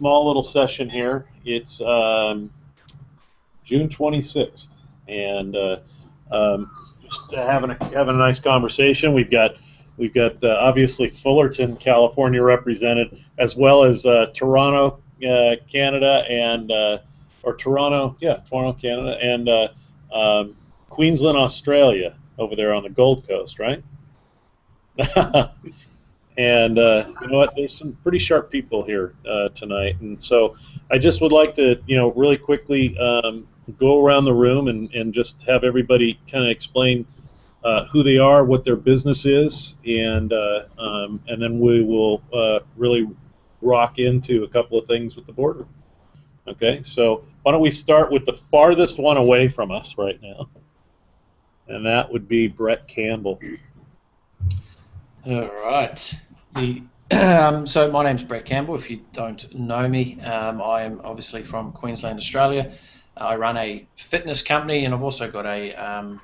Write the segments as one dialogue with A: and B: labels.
A: small little session here. It's June 26th, and just having a nice conversation. We've got obviously Fullerton, California represented, as well as Toronto, Canada, and or Toronto, Canada, and Queensland, Australia, over there on the Gold Coast, right? And you know what? There's some pretty sharp people here tonight, and so I just would like to, really quickly go around the room and just have everybody kind of explain who they are, what their business is, and then we will really rock into a couple of things with the boardroom. Okay, so why don't we start with the farthest one away from us right now, and that would be Brett Campbell.
B: All right. So my name's Brett Campbell. If you don't know me, I am obviously from Queensland, Australia. I run a fitness company, and I've also got a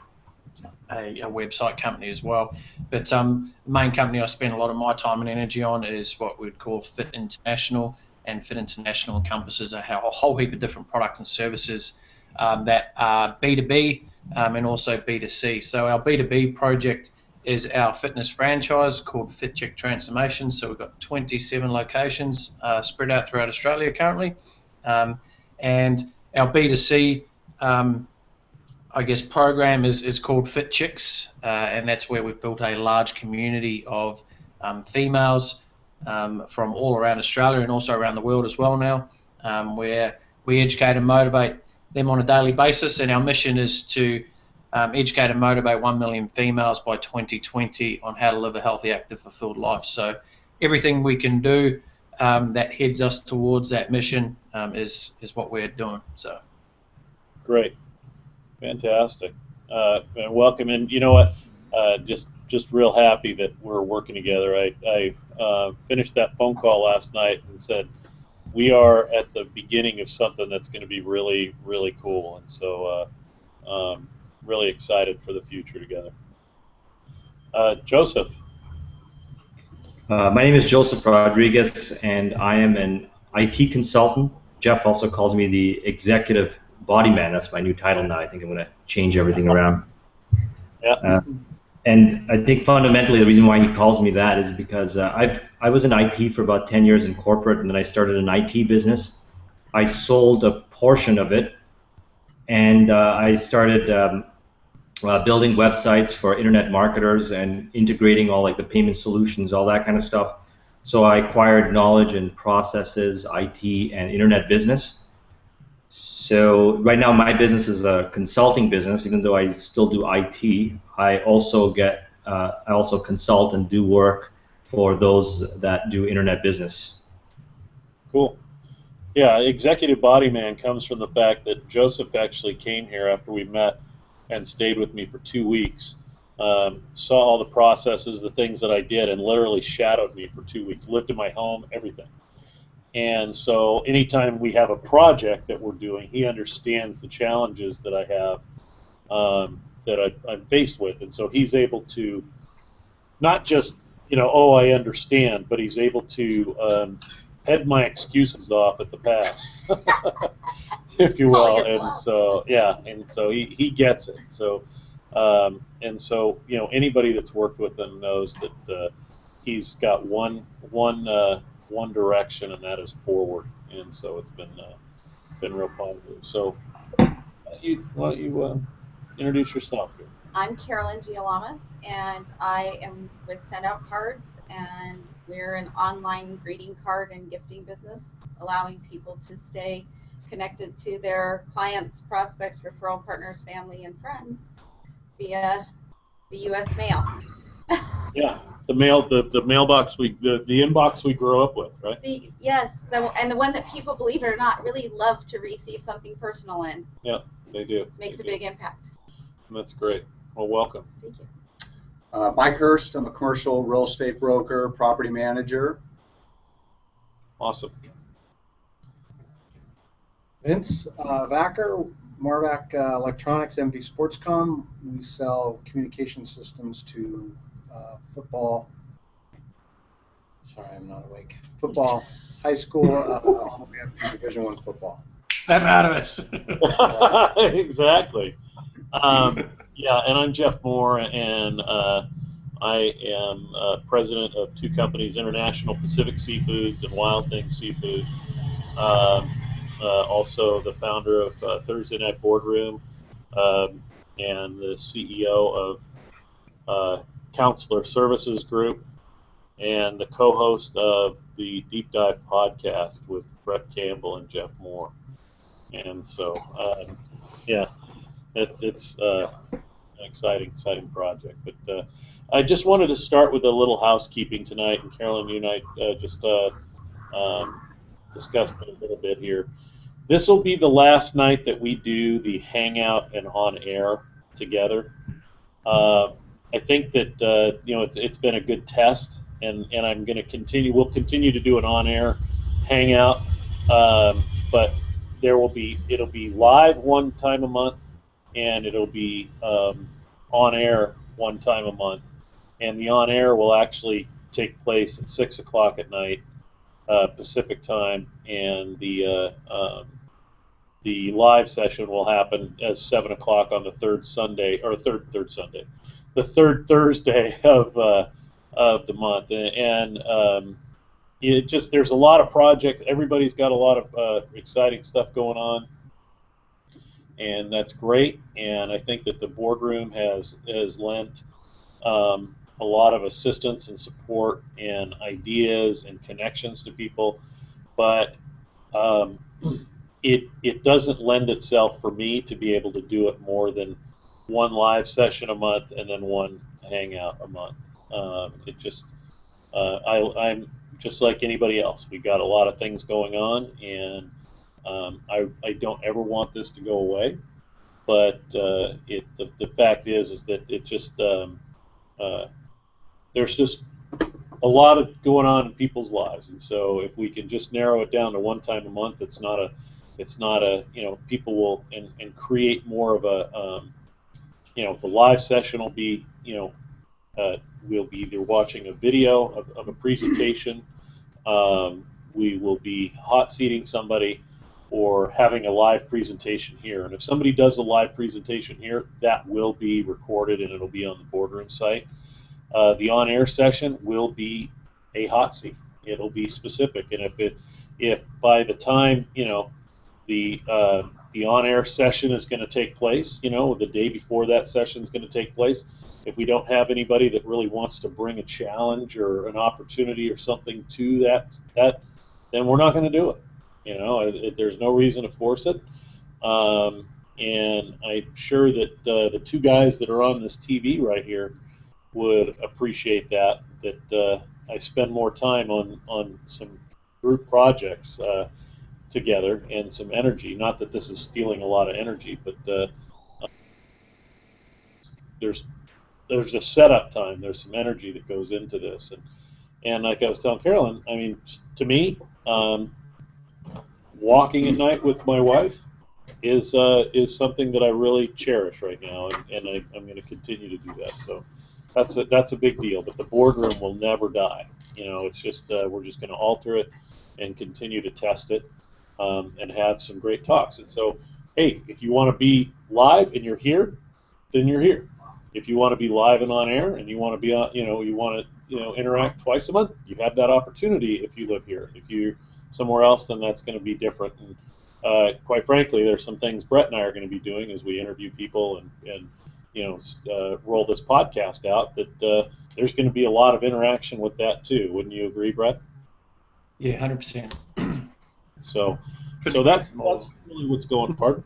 B: website company as well. But the main company I spend a lot of my time and energy on is what we'd call Fit International, and Fit International encompasses a whole heap of different products and services that are B2B and also B2C. So our B2B project is our fitness franchise called Fit Chick Transformation. So we've got 27 locations spread out throughout Australia currently. And our B2C program is called Fit Chicks, and that's where we've built a large community of females from all around Australia and also around the world as well now, where we educate and motivate them on a daily basis, and our mission is to educate and motivate 1 million females by 2020 on how to live a healthy, active, fulfilled life. So everything we can do that heads us towards that mission is what we're doing. So
A: great. Fantastic, and welcome. And you know what? Just real happy that we're working together. I finished that phone call last night and said we are at the beginning of something that's going to be really, really cool. And so really excited for the future together. Joseph.
C: My name is Joseph Rodriguez, and I am an IT consultant. Jeff also calls me the executive body man. That's my new title now. I think I'm going to change everything around.
A: Yeah.
C: And I think fundamentally the reason why he calls me that is because I was in IT for about 10 years in corporate, and then I started an IT business. I sold a portion of it, and I started building websites for internet marketers and integrating all like the payment solutions, all that kind of stuff. So I acquired knowledge in processes, IT, and internet business. So right now my business is a consulting business. Even though I still do IT, I also consult and do work for those that do internet business.
A: Cool. Yeah, executive body man comes from the fact that Joseph actually came here after we met and stayed with me for 2 weeks, saw all the processes, the things that I did, and literally shadowed me for 2 weeks, lived in my home, everything. And so anytime we have a project that we're doing, he understands the challenges that I have, that I'm faced with. And so he's able to not just, I understand, but he's able to head my excuses off at the pass, if you will. And so, he gets it. So, anybody that's worked with him knows that he's got one direction, and that is forward. And so it's been real positive. So, why don't you introduce yourself here?
D: I'm Carolyn Gialamas, and I am with Send Out Cards, and we're an online greeting card and gifting business, allowing people to stay connected to their clients, prospects, referral partners, family, and friends via the U.S. mail.
A: Yeah, the mailbox the inbox we grew up with, right?
D: And the one that people, believe it or not, really love to receive something personal in.
A: Yeah, they do.
D: Makes a big impact.
A: That's great. Well, welcome.
D: Thank you.
E: Mike Hurst. I'm a commercial real estate broker, property manager.
A: Awesome.
F: Vince Vacker, Marvac Electronics, MV Sportscom. We sell communication systems to football. Sorry, I'm not awake. Football, high school all the way up to Division I football.
B: Snap out of it.
A: Exactly. Yeah, and I'm Jeff Moore, and I am president of two companies, International Pacific Seafoods and Wild Things Seafood. Also the founder of Thursday Night Boardroom, and the CEO of Counselor Services Group, and the co-host of the Deep Dive podcast with Brett Campbell and Jeff Moore. And so, yeah, it's an exciting project. But I just wanted to start with a little housekeeping tonight, and Carolyn, you and I just discussed it a little bit here. This will be the last night that we do the hangout and on air together. I think that it's been a good test, and I'm going to continue. We'll continue to do an on air hangout, but it'll be live one time a month, and it'll be on air one time a month, and the on air will actually take place at 6 o'clock at night Pacific time, and the live session will happen at 7 o'clock on the third Sunday, or third Sunday, the third Thursday of the month, and there's a lot of projects. Everybody's got a lot of exciting stuff going on, and that's great. And I think that the boardroom has lent a lot of assistance and support and ideas and connections to people, but it doesn't lend itself for me to be able to do it more than one live session a month and then one hangout a month. I'm just like anybody else. We got a lot of things going on, and I don't ever want this to go away. But it's the fact is that it just there's just a lot of going on in people's lives, and so if we can just narrow it down to one time a month, it's not a people will and create more of a the live session will be we'll be either watching a video of a presentation, we will be hot seating somebody, or having a live presentation here. And if somebody does a live presentation here, that will be recorded and it'll be on the boardroom site. The on-air session will be a hot seat. It'll be specific, and if by the time the on-air session is going to take place, the day before that session is going to take place, if we don't have anybody that really wants to bring a challenge or an opportunity or something to that, then we're not going to do it. There's no reason to force it. And I'm sure that the two guys that are on this TV right here would appreciate that I spend more time on some group projects together and some energy. Not that this is stealing a lot of energy, but there's a setup time. There's some energy that goes into this, and like I was telling Carolyn, I mean, to me, walking at night with my wife is something that I really cherish right now, and I'm going to continue to do that. So that's a big deal. But the boardroom will never die. It's just we're just going to alter it and continue to test it, and have some great talks. And so, hey, if you want to be live and you're here, then you're here. If you want to be live and on air, and you want to be on, you want to interact twice a month, you have that opportunity if you live here. If you're somewhere else, then that's going to be different. And quite frankly, there's some things Brett and I are going to be doing as we interview people and roll this podcast out, that there's going to be a lot of interaction with that too. Wouldn't you agree, Brett?
B: Yeah, 100%.
A: So that's really what's going. Pardon?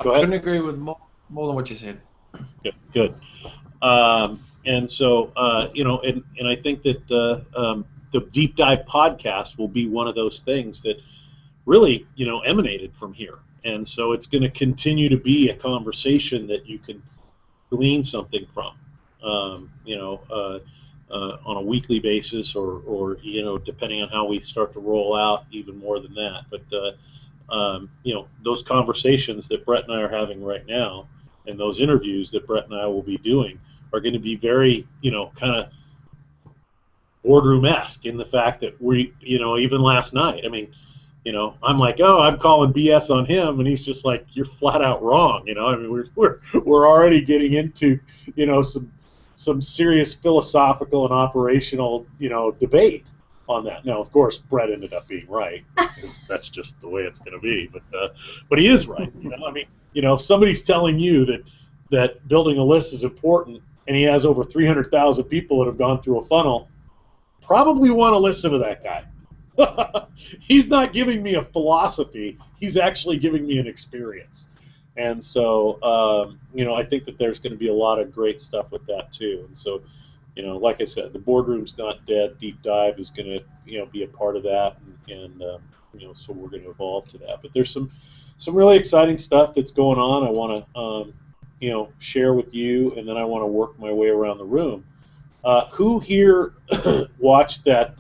A: Go ahead.
B: I couldn't agree with more than what you said.
A: Good. And so and I think that the Deep Dive podcast will be one of those things that really emanated from here, and so it's going to continue to be a conversation that you can glean something from, on a weekly basis, or depending on how we start to roll out, even more than that. But those conversations that Brett and I are having right now, and those interviews that Brett and I will be doing, are going to be very kind of boardroom-esque in the fact that we, even last night, I mean, I'm like, oh, I'm calling BS on him, and he's just like, you're flat out wrong. I mean, we're already getting into, some serious philosophical and operational, debate on that. Now, of course, Brett ended up being right, because that's just the way it's going to be. But he is right. I mean, if somebody's telling you that building a list is important, and he has over 300,000 people that have gone through a funnel, probably want to listen to that guy. He's not giving me a philosophy. He's actually giving me an experience. And so, I think that there's going to be a lot of great stuff with that too. And so, like I said, the Boardroom's Not Dead Deep Dive is going to, be a part of that. And so we're going to evolve to that. But there's some really exciting stuff that's going on. I want to, share with you, and then I want to work my way around the room. Who here watched that?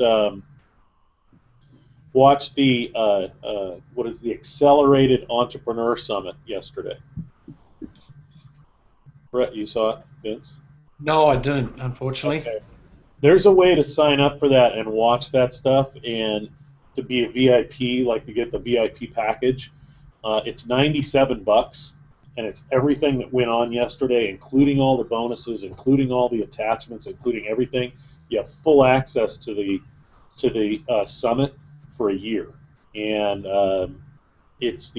A: Watched the what is the Accelerated Entrepreneur Summit yesterday? Brett, you saw it, Vince?
B: No, I didn't, unfortunately.
A: Okay. There's a way to sign up for that and watch that stuff, and to be a VIP, like to get the VIP package. It's $97, and it's everything that went on yesterday, including all the bonuses, including all the attachments, including everything. You have full access to the summit for a year, and it's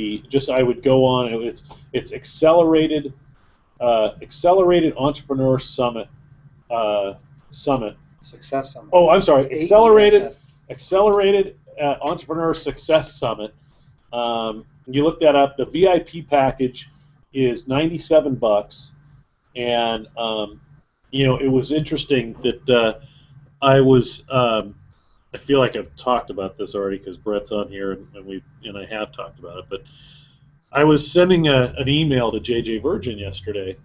A: I would go on. It's accelerated Entrepreneur Summit.
F: Success Summit.
A: Oh, I'm sorry,
F: AESS.
A: Accelerated Entrepreneur Success Summit. You look that up. The VIP package is $97, and it was interesting that I was. I feel like I've talked about this already because Brett's on here, and I have talked about it. But I was sending an email to JJ Virgin yesterday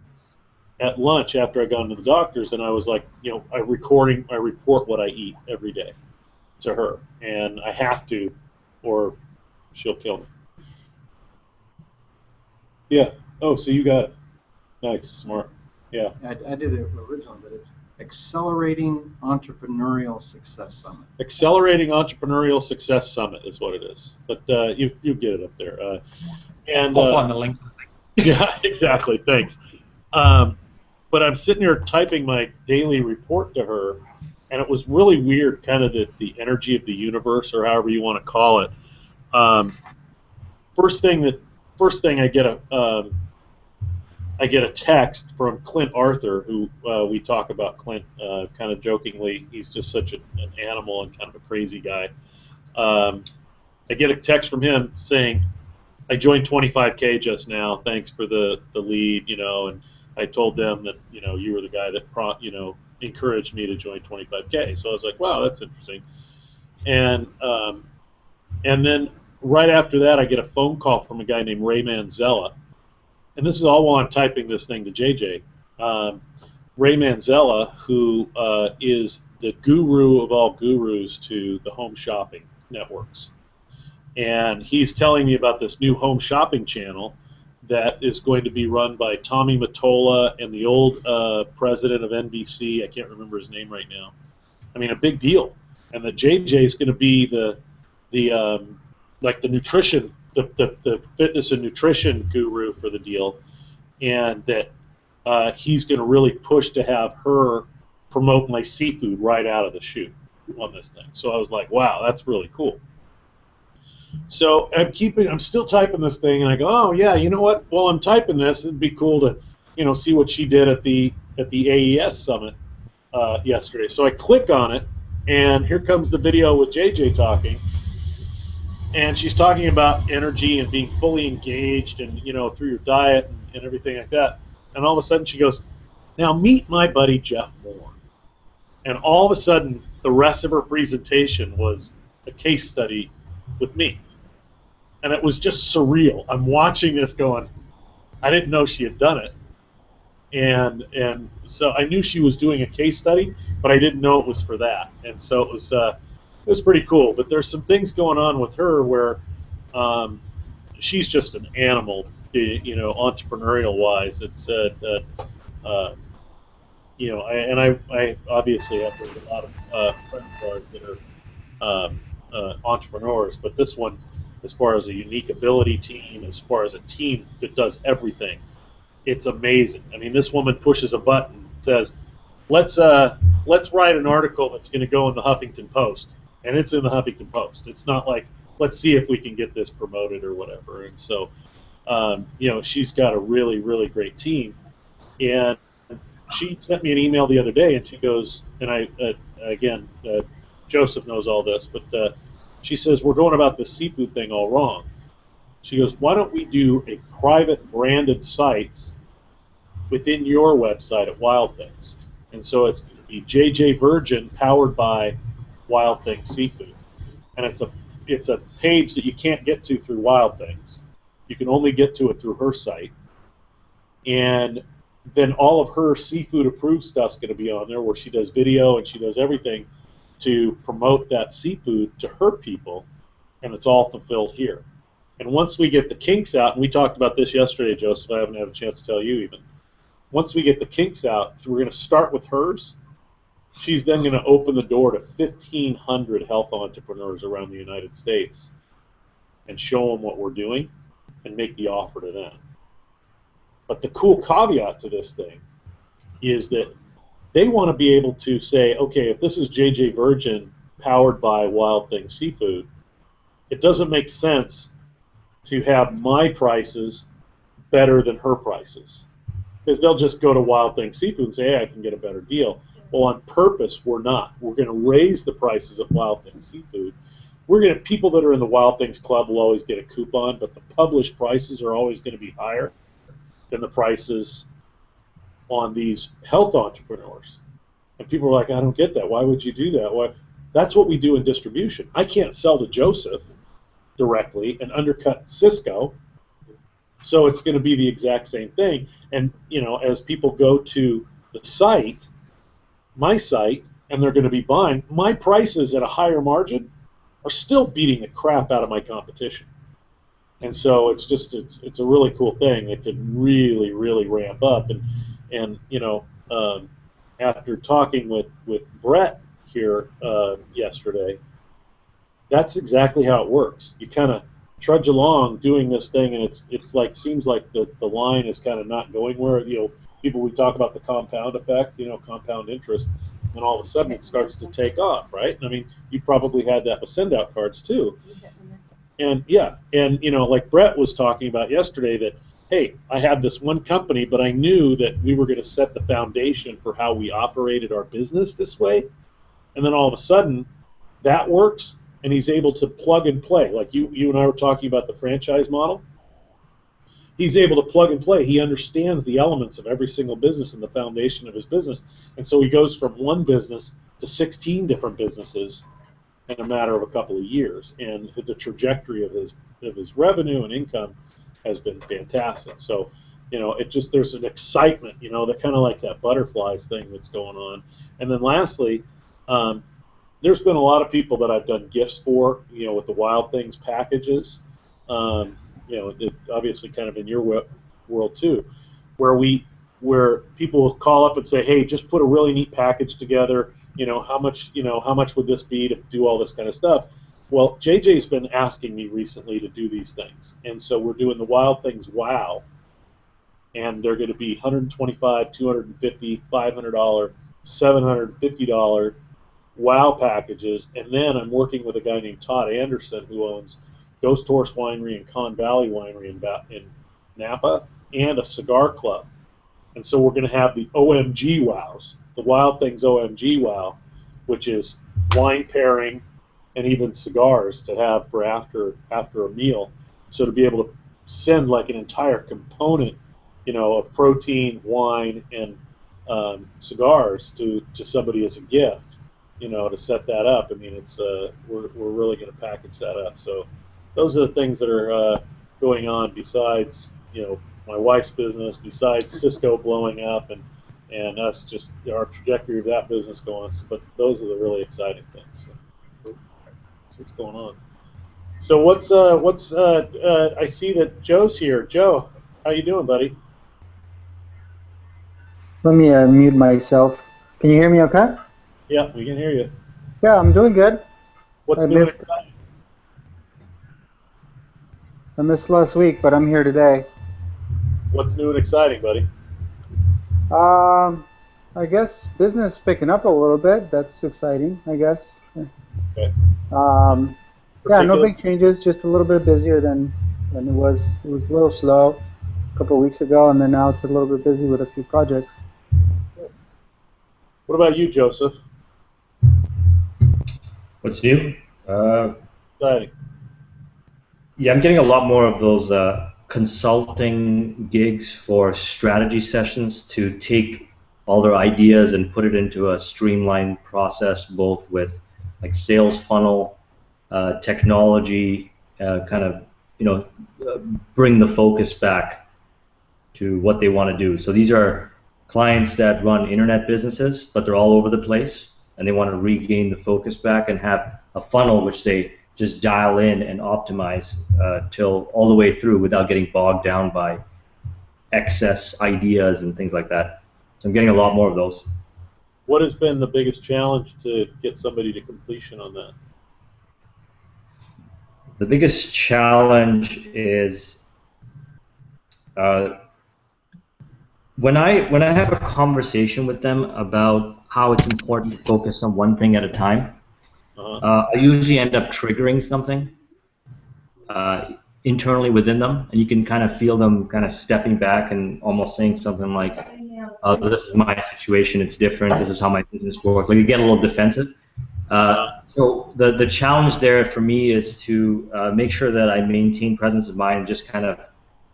A: at lunch after I got into the doctor's, and I was like, I report what I eat every day to her, and I have to, or she'll kill me. Yeah. Oh, so you got it. Nice, smart. Yeah.
F: I did it originally, but it's Accelerating Entrepreneurial Success Summit.
A: Accelerating Entrepreneurial Success Summit is what it is. But you get it up there. And
B: I'll find the link.
A: Yeah, exactly. Thanks. But I'm sitting here typing my daily report to her, and it was really weird, kind of the energy of the universe, or however you want to call it. First thing I get a text from Clint Arthur, who we talk about Clint kind of jokingly. He's just such an animal and kind of a crazy guy. I get a text from him saying, I joined 25K just now. Thanks for the lead, and I told them that, you were the guy that, encouraged me to join 25K. So I was like, wow, that's interesting. And then right after that, I get a phone call from a guy named Ray Manzella. And this is all while I'm typing this thing to JJ. Ray Manzella, who is the guru of all gurus to the home shopping networks. And he's telling me about this new home shopping channel that is going to be run by Tommy Mottola and the old president of NBC. I can't remember his name right now. I mean, a big deal. And that JJ is going to be the nutrition, the fitness and nutrition guru for the deal, and that he's going to really push to have her promote my seafood right out of the chute on this thing. So I was like, wow, that's really cool. So I'm still typing this thing, and I go, oh yeah, you know what? While I'm typing this, it'd be cool to, see what she did at the AES summit yesterday. So I click on it, and here comes the video with JJ talking, and she's talking about energy and being fully engaged, and through your diet and everything like that. And all of a sudden she goes, now meet my buddy Jeff Moore. And all of a sudden, the rest of her presentation was a case study with me. And it was just surreal. I'm watching this going, I didn't know she had done it. And so I knew she was doing a case study, but I didn't know it was for that. And so it was pretty cool. But there's some things going on with her where she's just an animal, entrepreneurial-wise. It's I obviously have a lot of friends of ours that are entrepreneurs, but this one, as far as a unique ability team, as far as a team that does everything, it's amazing. I mean, this woman pushes a button, says, let's write an article that's going to go in the Huffington Post, and it's in the Huffington Post. It's not like let's see if we can get this promoted or whatever. And so, she's got a really, really great team. And she sent me an email the other day, and she goes, and again, Joseph knows all this, but she says, we're going about the seafood thing all wrong. She goes, why don't we do a private branded sites within your website at Wild Things? And so it's going to be JJ Virgin powered by Wild Things Seafood. And it's a page that you can't get to through Wild Things. You can only get to it through her site. And then all of her seafood approved stuff's going to be on there, where she does video and she does everything to promote that seafood to her people, and it's all fulfilled here. And once we get the kinks out, and we talked about this yesterday, Joseph, I haven't had a chance to tell you even. Once we get the kinks out, we're going to start with hers. She's then going to open the door to 1,500 health entrepreneurs around the United States and show them what we're doing and make the offer to them. But the cool caveat to this thing is that they want to be able to say, okay, if this is JJ Virgin powered by Wild Thing Seafood, it doesn't make sense to have my prices better than her prices. Because they'll just go to Wild Thing Seafood and say, hey, I can get a better deal. Well, on purpose, we're not. We're going to raise the prices of Wild Thing Seafood. People that are in the Wild Things Club will always get a coupon, but the published prices are always going to be higher than the prices on these health entrepreneurs. And people are like, I don't get that. Why would you do that? Well, that's what we do in distribution. I can't sell to Joseph directly and undercut Cisco, so it's going to be the exact same thing. And as people go to the site, my site, and they're going to be buying, my prices at a higher margin are still beating the crap out of my competition. And so it's a really cool thing. It could really, really ramp up. And after talking with Brett here yesterday, that's exactly how it works. You kind of trudge along doing this thing, and it's like seems like the line is kind of not going where people, we talk about the compound effect, compound interest, and all of a sudden it starts to take off, right? I mean, you probably had that with send out cards too. And like Brett was talking about yesterday, that hey, I had this one company, but I knew that we were going to set the foundation for how we operated our business this way, and then all of a sudden that works, and he's able to plug and play. Like you and I were talking about the franchise model. He's able to plug and play. He understands the elements of every single business and the foundation of his business, and so he goes from one business to 16 different businesses in a matter of a couple of years, and the trajectory of his revenue and income has been fantastic. So, there's an excitement, that kind of like that butterflies thing that's going on. And then lastly, there's been a lot of people that I've done gifts for, with the Wild Things packages, obviously kind of in your world too, where people will call up and say, hey, just put a really neat package together. How much would this be to do all this kind of stuff? Well, JJ's been asking me recently to do these things, and so we're doing the Wild Things Wow, and they're going to be $125, $250, $500, $750 Wow packages, and then I'm working with a guy named Todd Anderson who owns Ghost Horse Winery and Con Valley Winery in Napa, and a cigar club. And so we're going to have the OMG Wows, the Wild Things OMG Wow, which is wine pairing and even cigars to have for after a meal. So to be able to send like an entire component, of protein, wine, and cigars to somebody as a gift, to set that up. I mean, it's we're really going to package that up. So those are the things that are going on besides, my wife's business, besides Cisco blowing up and us just our trajectory of that business going. But those are the really exciting things. So that's what's going on. So what's I see that Joe's here. Joe, how you doing, buddy?
G: Let me mute myself. Can you hear me okay?
A: Yeah, we can hear you.
G: Yeah, I'm doing good.
A: What's
G: I
A: new and
G: missed
A: exciting?
G: I missed last week, but I'm here today.
A: What's new and exciting, buddy?
G: Um, I guess business picking up a little bit. That's exciting, I guess.
A: Okay.
G: Um, yeah, no
A: Particular.
G: big changes. Just a little bit busier than it was. It was a little slow a couple of weeks ago, and then now it's a little bit busy with a few projects.
A: What about you, Joseph?
C: What's new?
A: Exciting.
C: Yeah, I'm getting a lot more of those consulting gigs for strategy sessions to take all their ideas and put it into a streamlined process, both with like sales funnel, technology, kind of, you know, bring the focus back to what they want to do. So these are clients that run internet businesses, but they're all over the place, and they want to regain the focus back and have a funnel which they just dial in and optimize till all the way through without getting bogged down by excess ideas and things like that. So I'm getting a lot more of those.
A: What has been the biggest challenge to get somebody to completion on that?
C: The biggest challenge is uh, when I have a conversation with them about how it's important to focus on one thing at a time. I usually end up triggering something internally within them, and you can kind of feel them kind of stepping back and almost saying something like, "This is my situation. It's different. This is how my business works." Like you get a little defensive. So the challenge there for me is to make sure that I maintain presence of mind and just kind of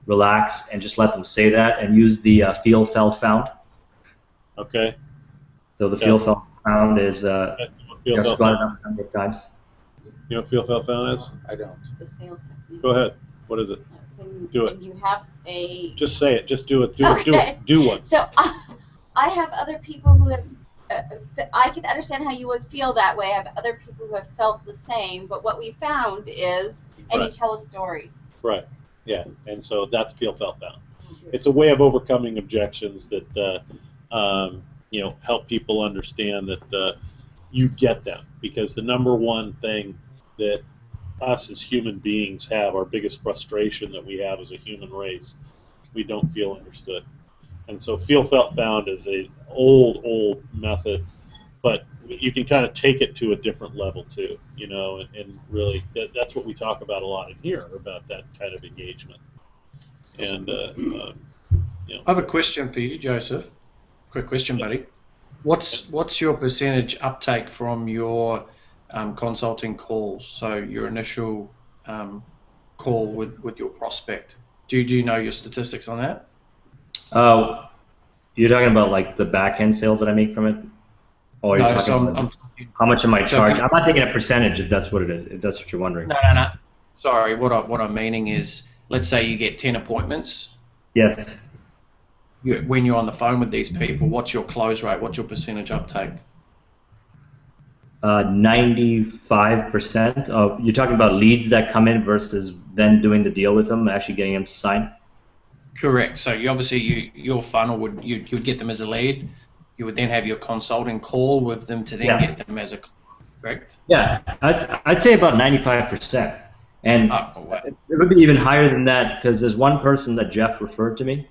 C: relax and just let them say that and use the feel, felt, found.
A: Okay.
C: So the feel, felt, found is
A: Feel,
C: just
A: felt,
C: run it
A: found.
C: up a number of times.
A: You know what feel, felt, found is?
E: I don't.
D: It's a sales technique.
A: Go ahead. What is it? Do it.
D: When you have a
A: Just say it. Just do it. Do it. Do
D: Okay.
A: it. Do one.
D: So I have other people who have. I can understand how you would feel that way. I have other people who have felt the same. But what we found is, and you
A: Right.
D: tell a story.
A: Right. Yeah. And so that's feel, felt, found. It's a way of overcoming objections that help people understand that you get them, because the number one thing that us as human beings have, our biggest frustration that we have as a human race, we don't feel understood. And so feel, felt, found is a old method, but you can kind of take it to a different level too, and really that's what we talk about a lot in here, about that kind of engagement. And
B: I have a question for you, Joseph. Quick question, buddy. What's your percentage uptake from your consulting calls? So your initial call with your prospect. Do you know your statistics on that?
C: You're talking about like the back end sales that I make from it, or you're talking about how much am I charging? I'm not taking a percentage if that's what it is. If that's what you're wondering.
B: No. Sorry, what I'm meaning is, let's say you get 10 appointments.
C: Yes.
B: When you're on the phone with these people, what's your close rate? What's your percentage uptake?
C: 95%. You're talking about leads that come in versus then doing the deal with them, actually getting them to sign?
B: Correct. So your funnel you'd get them as a lead. You would then have your consulting call with them to then get them as a client, correct?
C: Yeah, I'd say about 95%. And it would be even higher than that, because there's one person that Jeff referred to me.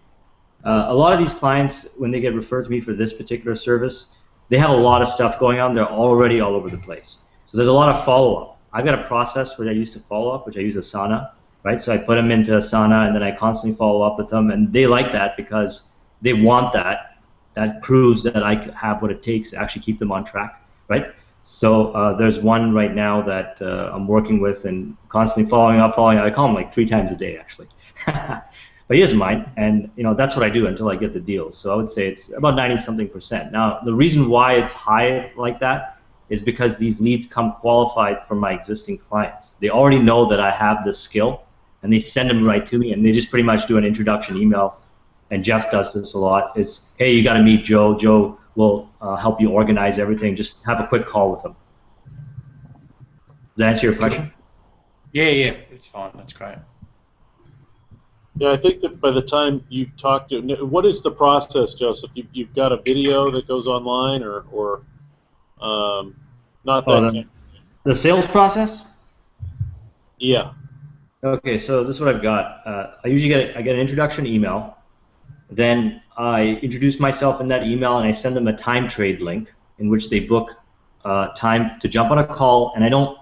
C: A lot of these clients, when they get referred to me for this particular service, they have a lot of stuff going on. They're already all over the place. So there's a lot of follow-up. I've got a process where I used to follow up, which I use Asana, right? So I put them into Asana, and then I constantly follow up with them, and they like that because they want that. That proves that I have what it takes to actually keep them on track, right? So there's one right now that I'm working with and constantly following up. I call him like 3 times a day, actually. But he doesn't mind, and that's what I do until I get the deal. So I would say it's about 90-something%. Now, the reason why it's high like that is because these leads come qualified from my existing clients. They already know that I have this skill, and they send them right to me, and they just pretty much do an introduction email. And Jeff does this a lot. It's, hey, you got to meet Joe. Joe will help you organize everything. Just have a quick call with them. Does that answer your question?
B: Yeah, it's fine. That's great.
A: Yeah, I think that by the time you've talked to, what is the process, Joseph? You've got a video that goes online, or not
C: Oh,
A: that
C: the,
A: kind.
C: the sales process?
A: Yeah.
C: Okay, so this is what I've got. I usually get an introduction email. Then I introduce myself in that email, and I send them a time trade link in which they book time to jump on a call. And I don't,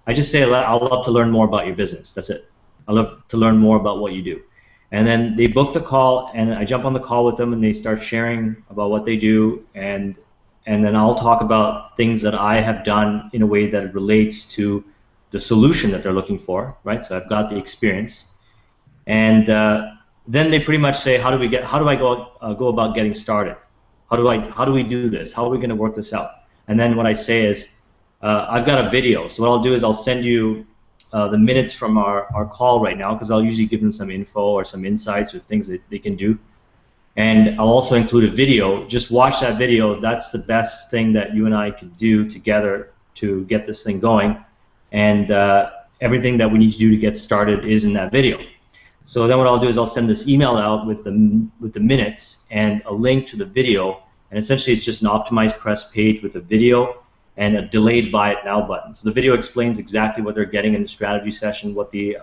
C: I just say I'll love to learn more about your business. That's it. I love to learn more about what you do. And then they book the call, and I jump on the call with them, and they start sharing about what they do, and then I'll talk about things that I have done in a way that it relates to the solution that they're looking for, right? So I've got the experience, and then they pretty much say, how do I go about getting started? How do we do this? How are we going to work this out? And then what I say is, I've got a video. So what I'll do is I'll send you the minutes from our call right now, because I'll usually give them some info or some insights or things that they can do. And I'll also include a video. Just watch that video. That's the best thing that you and I could do together to get this thing going. And everything that we need to do to get started is in that video. So then what I'll do is I'll send this email out with the minutes and a link to the video. And essentially it's just an optimized press page with a video and a delayed buy it now button. So the video explains exactly what they're getting in the strategy session, what the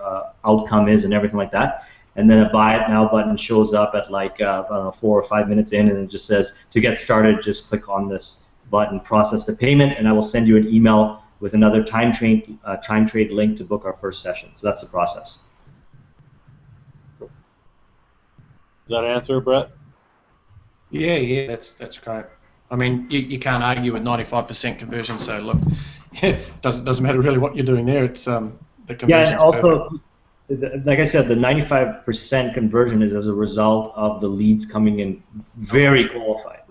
C: outcome is and everything like that. And then a buy it now button shows up at like, I don't know, 4 or 5 minutes in, and it just says, to get started, just click on this button, process the payment, and I will send you an email with another time trade link to book our first session. So that's the process.
A: Does that answer, Brett?
B: Yeah, that's great. I mean, you can't argue with 95% conversion. So look, yeah, doesn't matter really what you're doing there. It's the conversion.
C: Yeah, and also, like I said, the 95% conversion is as a result of the leads coming in very qualified.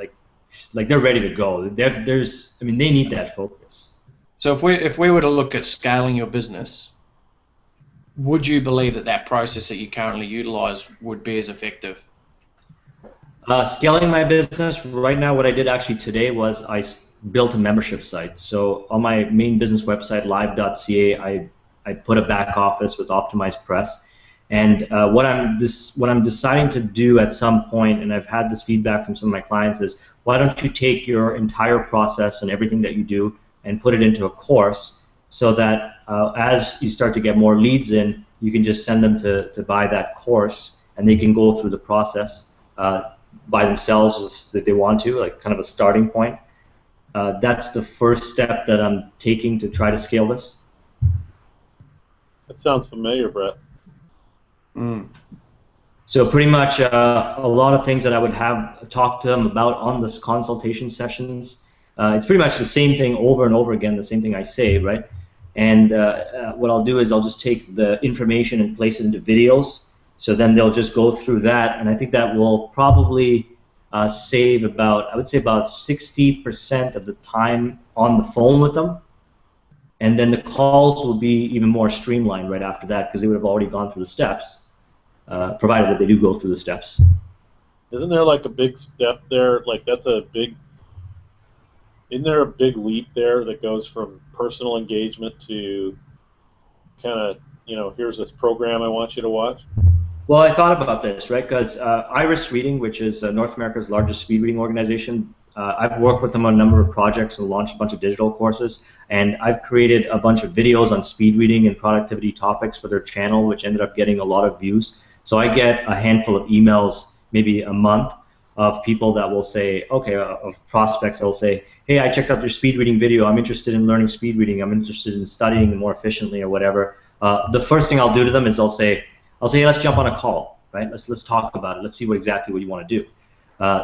C: Like they're ready to go. They need that focus.
B: So if we were to look at scaling your business, would you believe that process that you currently utilize would be as effective?
C: Scaling my business right now, what I did actually today was I built a membership site. So on my main business website, live.ca, I put a back office with optimized press. And what I'm deciding to do at some point, and I've had this feedback from some of my clients, is why don't you take your entire process and everything that you do and put it into a course, so that as you start to get more leads in, you can just send them to buy that course, and they can go through the process by themselves if they want to, like kind of a starting point. That's the first step that I'm taking to try to scale this.
A: That sounds familiar, Brett.
B: Mm.
C: So pretty much a lot of things that I would have talked to them about on this consultation sessions. It's pretty much the same thing over and over again, the same thing I say, right? And what I'll do is I'll just take the information and place it into videos. So then they'll just go through that, and I think that will probably save about, I would say about 60% of the time on the phone with them. And then the calls will be even more streamlined right after that, because they would have already gone through the steps, provided that they do go through the steps.
A: Isn't there like a big step there? Like isn't there a big leap there that goes from personal engagement to kind of, here's this program I want you to watch?
C: Well, I thought about this, right? Because Iris Reading, which is North America's largest speed reading organization, I've worked with them on a number of projects and launched a bunch of digital courses, and I've created a bunch of videos on speed reading and productivity topics for their channel, which ended up getting a lot of views. So I get a handful of emails, maybe a month, of people that will say, okay, of prospects that will say, hey, I checked out your speed reading video. I'm interested in learning speed reading. I'm interested in studying more efficiently or whatever. The first thing I'll do to them is I'll say, hey, let's jump on a call, right? Let's talk about it. Let's see exactly what you want to do.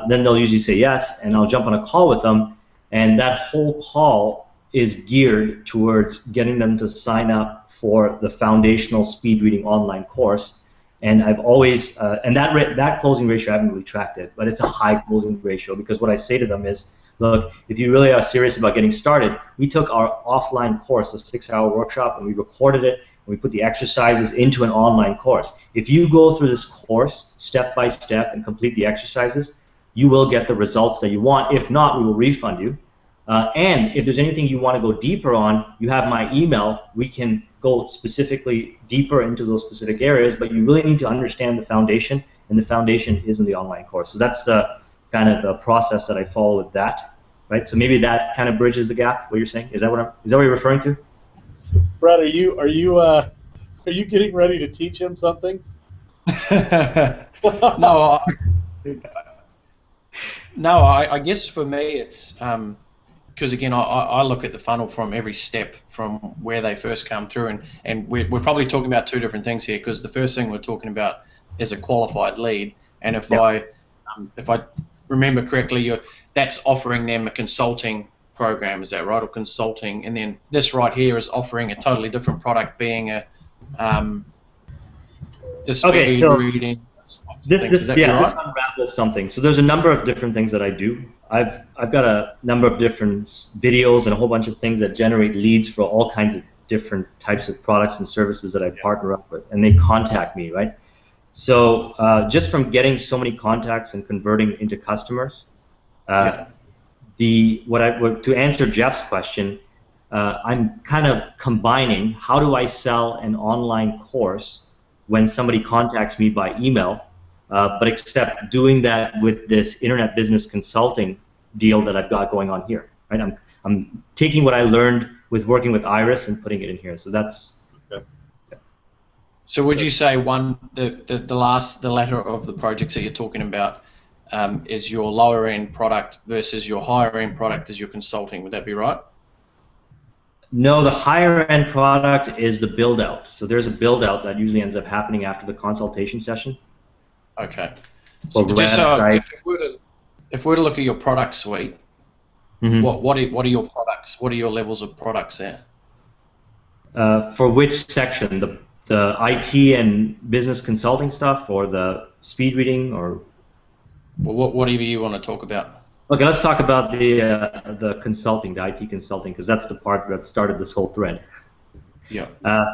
C: Then they'll usually say yes, and I'll jump on a call with them, and that whole call is geared towards getting them to sign up for the foundational speed reading online course. And I've always, and that closing ratio, I haven't really tracked it, but it's a high closing ratio, because what I say to them is, look, if you really are serious about getting started, we took our offline course, a 6-hour workshop, and we recorded it, and we put the exercises into an online course. If you go through this course step by step and complete the exercises, you will get the results that you want. If not, we will refund you. And if there's anything you want to go deeper on, you have my email. We can go specifically deeper into those specific areas, but you really need to understand the foundation, and the foundation is in the online course. So that's the kind of the process that I follow with that, right? So maybe that kind of bridges the gap. What you're saying is that what you're referring to?
A: Brad, are you getting ready to teach him something?
B: No, I guess for me it's because again I look at the funnel from every step from where they first come through, and we're probably talking about two different things here, because the first thing we're talking about is a qualified lead, and if I remember correctly, that's offering them a consulting program, is that right, or consulting, and then this right here is offering a totally different product, being a the speed reading.
C: This unravels something. So there's a number of different things that I do. I've got a number of different videos and a whole bunch of things that generate leads for all kinds of different types of products and services that I partner up with, and they contact me, right? So just from getting so many contacts and converting into customers, to answer Jeff's question, I'm kind of combining how do I sell an online course when somebody contacts me by email, but except doing that with this internet business consulting deal that I've got going on here. Right? I'm taking what I learned with working with Iris and putting it in here. So that's.
A: Okay.
C: Yeah.
B: So would you say the latter of the projects that you're talking about is your lower end product versus your higher end product is your consulting? Would that be right?
C: No, the higher end product is the build out. So there's a build out that usually ends up happening after the consultation session.
B: Okay.
C: So
B: just so if we're to look at your product suite, what are your products? What are your levels of products there?
C: For which section? The IT and business consulting stuff, or the speed reading, or?
B: Well, whatever you want to talk about.
C: Okay, let's talk about the consulting, the IT consulting, because that's the part that started this whole thread.
B: Yeah.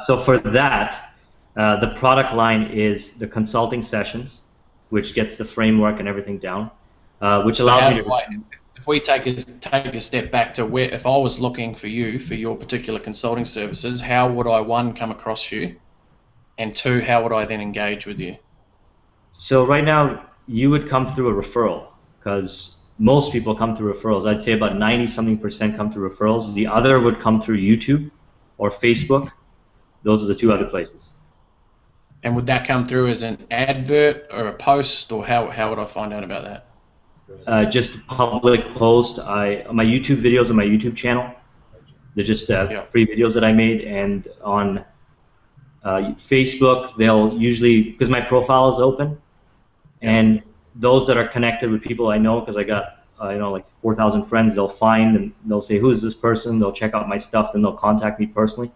C: So for that, the product line is the consulting sessions, which gets the framework and everything down, which allows me to.
B: If we take a step back to where, if I was looking for you for your particular consulting services, how would I, one, come across you, and two, how would I then engage with you?
C: So right now, you would come through a referral, because most people come through referrals. I'd say about 90-something% come through referrals. The other would come through YouTube or Facebook. Those are the two other places.
B: And would that come through as an advert or a post, or how would I find out about that?
C: Just a public post. My YouTube videos on my YouTube channel. They're just free videos that I made, and on Facebook, they'll usually, because my profile is open, and those that are connected with people I know, because I got like 4,000 friends, they'll find and they'll say, who is this person? They'll check out my stuff, then they'll contact me personally.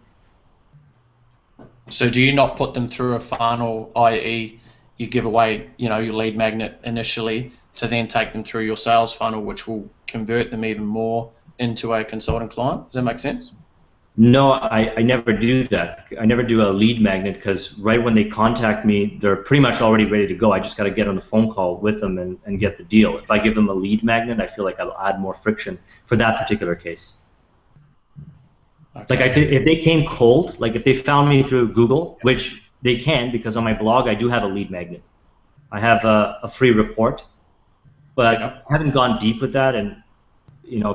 B: So do you not put them through a funnel, i.e. you give away your lead magnet initially to then take them through your sales funnel, which will convert them even more into a consulting client? Does that make sense?
C: No, I never do that. I never do a lead magnet, because right when they contact me, they're pretty much already ready to go. I just got to get on the phone call with them and get the deal. If I give them a lead magnet, I feel like I'll add more friction for that particular case. Okay. Like if they came cold, like if they found me through Google, which they can, because on my blog I do have a lead magnet. I have a free report, but I haven't gone deep with that and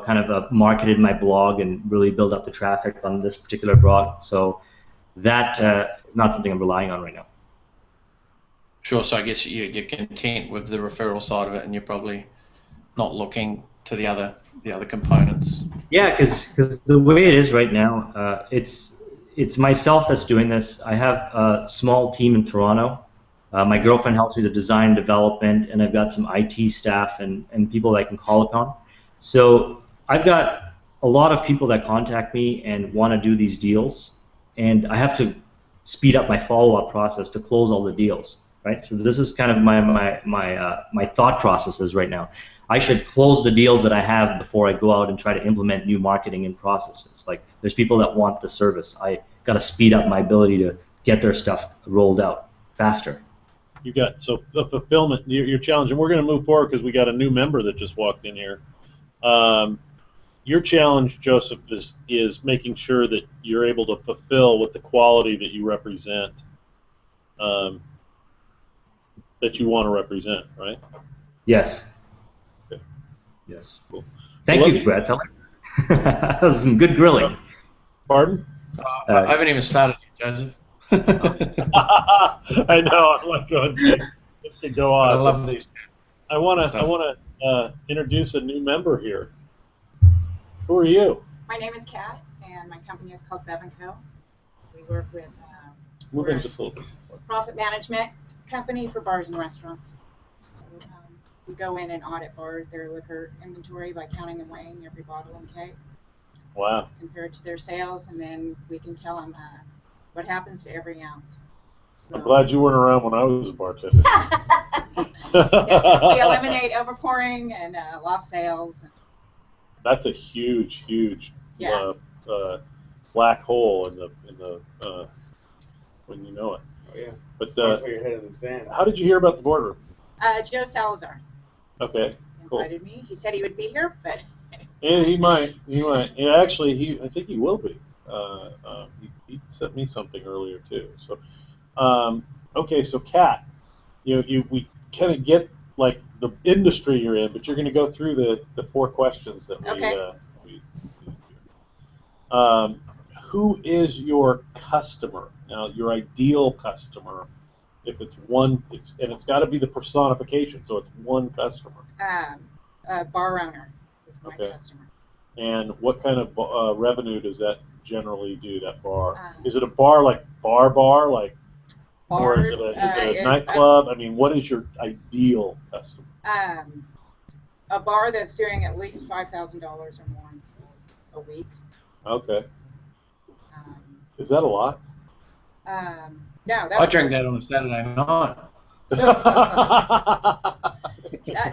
C: kind of marketed my blog and really build up the traffic on this particular blog. So that is not something I'm relying on right now.
B: Sure. So I guess you're content with the referral side of it, and you're probably not looking to the other components. Yeah,
C: because the way it is right now, it's myself that's doing this. I have a small team in Toronto. My girlfriend helps me with design development, and I've got some IT staff and people that I can call upon. So I've got a lot of people that contact me and want to do these deals, and I have to speed up my follow-up process to close all the deals, right? So this is kind of my thought processes right now. I should close the deals that I have before I go out and try to implement new marketing and processes. Like, there's people that want the service. I got to speed up my ability to get their stuff rolled out faster.
A: You got, so the fulfillment, your challenge, and we're going to move forward because we got a new member that just walked in here. your challenge, Joseph, is making sure that you're able to fulfill with the quality that you represent, that you want to represent, right?
C: Yes.
A: Okay.
C: Yes.
A: Cool.
C: Thank
A: So
C: you, Brett. That was some good grilling.
A: Pardon?
B: I haven't even started yet, Joseph.
A: I know. I'm like going, geez, this could go
B: But I
A: on.
B: love these.
A: I want
B: stuff.
A: to introduce a new member here. Who are you?
H: My name is Kat, and my company is called Bev & Co. We work with
A: Move in just a little bit.
H: profit management company for bars and restaurants. So, we go in and audit their liquor inventory by counting and weighing every bottle and keg,
A: Wow.
H: compared to their sales, and then we can tell them what happens to every ounce.
A: I'm glad you weren't around when I was a bartender.
H: Yes, we eliminate overpouring and lost sales.
A: That's a huge, huge
H: Yeah.
A: black hole in the when you know it.
I: Oh yeah.
A: But
I: Don't put your head in the sand.
A: how did you hear about the boardroom?
H: Joe Salazar
A: Okay. Cool.
H: invited me. He said he would be here, but
A: Yeah, he might. He might. Yeah, actually, I think he will be. He sent me something earlier too. So, okay. So, Kat, we kind of get like the industry you're in, but you're going to go through the 4 questions that
H: Okay.
A: we who is your customer? Now, your ideal customer, if it's one, and it's got to be the personification, so it's one customer.
H: a bar owner is my
A: Okay.
H: customer.
A: And what kind of revenue does that generally do, that bar?
H: Um,
A: Is it a bar like bar, like, or is it
H: Bars,
A: a nightclub? I mean, what is your ideal customer?
H: A bar that's doing at least $5,000 or more in sales a week.
A: Okay.
H: Um,
A: Is that a lot?
H: no,
B: I drank that on a Saturday night.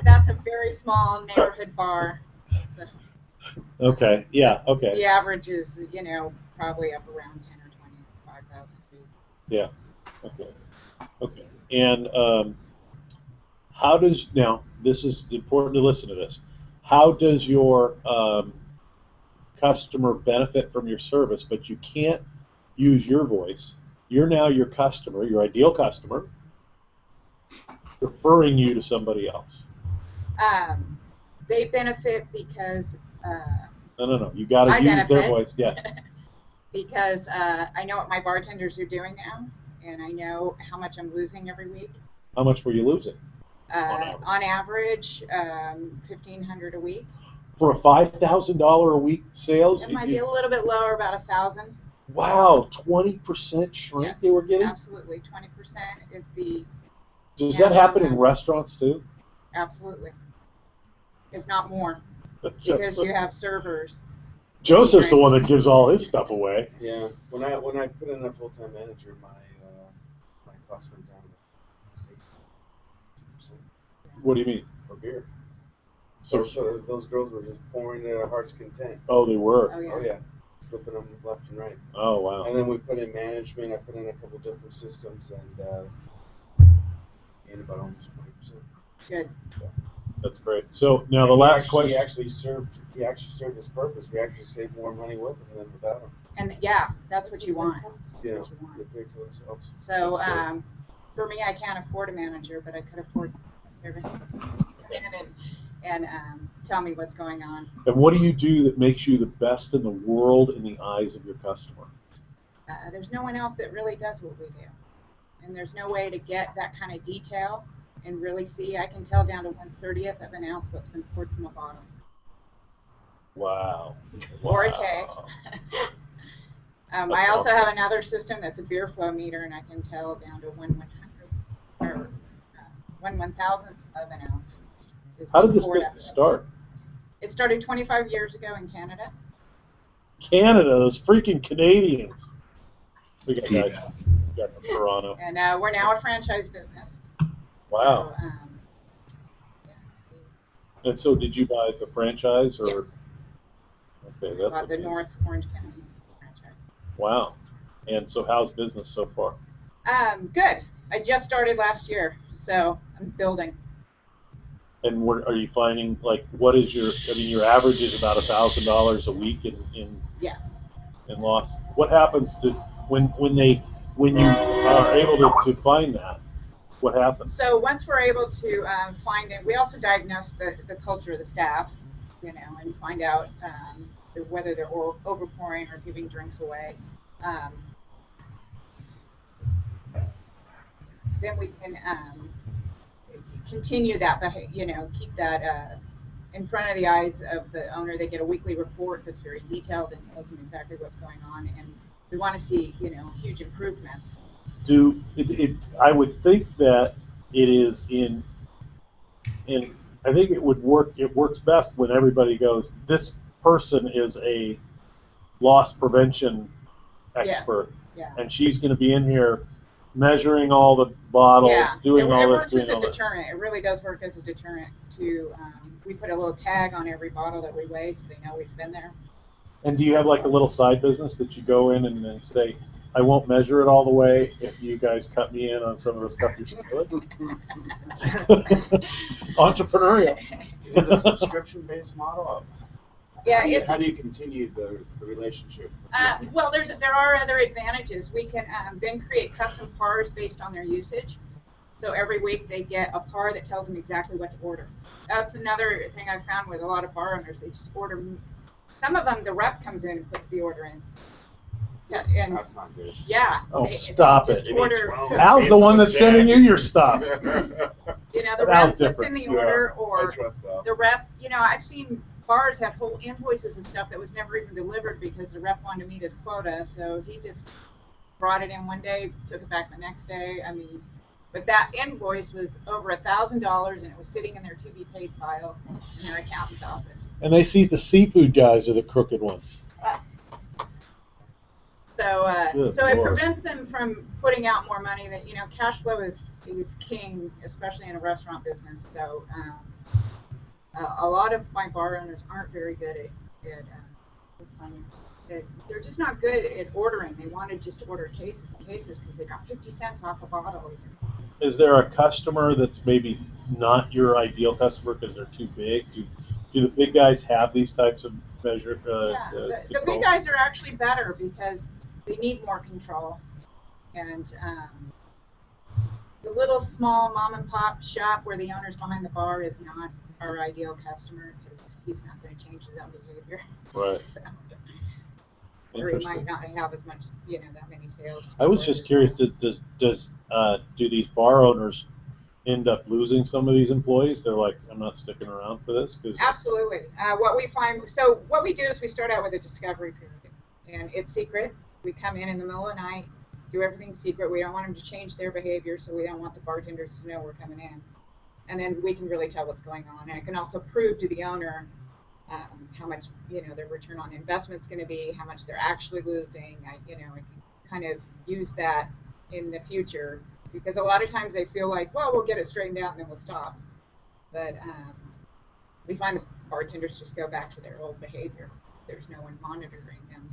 H: that's a very small neighborhood bar. So
A: Okay. Yeah. Okay.
H: the average is, probably up around 10 or 25,000 feet.
A: Yeah. Okay. Okay. And how does now? This is important to listen to this. How does your customer benefit from your service? But you can't use your voice. You're now your customer, your ideal customer, referring you to somebody else.
H: They benefit because
A: No. You got to
H: I
A: use their
H: benefit.
A: voice. Yeah.
H: because I know what my bartenders are doing now, and I know how much I'm losing every week.
A: How much were you losing?
H: On average, $1,500 a week.
A: For a $5,000 a week sales?
H: It might be a little bit lower, about 1,000.
A: Wow, 20% shrink
H: Yes,
A: they were getting?
H: absolutely. 20% is the
A: Does that happen in restaurants too?
H: absolutely, if not more, because you have servers.
A: Joseph's the one that gives all his stuff away.
I: Yeah. When I put in a full-time manager, my cost went down to 2%.
A: What do you mean?
I: For beer.
A: So,
I: Those girls were just pouring their heart's content.
A: oh, they were.
H: Oh yeah.
I: Oh yeah. Slipping them left and right.
A: Oh wow.
I: And then we put in management. I put in a couple different systems and gained about almost 20%.
H: Good.
A: That's great. So now the last question.
I: He actually served his purpose. We actually saved more money with him than without him.
H: And yeah, that's what you want. That's
I: Yeah,
H: what you want.
I: they pay for themselves.
H: So for me, I can't afford a manager, but I could afford a service. And tell me what's going on.
A: And what do you do that makes you the best in the world in the eyes of your customer?
H: There's no one else that really does what we do. And there's no way to get that kind of detail and really see. I can tell down to 1/30th of an ounce what's been poured from a bottle.
A: Wow.
H: Or a keg. I also have another system that's a beer flow meter, and I can tell down to 1/100th or 1/1000th of an ounce.
A: How did this business start?
H: It started 25 years ago in Canada.
A: Canada, those freaking Canadians. We got guys. We got from Toronto.
H: And we're now a franchise business.
A: Wow.
H: So,
A: And so, did you buy the franchise or?
H: yes.
A: Okay, that's
H: Bought the
A: amazing.
H: North Orange County franchise.
A: Wow. And so, how's business so far?
H: Good. I just started last year, so I'm building.
A: And what are you finding? Like, what is your? I mean, your average is about $1,000 a week in
H: Yeah.
A: loss. What happens to when you are able to find that? What happens?
H: So once we're able to find it, we also diagnose the culture of the staff, and find out whether they're overpouring or giving drinks away. Then we can continue that, keep that in front of the eyes of the owner. They get a weekly report that's very detailed and tells them exactly what's going on, and we want to see, huge improvements.
A: I would think that it is in I think it would work. It works best when everybody goes, this person is a loss prevention expert,
H: Yes. Yeah.
A: and she's going to be in here measuring all the bottles, doing all
H: it
A: this,
H: works
A: doing
H: as a
A: all that.
H: deterrent. It really does work as a deterrent. We put a little tag on every bottle that we weigh, so they know we've been there.
A: And do you have like a little side business that you go in and then say, I won't measure it all the way if you guys cut me in on some of the stuff you're stealing? Entrepreneurial.
I: Is it a subscription-based model?
H: Yeah,
I: How do you continue the relationship?
H: Well, there are other advantages. We can then create custom pars based on their usage. So every week they get a par that tells them exactly what to order. That's another thing I've found with a lot of bar owners. They just order. Some of them, the rep comes in and puts the order in. And
I: that's not good.
H: Yeah.
A: Oh, stop it.
I: Al's
A: the one that's sending you your stuff.
H: The rep puts in the order, or
I: I trust Al.
H: the rep, I've seen bars have whole invoices and stuff that was never even delivered because the rep wanted to meet his quota, so he just brought it in one day, took it back the next day. I mean, but that invoice was over $1,000, and it was sitting in their to be paid file in their accountant's office.
A: And they see the seafood guys are the crooked ones.
H: So it
A: Lord.
H: prevents them from putting out more money. That cash flow is king, especially in a restaurant business. So a lot of my bar owners aren't very good at they're just not good at ordering. They want to just order cases and cases because they got 50 cents off a bottle.
A: Is there a customer that's maybe not your ideal customer because they're too big? Do the big guys have these types of measure?
H: The big guys are actually better because they need more control, and the little small mom and pop shop where the owner's behind the bar is not our ideal customer because he's not going to change his own behavior.
A: Right.
H: So, or he might not have as much, that many sales.
A: I was just curious. Do these bar owners end up losing some of these employees? They're like, I'm not sticking around for this.
H: Absolutely. What we do is we start out with a discovery period, and it's secret. We come in the middle of the night, do everything secret. We don't want them to change their behavior, so we don't want the bartenders to know we're coming in. And then we can really tell what's going on. And I can also prove to the owner how much, their return on investment's going to be, how much they're actually losing. I can kind of use that in the future, because a lot of times they feel like, well, we'll get it straightened out and then we'll stop. But we find the bartenders just go back to their old behavior. There's no one monitoring them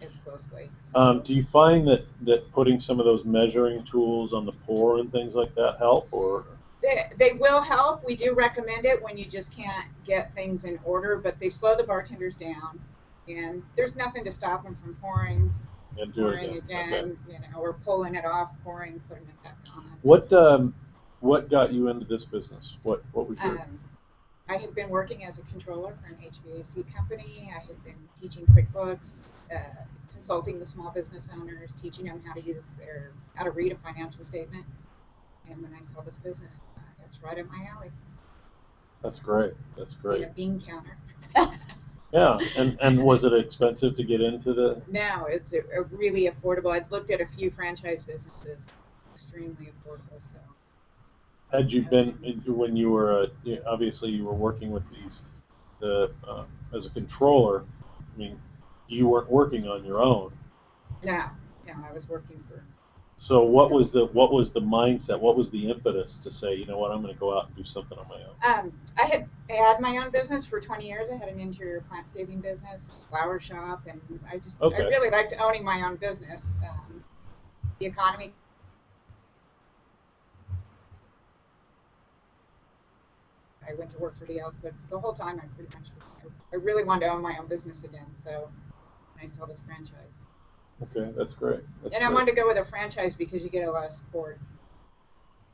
H: as closely. So,
A: do you find that putting some of those measuring tools on the pour and things like that help, or?
H: They will help. We do recommend it when you just can't get things in order, but they slow the bartenders down, and there's nothing to stop them from pouring
A: And doing
H: pouring
A: it
H: again,
A: okay.
H: Or pulling it off, pouring, putting it back on.
A: What got you into this business? What was your?
H: I had been working as a controller for an HVAC company. I had been teaching QuickBooks, consulting with small business owners, teaching them how to read a financial statement. And when I saw this business, it's right up my alley.
A: That's great. That's great.
H: Being a bean counter.
A: Yeah, and was it expensive to get into the?
H: No, it's a really affordable. I've looked at a few franchise businesses, extremely affordable. So.
A: Had you been when you were obviously you were working with as a controller? I mean, you weren't working on your own.
H: No, I was working for.
A: So what was the mindset? What was the impetus to say, you know what, I'm going to go out and do something on my own?
H: I had my own business for 20 years. I had an interior plantscaping business, a flower shop, and I really liked owning my own business. The economy. I went to work for DLs, but the whole time I really wanted to own my own business again. So I saw this franchise.
A: Okay, that's great. That's
H: And I
A: great.
H: wanted to go with a franchise because you get a lot of support.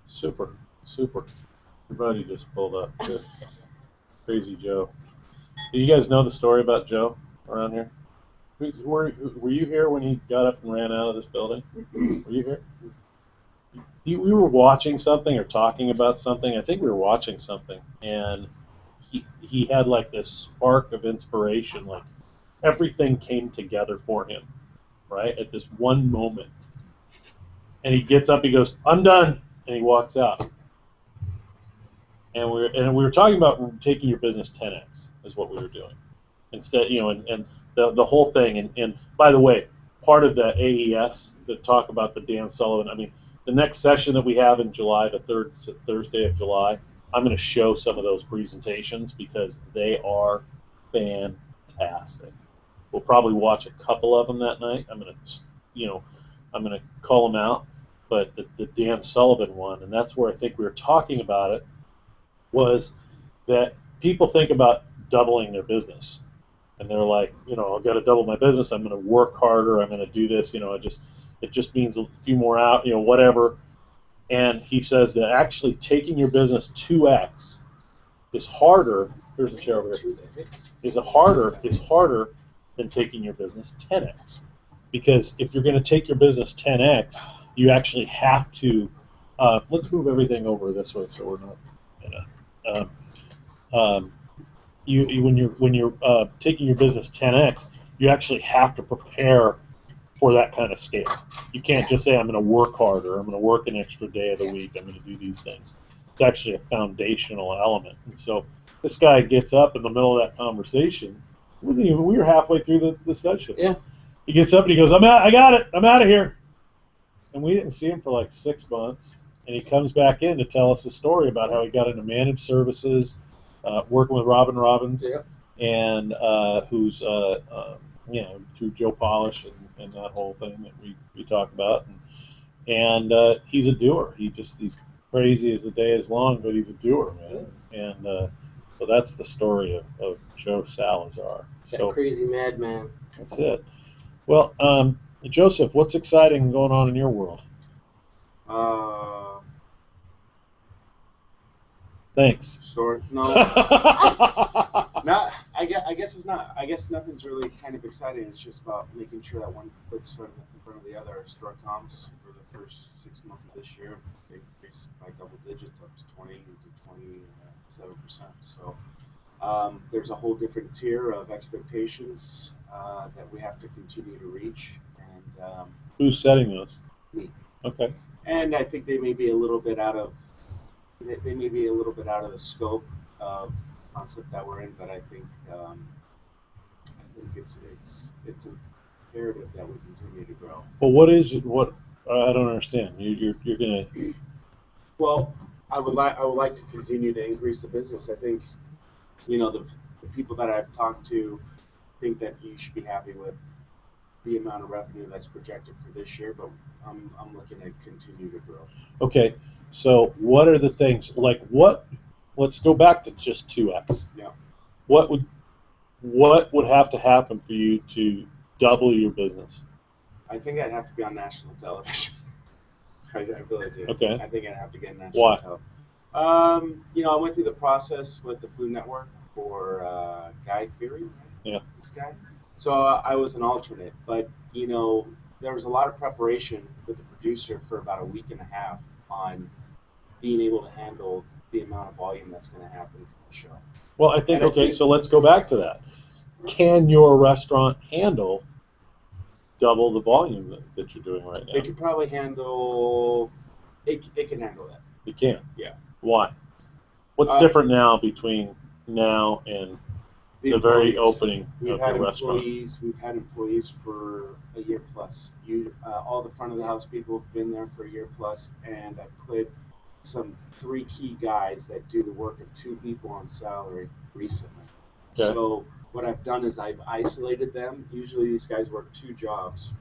A: Super, super. Your buddy just pulled up. Good. Crazy Joe. Do you guys know the story about Joe around here? Were you here when he got up and ran out of this building? Were you here? We were watching something or talking about something. I think we were watching something, and he had like this spark of inspiration. Like everything came together for him, right, at this one moment. And he gets up, he goes, "I'm done," and he walks out. And we were talking about taking your business 10x is what we were doing. Instead, and the whole thing. And by the way, part of the AES that talk about the Dan Sullivan. I mean, the next session that we have in July, the third Thursday of July, I'm going to show some of those presentations because they are fantastic. We'll probably watch a couple of them that night. I'm going to call them out, but the Dan Sullivan one, and that's where I think we were talking about it, was that people think about doubling their business. And they're like, I've got to double my business. I'm going to work harder. I'm going to do this. It just means a few more out, whatever. And he says that actually taking your business 2x is harder. Here's the chair over here. Is harder than taking your business 10x. Because if you're going to take your business 10x, you actually have to. Let's move everything over this way so we're not. When you're taking your business 10x, you actually have to prepare for that kind of scale. You can't just say, I'm going to work harder, I'm going to work an extra day of the week, I'm going to do these things. It's actually a foundational element. And so this guy gets up in the middle of that conversation. We were halfway through the session.
I: Yeah.
A: He gets up and he goes, I got it, I'm out of here. And we didn't see him for like 6 months. And he comes back in to tell us a story about how he got into managed services, working with Robin Robbins, and who's through Joe Polish and that whole thing that we talk about. And he's a doer. He's crazy as the day is long, but he's a doer, man. And so that's the story of Joe Salazar. So
I: crazy madman.
A: That's it. Well, Joseph, what's exciting going on in your world? Thanks.
I: Store? No. Not. I guess it's not. I guess nothing's really kind of exciting. It's just about making sure that one puts in front of the other. Our store comps for the first 6 months of this year, they increased by double digits, up to 20 to 27%. So there's a whole different tier of expectations that we have to continue to reach. And
A: who's setting those?
I: Me.
A: Okay.
I: And I think they may be a little bit out of. They may be a little bit out of the scope of concept that we're in, but I think it's imperative that we continue to grow.
A: Well, what is it? What I don't understand. You're gonna.
I: Well, I would like to continue to increase the business. I think, the people that I've talked to think that you should be happy with the amount of revenue that's projected for this year, but I'm looking to continue to grow.
A: Okay. So what are the things like what? Let's go back to just 2x.
I: Yeah.
A: What would have to happen for you to double your business?
I: I think I'd have to be on national television. I really do.
A: Okay.
I: I think I'd have to get national
A: Why?
I: television. I went through the process with the Food Network for Guy Fieri. Right?
A: Yeah.
I: This guy. So I was an alternate, but there was a lot of preparation with the producer for about a week and a half on being able to handle the amount of volume that's going to happen for the show.
A: Well, I think, so let's go back to that. Can your restaurant handle double the volume that you're doing right now?
I: It could probably handle, it can handle that.
A: It can?
I: Yeah.
A: Why? What's different now between now and the very opening of the restaurant?
I: We've had employees for a year plus. All the front of the house people have been there for a year plus, and I put 3 key guys that do the work of 2 people on salary recently. Okay. So what I've done is I've isolated them. Usually these guys work 2 jobs.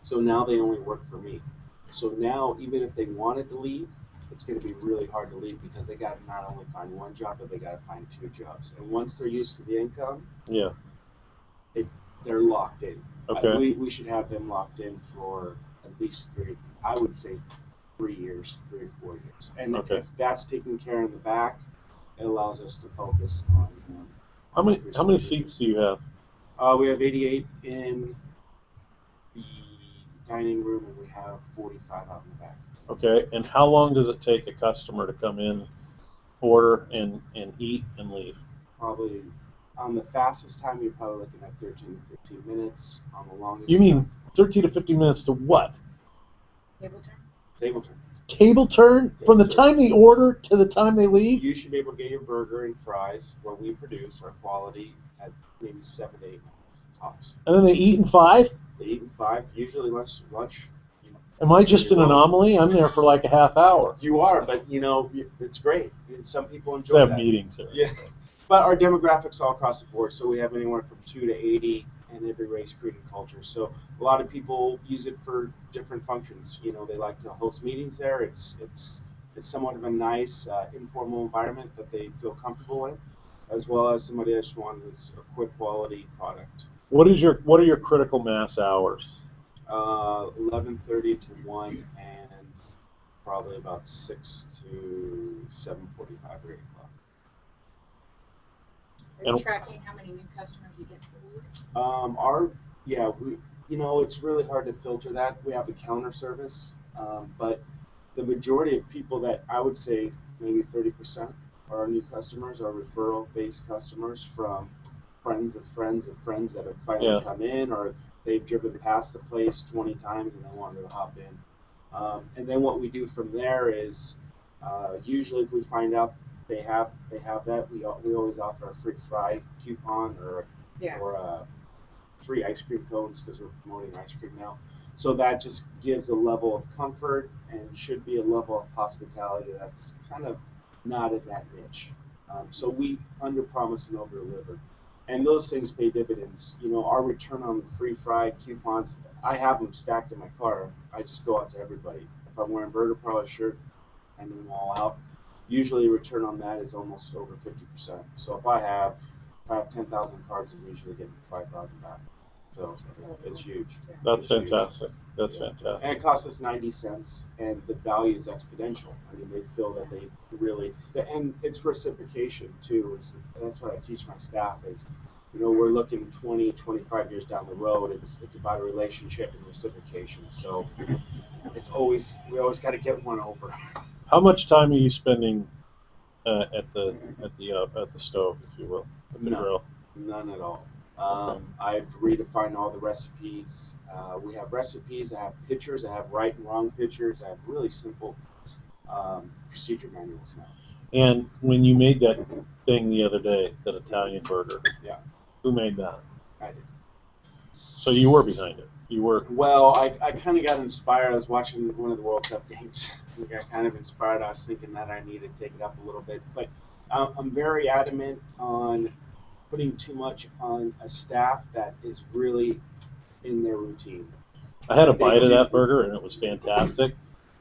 I: So now they only work for me. So now even if they wanted to leave, it's going to be really hard to leave because they got to not only find one job, but they got to find 2 jobs. And once they're used to the income,
A: Yeah.
I: They're locked in.
A: Okay.
I: We should have them locked in for at least 3. I would say 3 years, 3 or 4 years. And
A: Okay.
I: if that's taken care of in the back, it allows us to focus on.
A: How many seats do you have?
I: We have 88 in the dining room, and we have 45 out in the back.
A: Okay. And how long does it take a customer to come in, order, and eat and leave?
I: Probably on the fastest time, you're probably looking at 13 to 15 minutes. On the longest,
A: You mean 13 to 15 minutes to what?
H: Table turn.
I: Table turn.
A: Table turn? From the time they order to the time they leave?
I: You should be able to get your burger and fries, what we produce, our quality, at maybe 7 to 8 minutes tops.
A: And then they eat in 5?
I: They eat in 5. Usually lunch.
A: Am I just an anomaly? I'm there for like a half hour.
I: You are, but it's great. Some people enjoy
A: They have
I: that.
A: meetings there.
I: Yeah. But our demographics all across the board, so we have anywhere from 2 to 80 in every race, creed, and culture. So a lot of people use it for different functions. They like to host meetings there. It's somewhat of a nice informal environment that they feel comfortable in, as well as somebody that just wants a quick quality product.
A: What are your critical mass hours?
I: 11:30 to 1, and probably about 6 to 7:45 or 8 o'clock.
H: Are you tracking how many new customers you get per week?
I: It's really hard to filter that. We have a counter service, but the majority of people that I would say maybe 30% are our new customers, are referral-based customers from friends of friends of friends that have finally come in, or they've driven past the place 20 times and they wanted to hop in. And then what we do from there is usually if we find out they have that, we always offer a free fry coupon or free ice cream cones because we're promoting ice cream now. So that just gives a level of comfort and should be a level of hospitality that's kind of not in that niche. So we under-promise and over-deliver. And those things pay dividends. Our return on the free fry coupons, I have them stacked in my car. I just go out to everybody. If I'm wearing Burger Parlor shirt, I move them all out. Usually return on that is almost over 50%. So if I have 10,000 cards, I'm usually getting 5,000 back. So it's huge.
A: That's fantastic. That's fantastic.
I: And it costs us 90 cents, and the value is exponential. I mean, they feel that they really, and it's reciprocation too. That's what I teach my staff is, we're looking 20, 25 years down the road. It's about a relationship and reciprocation. So we always got to get one over.
A: How much time are you spending at the stove, if you will, at the grill?
I: None at all.
A: Okay.
I: I've redefined all the recipes. We have recipes. I have pictures. I have right and wrong pictures. I have really simple procedure manuals now.
A: And when you made that thing the other day, that Italian burger, who made that?
I: I did.
A: So you were behind it. You were.
I: Well, I kind of got inspired. I was watching one of the World Cup games. I got kind of inspired. I was thinking that I needed to take it up a little bit. But I'm very adamant on putting too much on a staff that is really in their routine.
A: I had a bite of that burger, and it was fantastic.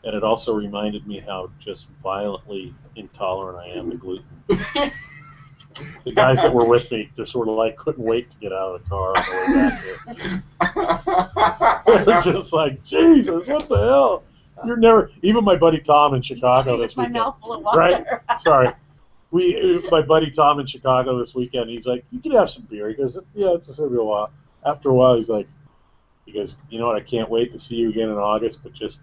A: And it also reminded me how just violently intolerant I am to gluten. The guys that were with me, they're sort of like couldn't wait to get out of the car on the way back here. They're just like, Jesus, what the hell? You're never. Even my buddy Tom in Chicago this weekend. Right? Sorry. My buddy Tom in Chicago this weekend. He's like, you can have some beer. He goes, yeah, it's a real while. After a while, he goes, you know what? I can't wait to see you again in August, but just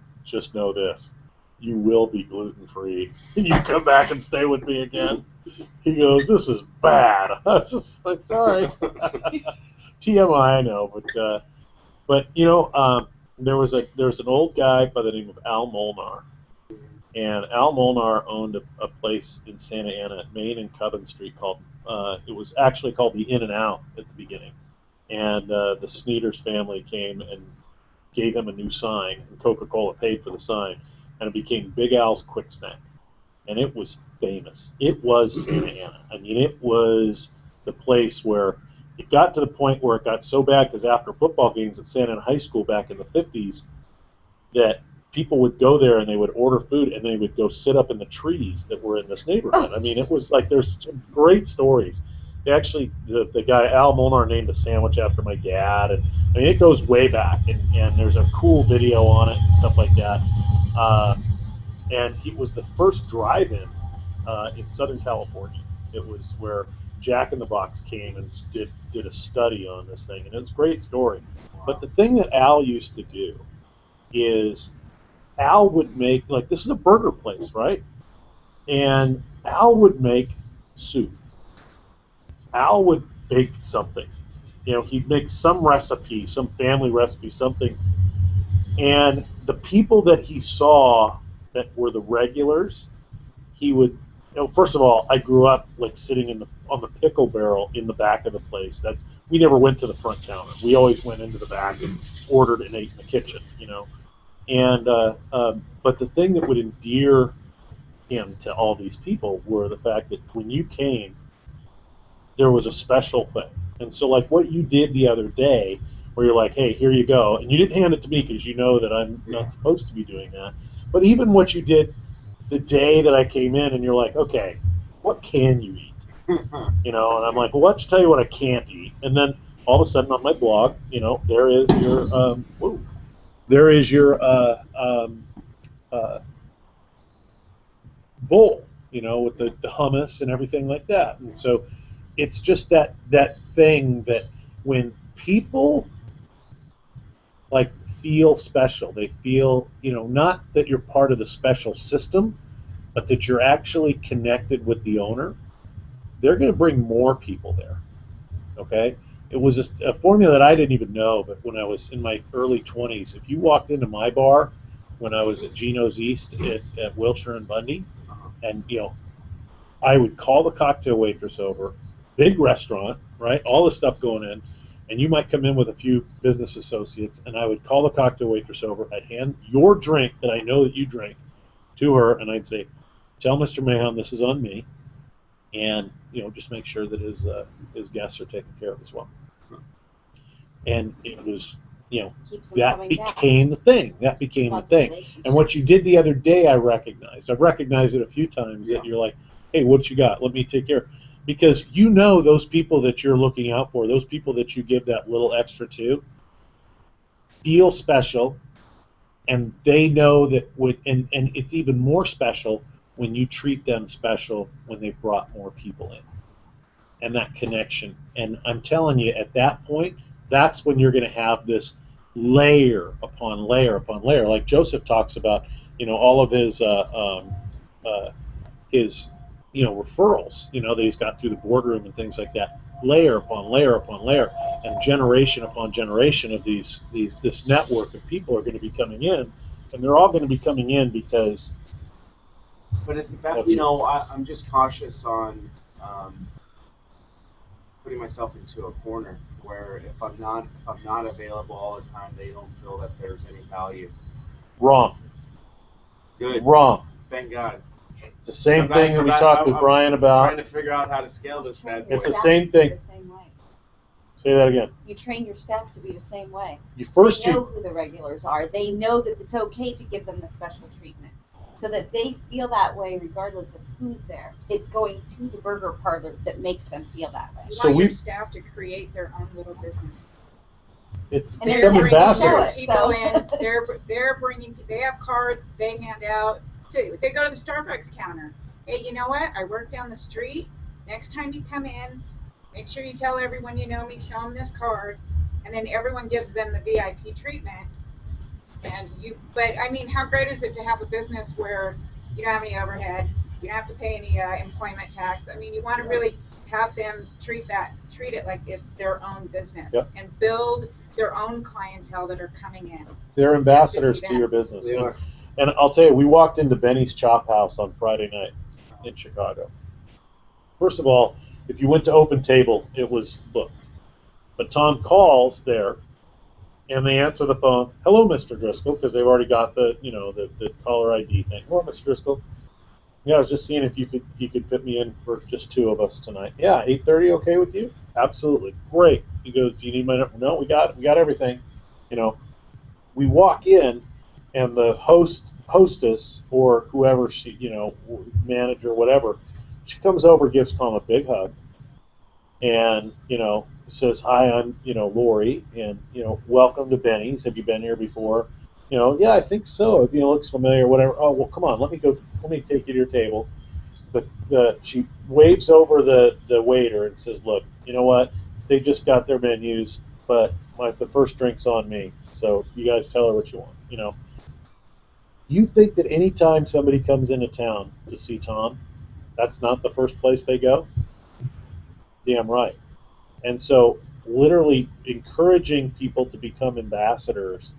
A: know this. You will be gluten-free. You come back and stay with me again. He goes, this is bad. I was just like, sorry. TMI, I know, but there was an old guy by the name of Al Molnar, and Al Molnar owned a place in Santa Ana, Main and Cubbon Street called it was actually called the In and Out at the beginning, and the Sneeders family came and gave him a new sign, and Coca-Cola paid for the sign, and it became Big Al's Quick Snack. And it was famous. It was Santa Ana. I mean, it was the place where it got to the point where it got so bad because after football games at Santa Ana High School back in the 50s, that people would go there and they would order food and they would go sit up in the trees that were in this neighborhood. I mean, it was like there's some great stories. They actually, the guy Al Molnar named a sandwich after my dad, and I mean it goes way back, and there's a cool video on it and stuff like that. And he was the first drive-in in Southern California. It was where Jack in the Box came and did a study on this thing, and it's a great story. But the thing that Al used to do is Al would make, like, this is a burger place, right? And Al would make soup. Al would bake something. You know, he'd make some recipe, some family recipe, something. And the people that he saw that were the regulars, he would, you know, first of all, I grew up like sitting on the pickle barrel in the back of the place. We never went to the front counter. We always went into the back and ordered and ate in the kitchen, you know. And but the thing that would endear him to all these people were the fact that when you came, there was a special thing. And so, like what you did the other day, where you're like, "Hey, here you go," and you didn't hand it to me because you know that I'm not supposed to be doing that. But even what you did the day that I came in, and you're like, "Okay, what can you eat?" You know, and I'm like, "Well, let's tell you what I can't eat." And then all of a sudden on my blog, you know, there is your bowl, you know, with the hummus and everything like that. And so it's just that thing that when people like feel special, they feel, you know, not that you're part of the special system, but that you're actually connected with the owner, they're going to bring more people there. Okay? It was a formula that I didn't even know, but when I was in my early 20s, if you walked into my bar when I was at Geno's East at Wilshire and Bundy, and, you know, I would call the cocktail waitress over, big restaurant, right? All the stuff going in, and you might come in with a few business associates, and I would call the cocktail waitress over. I'd hand your drink that I know that you drink to her, and I'd say, "Tell Mr. Mahon this is on me, and, you know, just make sure that his guests are taken care of as well." And it was, you know, that became the thing. That became the thing. And what you did the other day, I recognized. I've recognized it a few times that you're like, "Hey, what you got? Let me take care." Because you know those people that you're looking out for, those people that you give that little extra to, feel special, and they know that and it's even more special when you treat them special when they brought more people in. And that connection. And I'm telling you, at that point, that's when you're going to have this layer upon layer upon layer. Like Joseph talks about, you know, all of his you know, referrals, you know, that he's got through the boardroom and things like that. Layer upon layer upon layer, and generation upon generation of this network of people are going to be coming in, and they're all going to be coming in because.
I: But it's about, you know, I'm just cautious on putting myself into a corner where if I'm not available all the time, they don't feel that there's any value.
A: Wrong.
I: Good.
A: Wrong.
I: Thank God.
A: It's the same thing that we talked with Brian about.
I: I'm trying to figure out how to scale this bad boy.
A: It's the same thing. Say that again.
D: You train your staff to be the same way.
A: They
D: know who the regulars are. They know that it's okay to give them the special treatment, so that they feel that way regardless of who's there. It's going to the burger parlor that makes them feel that way.
H: You want your staff to create their own little business.
A: It's
D: and they're
A: ambassadors.
H: People in. They're bringing. They have cards. They hand out. They go to the Starbucks counter. Hey, you know what? I work down the street. Next time you come in, make sure you tell everyone you know me. Show them this card, and then everyone gives them the VIP treatment. And but I mean, how great is it to have a business where you don't have any overhead, you don't have to pay any employment tax? I mean, you want to really have them treat it like it's their own business, and build their own clientele that are coming in.
A: They're ambassadors to your business.
I: They are.
A: And I'll tell you, we walked into Benny's Chop House on Friday night in Chicago. First of all, if you went to Open Table, it was booked. But Tom calls there, and they answer the phone. "Hello, Mr. Driscoll," because they've already got the caller ID thing. "Hello, Mr. Driscoll. Yeah, I was just seeing if you could fit me in for just two of us tonight." "Yeah, 8:30, okay with you?" "Absolutely, great." He goes, "Do you need my number?" "No, we got everything." You know, we walk in, and the hostess or whoever she, manager, whatever, she comes over, gives Tom a big hug, and says, "Hi, I'm Lori, and welcome to Benny's. Have you been here before?" Yeah, I think so. Looks familiar, whatever. Oh, well, come on, let me take you to your table. She waves over the waiter and says, "Look, you know what? They just got their menus, but the first drink's on me. So you guys tell her what you want." You think that anytime somebody comes into town to see Tom, that's not the first place they go? Damn right. And so, literally encouraging people to become ambassadors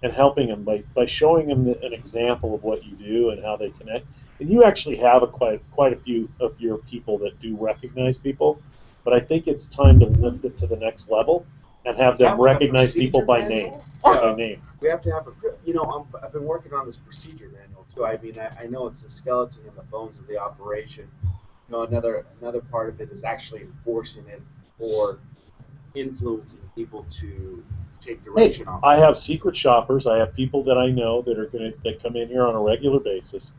A: and helping them by showing them an example of what you do and how they connect. And you actually have quite a few of your people that do recognize people, but I think it's time to lift it to the next level and have
I: Is
A: them
I: that with a
A: recognize people
I: procedure
A: by name.
I: manual?
A: By name.
I: We have to have I've been working on this procedure manual too. I mean, I know it's the skeleton and the bones of the operation. Another part of it is actually enforcing it or influencing people to take direction off.
A: I have secret shoppers. I have people that I know that come in here on a regular basis,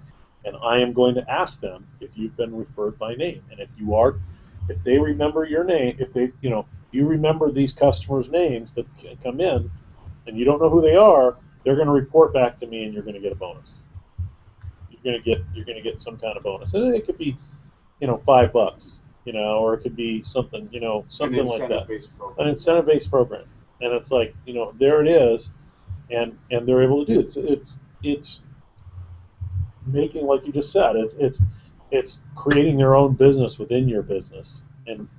A: and I am going to ask them if you've been referred by name, and if they remember your name, if they you remember these customers' names that come in, and you don't know who they are, they're going to report back to me, and you're going to get a bonus. You're going to get some kind of bonus, and it could be $5, or it could be something something like that, an incentive-based program, and it's like there it is, and they're able to do it. It's making, like you just said, it's creating their own business within your business, and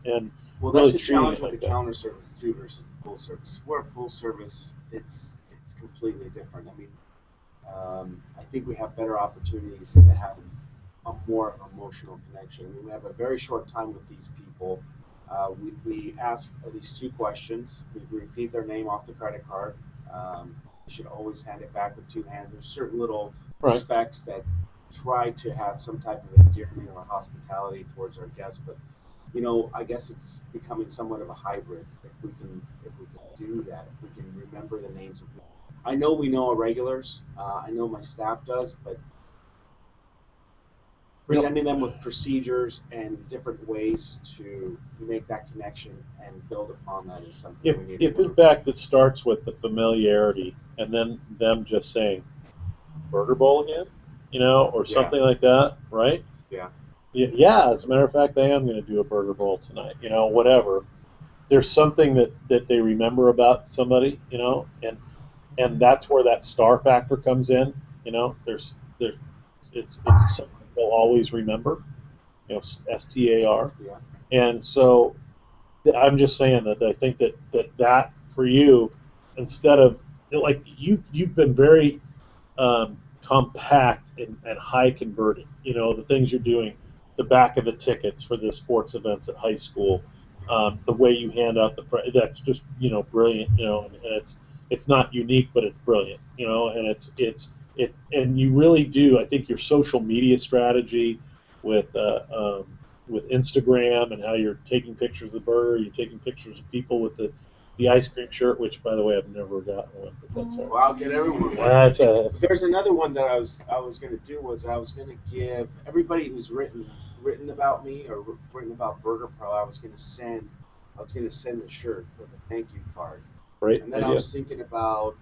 I: well,
A: really
I: that's the challenge with
A: like
I: the counter service too versus the full service. We're full service, it's completely different. I mean, I think we have better opportunities to have a more emotional connection. I mean, we have a very short time with these people. We ask at least 2 questions. We repeat their name off the credit card. You should always hand it back with 2 hands. There's certain little specs that try to have some type of endearment or hospitality towards our guests, but I guess it's becoming somewhat of a hybrid. If we can do that, if we can remember the names of people. I know we know our regulars. I know my staff does, but presenting them with procedures and different ways to make that connection and build upon that is something we need to
A: If in fact it starts with the familiarity and then them just saying, "Burger Bowl again," or something like that, right?
I: Yeah.
A: Yeah, as a matter of fact, I am going to do a Burger Bowl tonight, whatever. There's something that they remember about somebody, and that's where that star factor comes in. It's something they'll always remember. STAR.
I: Yeah.
A: And so I'm just saying that I think that for you, instead of like you've been very compact and high converting. The things you're doing, the back of the tickets for the sports events at high school, the way you hand out that's just brilliant. And it's not unique, but it's brilliant. And and you really do. I think your social media strategy with Instagram and how you're taking pictures of the burger, you're taking pictures of people with the ice cream shirt, which, by the way, I've never gotten one. But that's
I: well, I'll get everyone one. There's another one that I was going to do was I was going to give everybody who's written about me or written about Burger Pro. I was going to send a shirt with a thank you card.
A: Great
I: and then
A: idea.
I: I was thinking about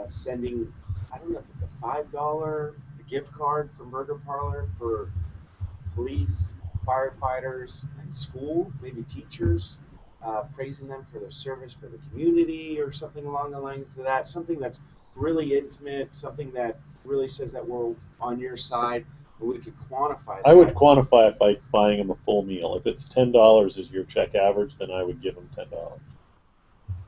I: sending. I don't know if it's a $5 gift card from Burger Parlor for police, firefighters, and school, maybe teachers. Praising them for their service for the community or something along the lines of that. Something that's really intimate, something that really says that we're on your side, and we could quantify that.
A: I would quantify it by buying them a full meal. If it's $10 is your check average, then I would give them $10.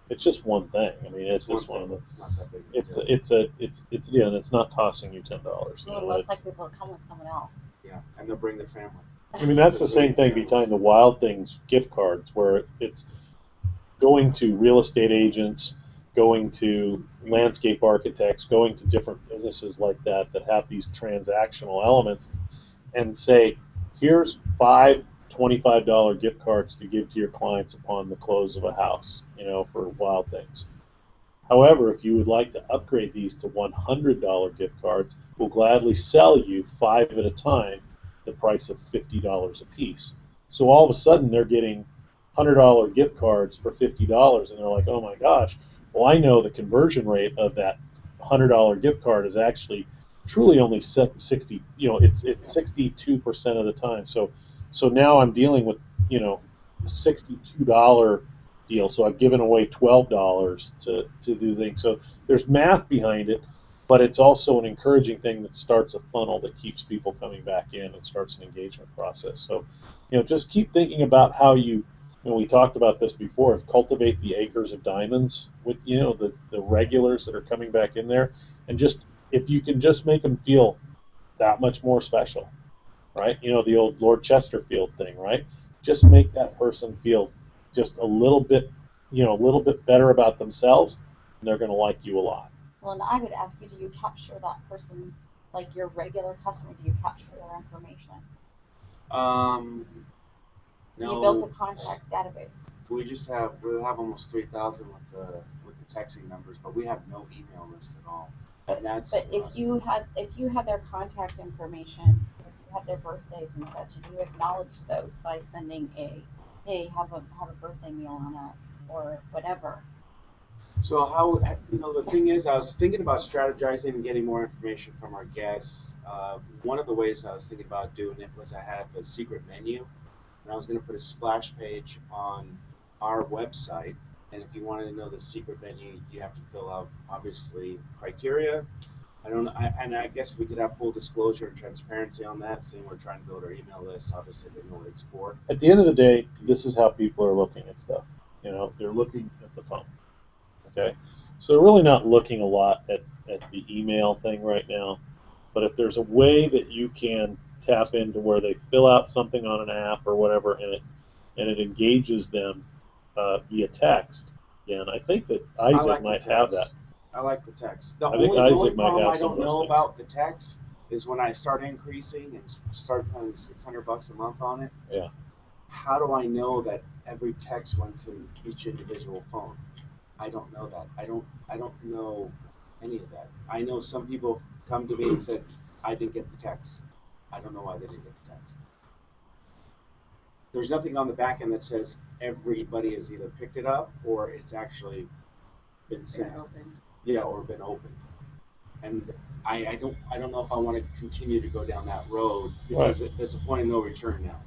A: It's just one thing. I mean, it's just one of those.
I: It's not that big.
A: And it's not tossing you $10.
D: Well, most likely they'll come with someone else.
I: Yeah, and they'll bring their family.
A: I mean, that's the same thing behind the Wild Things gift cards, where it's going to real estate agents, going to landscape architects, going to different businesses like that have these transactional elements, and say, here's 5 $25 gift cards to give to your clients upon the close of a house, for Wild Things. However, if you would like to upgrade these to $100 gift cards, we'll gladly sell you 5 at a time, the price of $50 a piece. So all of a sudden they're getting $100 gift cards for $50, and they're like, oh my gosh, well, I know the conversion rate of that $100 gift card is actually truly only 60, it's 62% of the time. So now I'm dealing with, $62 deal. So I've given away $12 to do things. So there's math behind it, but it's also an encouraging thing that starts a funnel that keeps people coming back in and starts an engagement process. So, just keep thinking about how you, we talked about this before, cultivate the acres of diamonds with, the regulars that are coming back in there. And just, if you can just make them feel that much more special, right? The old Lord Chesterfield thing, right? Just make that person feel just a little bit, a little bit better about themselves, and they're going to like you a lot.
D: Well, and I would ask you, do you capture that person's, like your regular customer, do you capture their information?
I: No.
D: You built a contact database.
I: We have almost 3,000 with the texting numbers, but we have no email list at all. And that's.
D: But if you had their contact information, if you had their birthdays and such, and you acknowledge those by sending hey, have a birthday meal on us or whatever.
I: So how, the thing is, I was thinking about strategizing and getting more information from our guests. One of the ways I was thinking about doing it was I had a secret menu, and I was going to put a splash page on our website. And if you wanted to know the secret menu, you have to fill out, obviously, criteria. I guess we could have full disclosure and transparency on that, saying we're trying to build our email list. Obviously, they know what it's for.
A: At the end of the day, this is how people are looking at stuff. They're looking at the phone. Okay, so they're really not looking a lot at the email thing right now. But if there's a way that you can tap into where they fill out something on an app or whatever, and it engages them via text, again, I think that Isaac might have that.
I: I like the text. The
A: I think
I: only
A: Isaac might
I: problem
A: have
I: I
A: some
I: don't
A: of those
I: know
A: things.
I: about the text is when I start increasing and start paying $600 a month on it.
A: Yeah.
I: How do I know that every text went to each individual phone? I don't know that. I don't know any of that. I know some people come to me and said, I didn't get the text. I don't know why they didn't get the text. There's nothing on the back end that says everybody has either picked it up or it's actually been sent. Yeah, or been opened. And I don't know if I want to continue to go down that road because there's a point of no return now.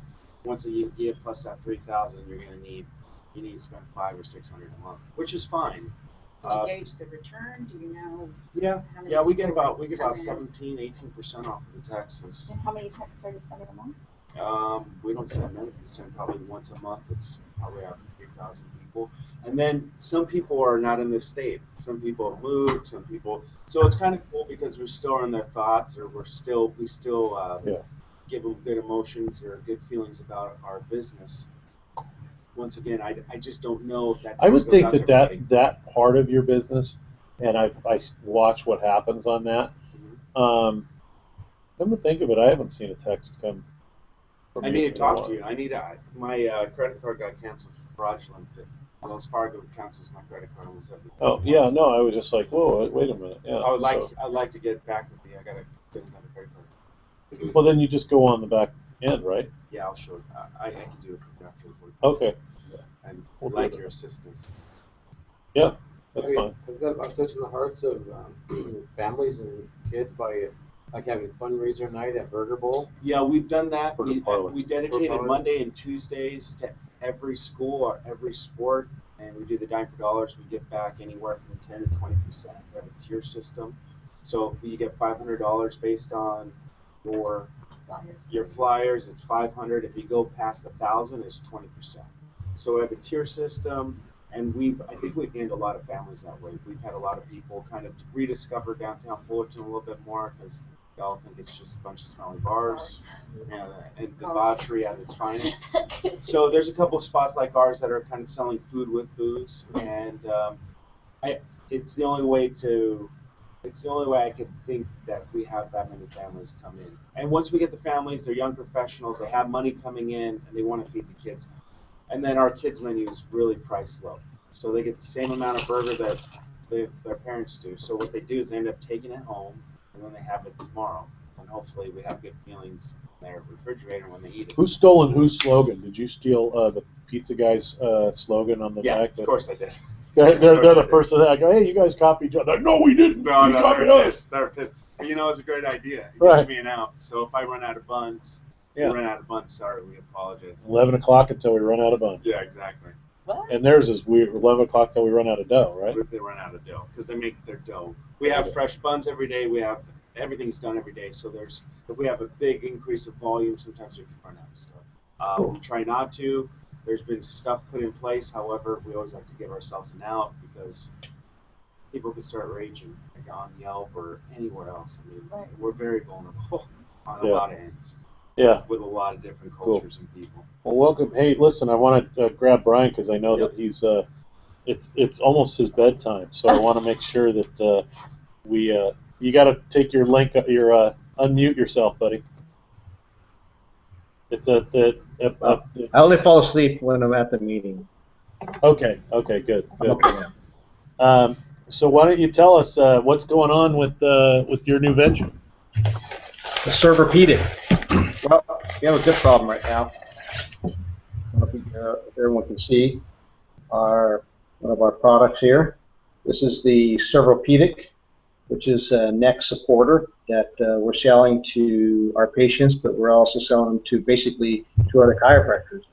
I: Once you get plus that 3,000, you're going to need to spend $500 or $600 a month, which is fine.
H: Gauge the return? Do you know?
I: Yeah, we get about 17-18% off of the taxes.
D: And how many texts are you sending a month?
I: We don't send many. We send probably once a month. It's probably out to 3,000 people. And then some people are not in this state. Some people have moved. Some people. So it's kind of cool because we're still in their thoughts, or we still give them good emotions or good feelings about our business. Once again, I just don't know if that.
A: I would think that part of your business, and I watch what happens on that. Come to think of it, I haven't seen a text come.
I: I need to talk to you. My credit card got canceled for fraudulent. Wells Fargo cancels my credit card.
A: Oh yeah, no, I was just like, whoa, wait a minute. Yeah,
I: I'd like to get it back with you. I gotta get another credit card.
A: Well, then you just go on the back end, right?
I: Yeah, I'll show you. I can do it after.
A: Okay.
I: And like your assistance.
A: Yeah, that's fine.
J: I've touched the hearts of families and kids by having fundraiser night at Burger Bowl.
I: Yeah, we've done that. We dedicated Monday and Tuesdays to every school or every sport, and we do the dime for dollars. We give back anywhere from 10 to 20%. We have a tier system, so if you get $500 based on your flyers, it's $500. If you go past 1,000, it's 20%. So we have a tier system, and I think we've gained a lot of families that way. We've had a lot of people kind of rediscover downtown Fullerton a little bit more because they all think it's just a bunch of smelly bars and debauchery at its finest. So there's a couple of spots like ours that are kind of selling food with booze, and it's the only way I could think that we have that many families come in. And once we get the families, they're young professionals, they have money coming in, and they want to feed the kids. And then our kids menu is really priced low. So they get the same amount of burger that their parents do. So what they do is they end up taking it home, and then they have it tomorrow. And hopefully we have good feelings in their refrigerator when they eat it.
A: Who's stolen whose slogan? Did you steal the pizza guy's slogan on the
I: Yeah,
A: back?
I: of course I did.
A: They're the first to I go, hey, you guys copied each other. No, we didn't.
I: No,
A: We
I: no,
A: copied
I: they're
A: us.
I: pissed. They're pissed. But, you know, it's a great idea. It
A: Right.
I: gives me an out. So if I run out of buns,
A: Yeah.
I: we run out of buns. Sorry, we apologize.
A: 11 o'clock until we run out of buns.
I: Yeah, exactly.
D: What?
A: And theirs is 11 o'clock till we run out of dough, right?
I: They run out of dough because they make their dough. We have fresh buns every day. We have everything's done every day. So if we have a big increase of volume, sometimes we can run out of stuff. We try not to. There's been stuff put in place. However, we always have to give ourselves an out because people can start raging like on Yelp or anywhere else. I mean, we're very vulnerable on a lot of ends.
A: Yeah.
I: With a lot of different cultures and people.
A: Well, welcome. Hey, listen, I want to grab Brian because I know that he's it's almost his bedtime, so I want to make sure that you got to take your link, unmute yourself, buddy. It's I
K: only fall asleep when I'm at the meeting.
A: Okay, good. So why don't you tell us what's going on with your new venture?
K: The server repeated. Well, we have a good problem right now. I don't know if everyone can see one of our products here. This is the Servopedic, which is a neck supporter that we're selling to our patients, but we're also selling them to other chiropractors.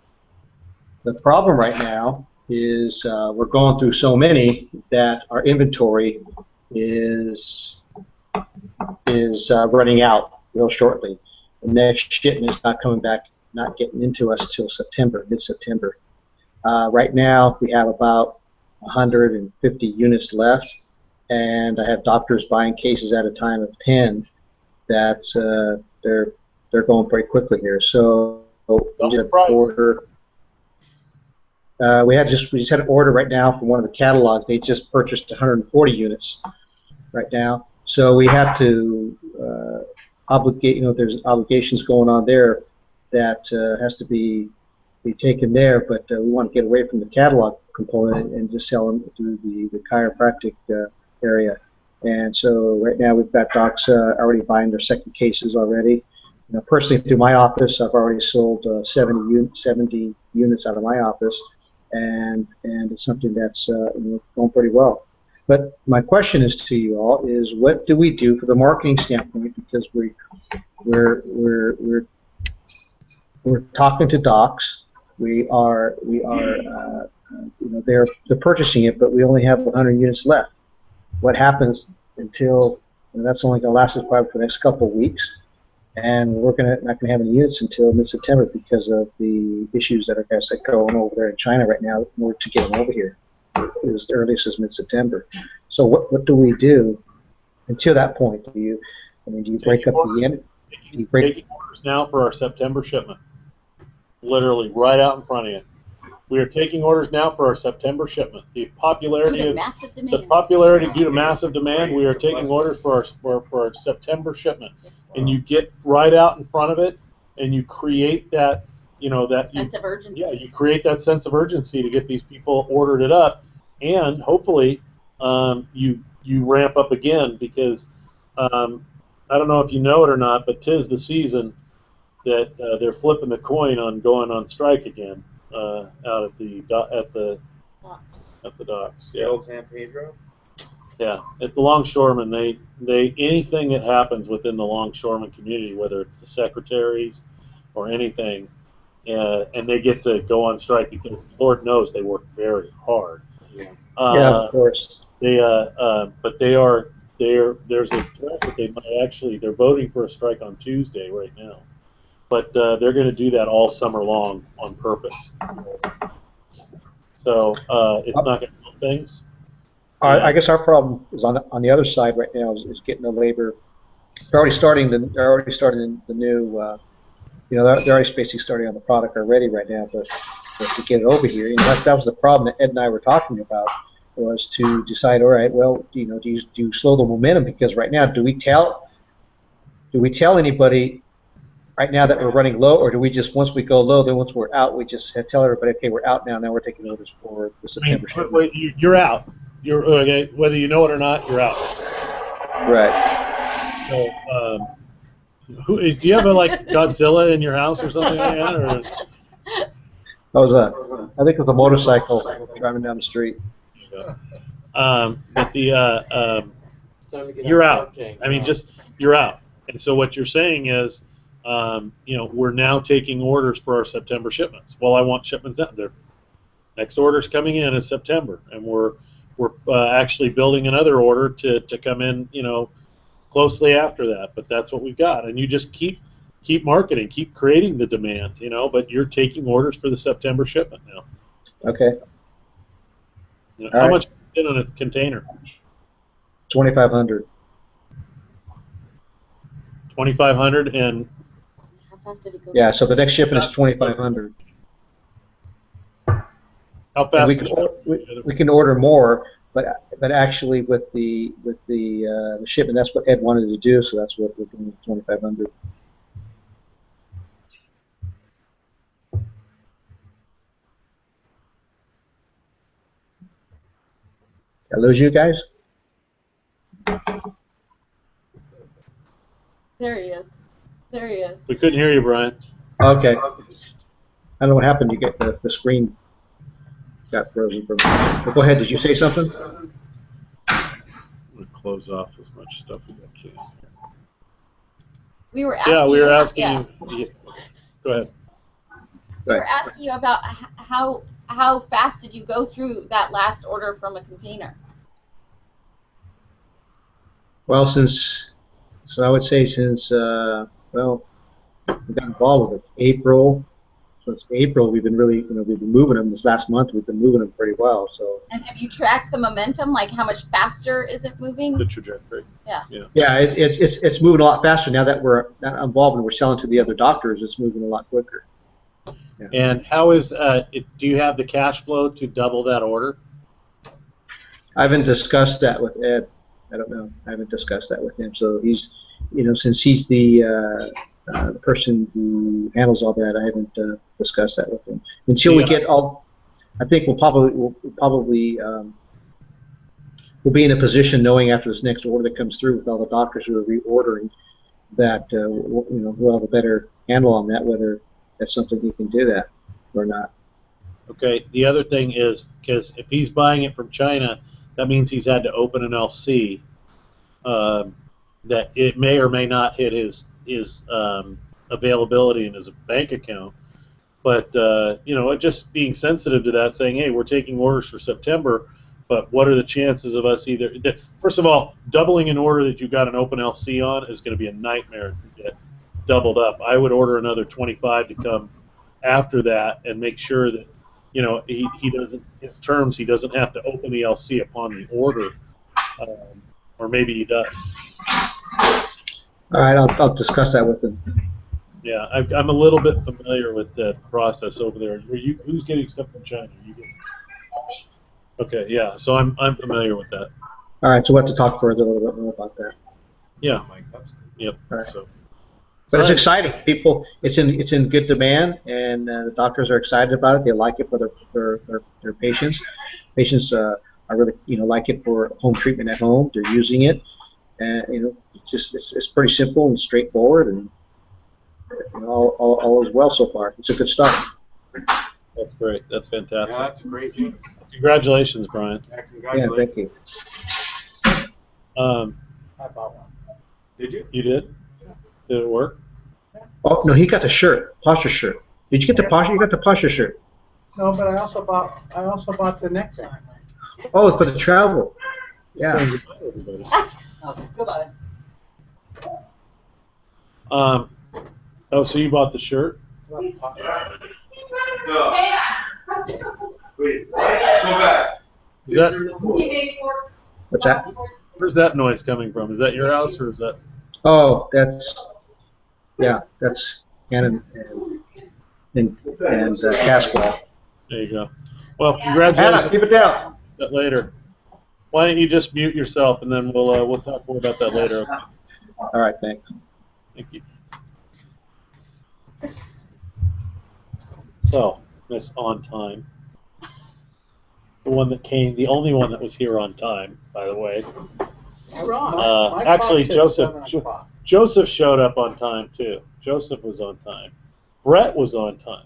K: The problem right now is we're going through so many that our inventory is running out real shortly. The next shipment is not coming back, not getting into us till September, mid-September. Right now, we have about 150 units left, and I have doctors buying cases at a time of 10. That they're going pretty quickly here. So we did an order. We just had an order right now from one of the catalogs. They just purchased 140 units right now. So we have to obligate. There's obligations going on there that has to be taken there. But we want to get away from the catalog component and just sell them through the chiropractic area. And so right now we've got docs already buying their second cases already. Personally, through my office, I've already sold 70 units out of my office, and it's something that's going pretty well. But my question is to you all is, what do we do for the marketing standpoint? Because we're talking to docs. They're purchasing it, but we only have 100 units left. What happens until that's only going to last us probably for the next couple of weeks, and we're not going to have any units until mid-September because of the issues that are going over there in China right now in order to get them over here. As earliest as mid-September. So what do we do until that point? Do you break up the end?
A: Taking orders now for our September shipment. Literally right out in front of you. We are taking orders now for our September shipment. The popularity due to massive demand, we are taking orders for our September shipment. And you get right out in front of it, and you create that sense of urgency. Yeah, you create that sense of urgency to get these people ordered it up, and hopefully you ramp up again because I don't know if you know it or not, but 'tis the season that they're flipping the coin on going on strike again out at the docks.
I: The old San Pedro.
A: Yeah, at the longshoremen, they anything that happens within the longshoreman community, whether it's the secretaries or anything, and they get to go on strike because Lord knows they work very hard.
K: Yeah, of course.
A: But there's a threat that they might they're voting for a strike on Tuesday right now, but they're going to do that all summer long on purpose. So it's not going to help things.
K: I guess our problem is on the other side right now is getting the labor. They're already starting the new. They're already basically starting on the product already right now, but to get it over here, that was the problem that Ed and I were talking about, was to decide, all right, well, do you slow the momentum? Because right now, do we tell anybody right now that we're running low, or do we just, once we go low, then once we're out, we just tell everybody, okay, we're out now we're taking orders for the September shipment?
A: Wait, you're out. you're okay. Whether you know it or not, you're out.
K: Right.
A: So, do you have a like Godzilla in your house or something like that? Or?
K: That was I think it was a motorcycle driving down the street.
A: But the
J: It's time to get
A: you're
J: on
A: out.
J: Shark Tank.
A: I mean, just you're out. And so what you're saying is, we're now taking orders for our September shipments. Well, I want shipments out there. Next order's coming in is September, and we're actually building another order to come in, closely after that. But that's what we've got, and you just keep marketing, keep creating the demand, But you're taking orders for the September shipment now.
K: Okay.
A: How much is in a container?
K: 2,500.
A: 2,500 and.
D: How fast did it go?
K: Yeah. So the next shipment is 2,500.
A: How fast?
K: We can order more, but actually with the shipment, that's what Ed wanted to do, so that's what we're doing with 2,500. Did I lose you guys?
D: There he is. There he is.
A: We couldn't hear you, Brian.
K: Okay. I don't know what happened. You get the screen got frozen for me. But go ahead. Did you say something?
A: I'm going to close off as much stuff as I can.
D: We were asking.
A: Yeah, we were asking.
D: Yeah.
A: You, go ahead.
D: We were asking you about how fast did you go through that last order from a container?
K: Well, I would say since we got involved with it, April. Since April, we've been really, we've been moving them. This last month, we've been moving them pretty well. So.
D: And have you tracked the momentum? Like how much faster is it moving?
A: The trajectory.
D: Yeah.
K: Yeah, it's moving a lot faster now that we're involved and we're selling to the other doctors. It's moving a lot quicker. Yeah.
A: And how is do you have the cash flow to double that order?
K: I haven't discussed that with Ed. I don't know. I haven't discussed that with him. So he's, since he's the person who handles all that, I haven't discussed that with him. Until we get all, I think we'll be in a position knowing after this next order that comes through with all the doctors who are reordering that we'll have a better handle on that, whether that's something he can do that or not.
A: Okay. The other thing is, because if he's buying it from China, that means he's had to open an LC that it may or may not hit his availability in his bank account. But just being sensitive to that, saying, hey, we're taking orders for September, but what are the chances of us either? First of all, doubling an order that you got an open LC on is going to be a nightmare to get doubled up. I would order another 25 to come after that and make sure that he doesn't, his terms, he doesn't have to open the LC upon the order, or maybe he does.
K: All right, I'll discuss that with him.
A: Yeah, I'm a little bit familiar with that process over there. Who's getting stuff from China? Okay, yeah, so I'm familiar with that.
K: All right, so we'll have to talk further a little bit more about that.
A: Yeah. Yep.
K: All right.
A: So.
K: But it's exciting. People, it's in good demand, and the doctors are excited about it. They like it for their patients. Patients are really like it for home treatment at home. They're using it, and it's pretty simple and straightforward, and all is well so far. It's a good start.
A: That's great. That's fantastic.
I: Yeah, that's great news.
A: Congratulations, Brian.
I: Yeah, congratulations.
K: Yeah, thank you.
J: I bought one.
I: Did you?
A: You did? Did it work?
K: Oh no, he got the shirt, posture shirt. Did you get the posture? You got the posture shirt.
L: No, but I also bought the neck sign.
K: Oh, for the travel. Yeah.
L: Okay, goodbye.
A: Oh, so you bought the shirt?
K: What's that?
A: Where's that noise coming from? Is that your house or is that?
K: Oh, that's Cannon and Caswell.
A: There you go. Well, congratulations.
K: Anna, keep it down.
A: Later. Why don't you just mute yourself and then we'll talk more about that later. Okay?
K: All right, thanks.
A: Thank you. So, Miss On Time. one that came, the only one that was here on time, by the way.
L: You're wrong. My
A: Actually,
L: clock said 7 o'clock.
A: Joseph showed up on time too. Joseph was on time. Brett was on time.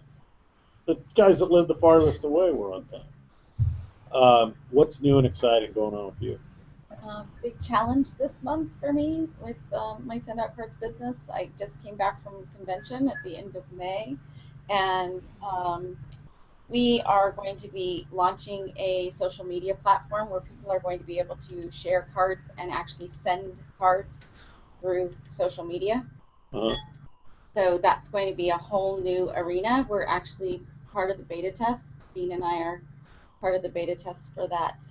A: The guys that lived the farthest away were on time. What's new and exciting going on with you?
D: Big challenge this month for me with my Send Out Cards business. I just came back from a convention at the end of May, and we are going to be launching a social media platform where people are going to be able to share cards and actually send cards through social media. So that's going to be a whole new arena. We're actually part of the beta test. Dean and I are part of the beta test for that,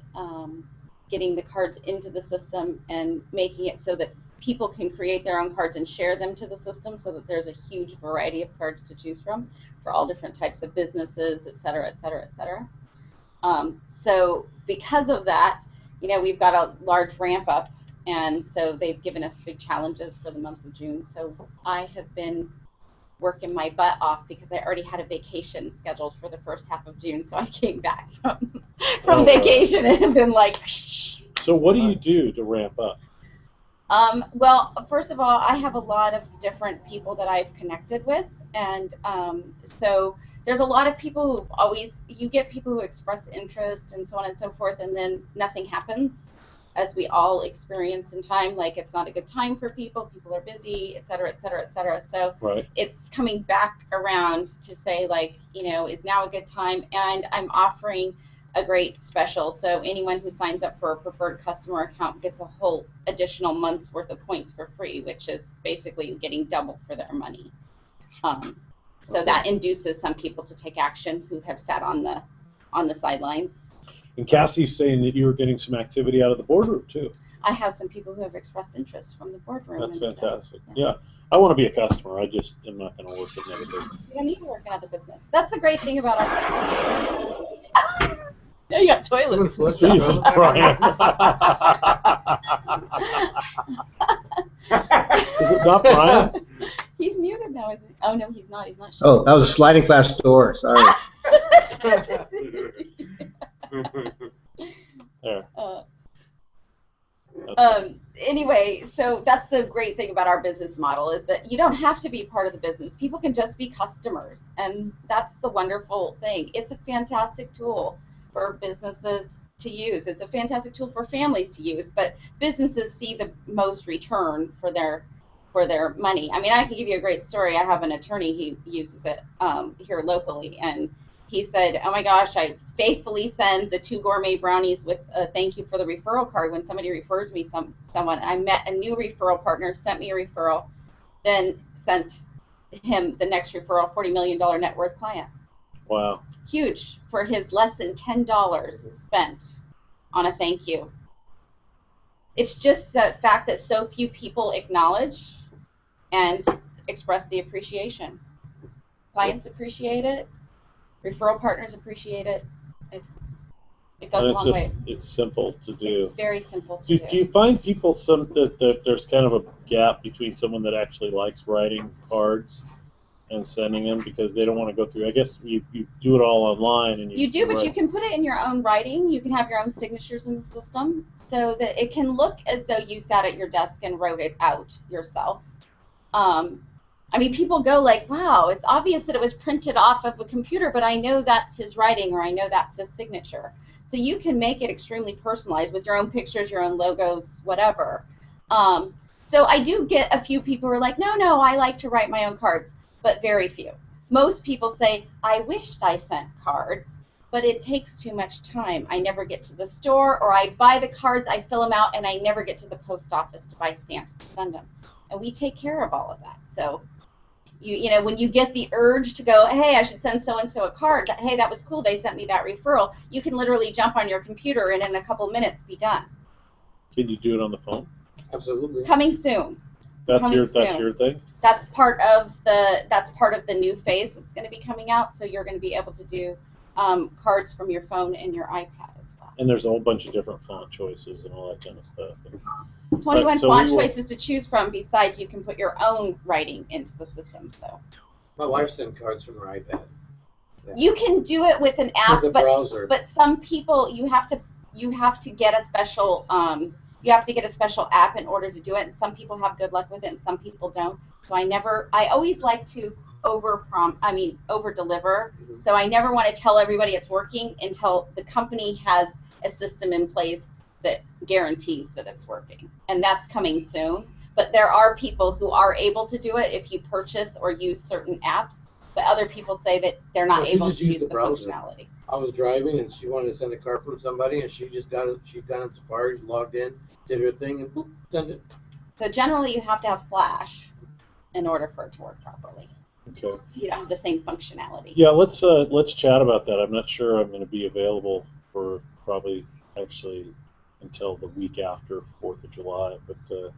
D: getting the cards into the system and making it so that people can create their own cards and share them to the system, so that there's a huge variety of cards to choose from for all different types of businesses, et cetera, et cetera, et cetera. So because of that, you know, we've got a large ramp up, and so they've given us big challenges for the month of June. So I have been working my butt off because I already had a vacation scheduled for the first half of June, so I came back from vacation and been like.
A: So what do you do to ramp up?
D: Well, first of all, I have a lot of different people that I've connected with, and so there's a lot of people who always, you get people who express interest and so on and so forth, and then nothing happens, as we all experience in time. Like, it's not a good time for people are busy, et cetera, et cetera, et cetera. So it's coming back around to say, like, you know, is now a good time? And I'm offering a great special. So anyone who signs up for a preferred customer account gets a whole additional month's worth of points for free, which is basically getting double for their money. So that induces some people to take action who have sat on the sidelines.
A: And Cassie's saying that you were getting some activity out of the boardroom too.
D: I have some people who have expressed interest from the boardroom.
A: That's fantastic. So, yeah, I want to be a customer. I just am not going to work in another business.
D: You don't need to work in other business. That's the great thing about our business. Now you got toilets.
A: Jesus, Brian. Is it not Brian?
D: He's muted now, isn't he? Oh no, he's not. He's not.
K: Oh, that was a sliding glass door. Sorry.
A: There.
D: Anyway, so that's the great thing about our business model, is that you don't have to be part of the business. People can just be customers, and that's the wonderful thing. It's a fantastic tool for businesses to use. It's a fantastic tool for families to use, but businesses see the most return for their money. I mean, I can give you a great story. I have an attorney who uses it here locally, and he said, oh my gosh, I faithfully send the 2 gourmet brownies with a thank you for the referral card when somebody refers me someone. I met a new referral partner, sent me a referral, then sent him the next referral, $40 million net worth client.
A: Wow.
D: Huge for his less than $10 spent on a thank you. It's just the fact that so few people acknowledge and express the appreciation. Clients appreciate it. Referral partners appreciate it. It goes a long way.
A: It's simple to do.
D: It's very simple to do.
A: Do you find people that there's kind of a gap between someone that actually likes writing cards and sending them because they don't want to go through? I guess you do it all online, and
D: you do, but you can put it in your own writing. You can have your own signatures in the system so that it can look as though you sat at your desk and wrote it out yourself. I mean, people go like, wow, it's obvious that it was printed off of a computer, but I know that's his writing, or I know that's his signature. So you can make it extremely personalized with your own pictures, your own logos, whatever. So I do get a few people who are like, no, I like to write my own cards, but very few. Most people say, I wished I sent cards, but it takes too much time. I never get to the store, or I buy the cards, I fill them out, and I never get to the post office to buy stamps to send them. And we take care of all of that. So you know, when you get the urge to go, hey, I should send so-and-so a card, hey, that was cool, they sent me that referral, you can literally jump on your computer and in a couple minutes be done.
A: Can you do it on the phone?
J: Absolutely.
D: Coming soon.
A: That's your thing?
D: That's part of the new phase that's going to be coming out, so you're going to be able to do cards from your phone and your iPad as well.
A: And there's a whole bunch of different font choices and all that kind of stuff.
D: 21 font choices to choose from, besides you can put your own writing into the system. So
J: my wife sent cards from her iPad.
D: You can do it with an app,
J: With the browser.
D: but some people you have to get a special app in order to do it, and some people have good luck with it and some people don't. So I always like to over deliver. So I never want to tell everybody it's working until the company has a system in place that guarantees that it's working, and that's coming soon. But there are people who are able to do it if you purchase or use certain apps, but other people say that they're not able to use the
J: browser.
D: functionality.
J: I was driving and she wanted to send a card from somebody, and she just got it. She got on Safari, logged in, did her thing, and boop, send it.
D: So generally, you have to have Flash in order for it to work properly.
A: Okay.
D: You don't have the same functionality.
A: Yeah, let's chat about that. I'm not sure I'm going to be available for probably actually until the week after 4th of July, but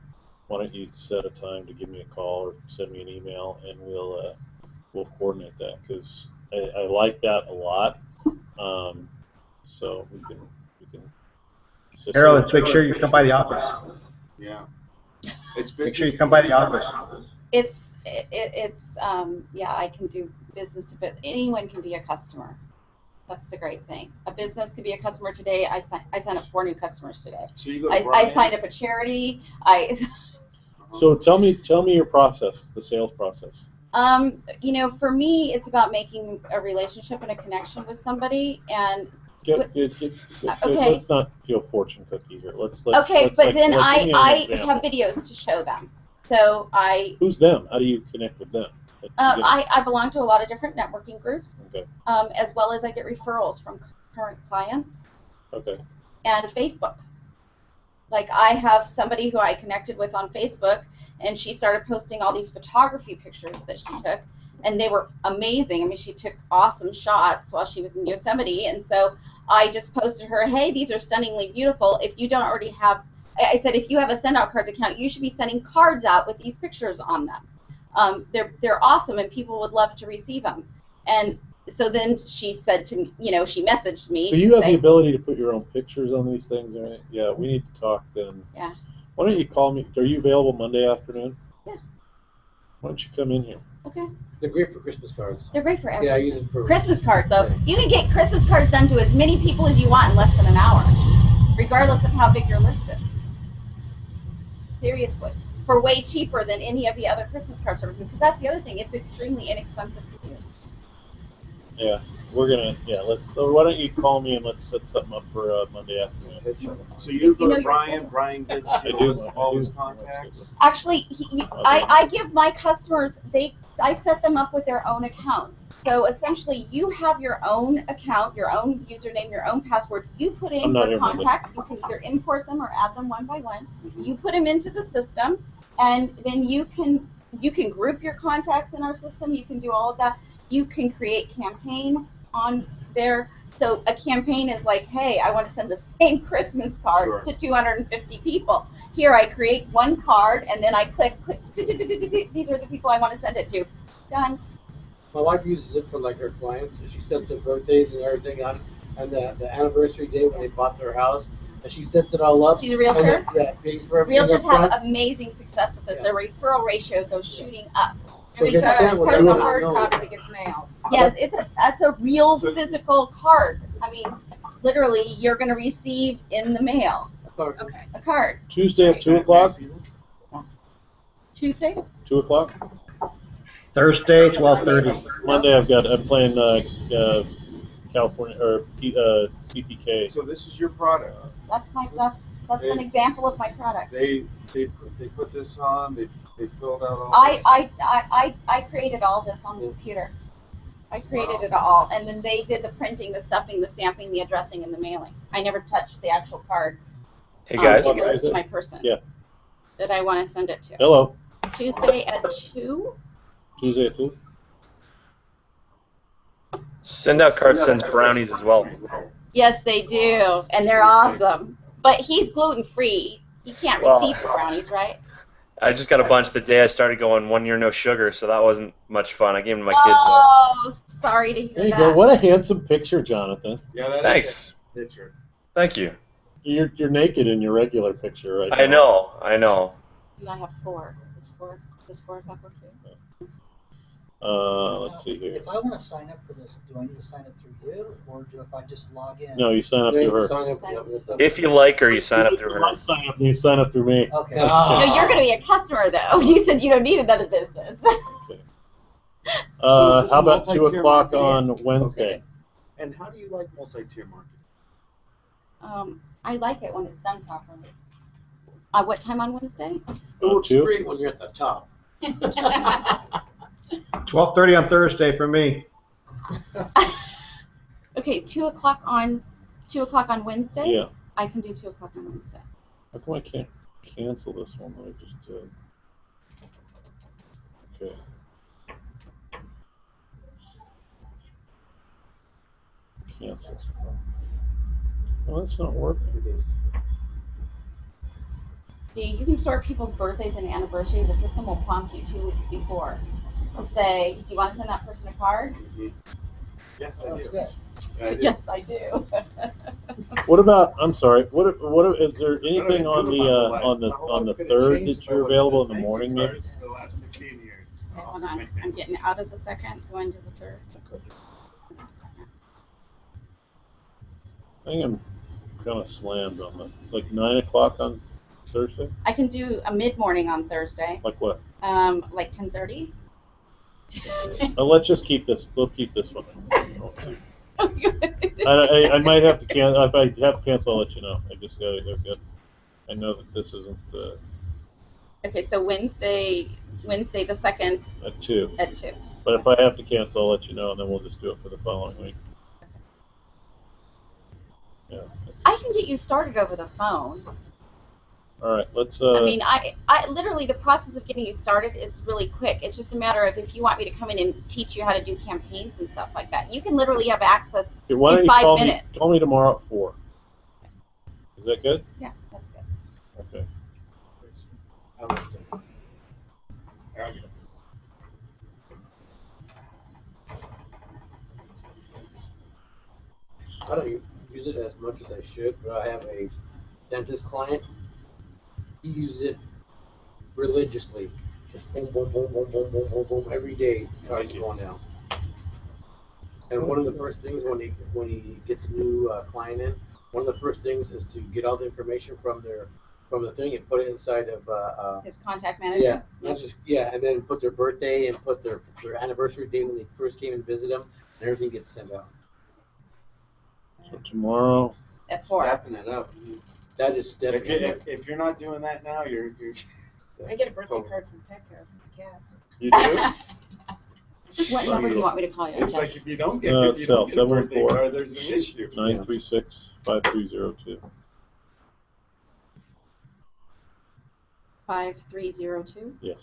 A: why don't you set a time to give me a call or send me an email, and we'll coordinate that, because I like that a lot. So we can.
K: Harold, let's make sure you come by the office.
I: Yeah. It's
K: Make sure you come by the office.
D: It's yeah, I can do business to business. Anyone can be a customer. That's the great thing. A business could be a customer today. I signed up 4 new customers today.
I: So you go to
D: I signed up a charity.
A: So tell me your process, the sales process.
D: You know, for me, it's about making a relationship and a connection with somebody, and
A: Okay. Let's not feel fortune cookie here. Let's
D: then
A: give me an
D: I
A: example.
D: have videos to show them. So
A: Who's them? How do you connect with them?
D: I belong to a lot of different networking groups,
A: Okay.
D: As well as I get referrals from current clients.
A: Okay.
D: And Facebook. Like, I have somebody who I connected with on Facebook, and she started posting all these photography pictures that she took, and they were amazing. I mean, she took awesome shots while she was in Yosemite, and so I just posted her, hey, these are stunningly beautiful. If you don't already have, I said, if you have a Send Out Cards account, you should be sending cards out with these pictures on them. They're awesome, and people would love to receive them. And so then she said to me, you know, she messaged me.
A: So you have the ability to put your own pictures on these things, right? Yeah, we need to talk then.
D: Yeah.
A: Why don't you call me? Are you available Monday afternoon?
D: Yeah.
A: Why don't you come in here?
D: Okay.
J: They're great for Christmas cards.
D: They're great for everything.
J: Yeah, I use them for
D: Christmas cards, though. You can get Christmas cards done to as many people as you want in less than an hour, regardless of how big your list is. Seriously. For way cheaper than any of the other Christmas card services, because that's the other thing. It's extremely inexpensive to use.
A: Yeah, so why don't you call me and let's set something up for Monday afternoon.
I: So you go
D: You know
I: to
D: your
I: Brian.
D: sale.
I: Brian gives you a list of all his contacts.
D: Actually, I give my customers, I set them up with their own accounts. So essentially, you have your own account, your own username, your own password. You put in your contacts. You can either import them or add them one by one. You put them into the system, and then you can group your contacts in our system. You can do all of that. You can create campaigns on there. So a campaign is like, hey, I want to send the same Christmas card to 250 people. Here, I create one card, and then I click, these are the people I want to send it to. Done.
J: My wife uses it for like her clients. She sets their birthdays and everything on the anniversary day when they bought their house, and she sets it all up.
D: She's a realtor.
J: Then, pays for everything.
D: Realtors have amazing success with this. Their referral ratio goes shooting up.
H: Every time a personal hard copy that gets mailed.
D: Yes, that's a real physical card. I mean, literally, you're going to receive in the mail a card.
A: Tuesday at 2 o'clock.
D: Tuesday.
A: 2 o'clock.
K: Thursday, 12:30.
A: Monday, I'm playing California or CPK.
I: So this is your product.
D: That's an example of my product.
I: They put this on. They filled out all.
D: I created all this on the computer. I created it all, and then they did the printing, the stuffing, the stamping, the addressing, and the mailing. I never touched the actual card.
M: Hey guys.
D: To my person.
A: Yeah.
D: That I want to send it to.
A: Hello.
D: Tuesday at 2.
A: Tuesday at 2.
M: Send Out Cards sends brownies as well.
D: Yes, they do, and they're awesome. But he's gluten free. He can't receive the brownies, right?
M: I just got a bunch the day I started going 1 year no sugar, so that wasn't much fun. I gave them to my kids.
D: Oh, sorry to hear
A: There you
D: that.
A: go. What a handsome picture, Jonathan.
I: Yeah, that
M: Thanks.
I: is a picture.
M: Thank you.
A: You're naked in your regular picture right now.
M: I know.
D: And I have 4. Is 4 o'clock okay?
A: Let's see here.
L: If I want to sign up for this, do I need to sign up through you, or do if I just log in?
A: No, you sign up
J: Yeah,
A: through her.
J: sign up with them.
M: If you like her, you sign up through
A: If
M: her.
A: I sign up, you sign up through me.
L: Okay.
D: No, you're going to be a customer though. You said you don't need another business.
A: Okay.
I: So is this
A: How
I: a
A: about 2
I: multi-tier
A: o'clock
I: market?
A: on Wednesday?
I: And how do you like multi-tier marketing?
D: I like it when it's done properly. What time on Wednesday?
J: It looks
A: 2?
J: great when you're at the top.
K: 12:30 on Thursday for me.
D: Okay, 2 o'clock on Wednesday.
A: Yeah.
D: I can do 2 o'clock on Wednesday.
A: How come I can't cancel this one that I just did? Okay. Cancel. Well, that's not working.
D: See, you can sort people's birthdays and anniversary. The system will prompt you 2 weeks before to say, do you want to send that person a card?
I: Yes, I
L: That's
I: do.
L: good.
I: I do.
D: Yes, I do.
A: What about? I'm sorry. What is there anything
I: What do I
A: on
I: do
A: the
I: with my life?
A: on the
I: My whole life could've
A: third
I: changed
A: that
I: if I
A: you're
I: would've
A: available in
I: sent
A: the
I: thank you
A: morning, maybe?
I: cards for the last 15 years.
D: Okay, hold on. I'm getting out of the second, going to the third.
A: I think I'm kind of slammed on the like 9 o'clock on Thursday.
D: I can do a mid-morning on Thursday,
A: Like what?
D: like 10:30.
A: Let's just keep this. We'll keep this one. I might have to cancel. If I have to cancel, I'll let you know. I just got to go. I know that this isn't
D: Okay, so Wednesday the second
A: at 2.
D: at 2.
A: But if I have to cancel, I'll let you know, and then we'll just do it for the following week. Yeah.
D: I can get you started over the phone.
A: All right. Let's.
D: I mean, I literally the process of getting you started is really quick. It's just a matter of if you want me to come in and teach you how to do campaigns and stuff like that. You can literally have access
A: Why don't
D: in
A: you
D: 5
A: call
D: minutes.
A: me? Call me tomorrow at 4. Is that good?
D: Yeah, that's good.
A: Okay.
J: I don't use it as much as I should, but I have a dentist client. He uses it religiously. Just boom, boom, boom, boom, boom, boom, boom, boom, every day. Tries to go now. And one of the first things when he gets a new client in, one of the first things is to get all the information from the thing and put it inside of
D: His contact manager.
J: yeah, not just and then put their birthday and put their anniversary date when they first came and visit him, and everything gets sent out.
A: So tomorrow.
D: At 4.
I: Stepping it up.
J: That is stepping it up.
I: If you're not doing that now, you're
H: I get a birthday card from Petco for my cats.
I: you do.
D: What number do you want me to call you?
I: It's like if you don't get
A: Cell
I: a birthday
A: 714
I: card, there's an issue.
A: 936-5302.
D: 5302.
A: Yes.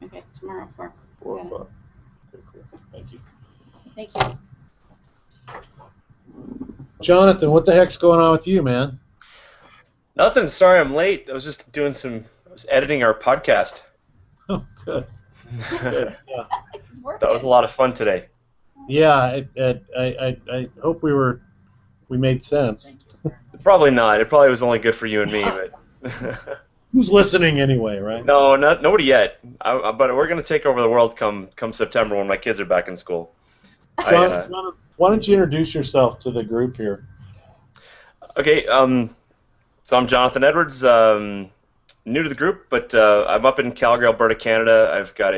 D: Okay, tomorrow 4.
A: 4
D: Got it.
A: o'clock. Okay, cool. Thank you.
D: Thank you.
A: Jonathan, what the heck's going on with you, man?
M: Nothing. Sorry, I'm late. I was just doing I was editing our podcast.
A: Oh, good. Good. Yeah.
D: It's working.
M: That was a lot of fun today.
A: Yeah. I hope we made sense.
M: Probably not. It probably was only good for you and me, but.
A: Who's listening anyway, right?
M: No, nobody yet. But we're gonna take over the world come September when my kids are back in school.
A: John, why don't you introduce yourself to the group here?
M: Okay. So I'm Jonathan Edwards. New to the group, but I'm up in Calgary, Alberta, Canada. I've got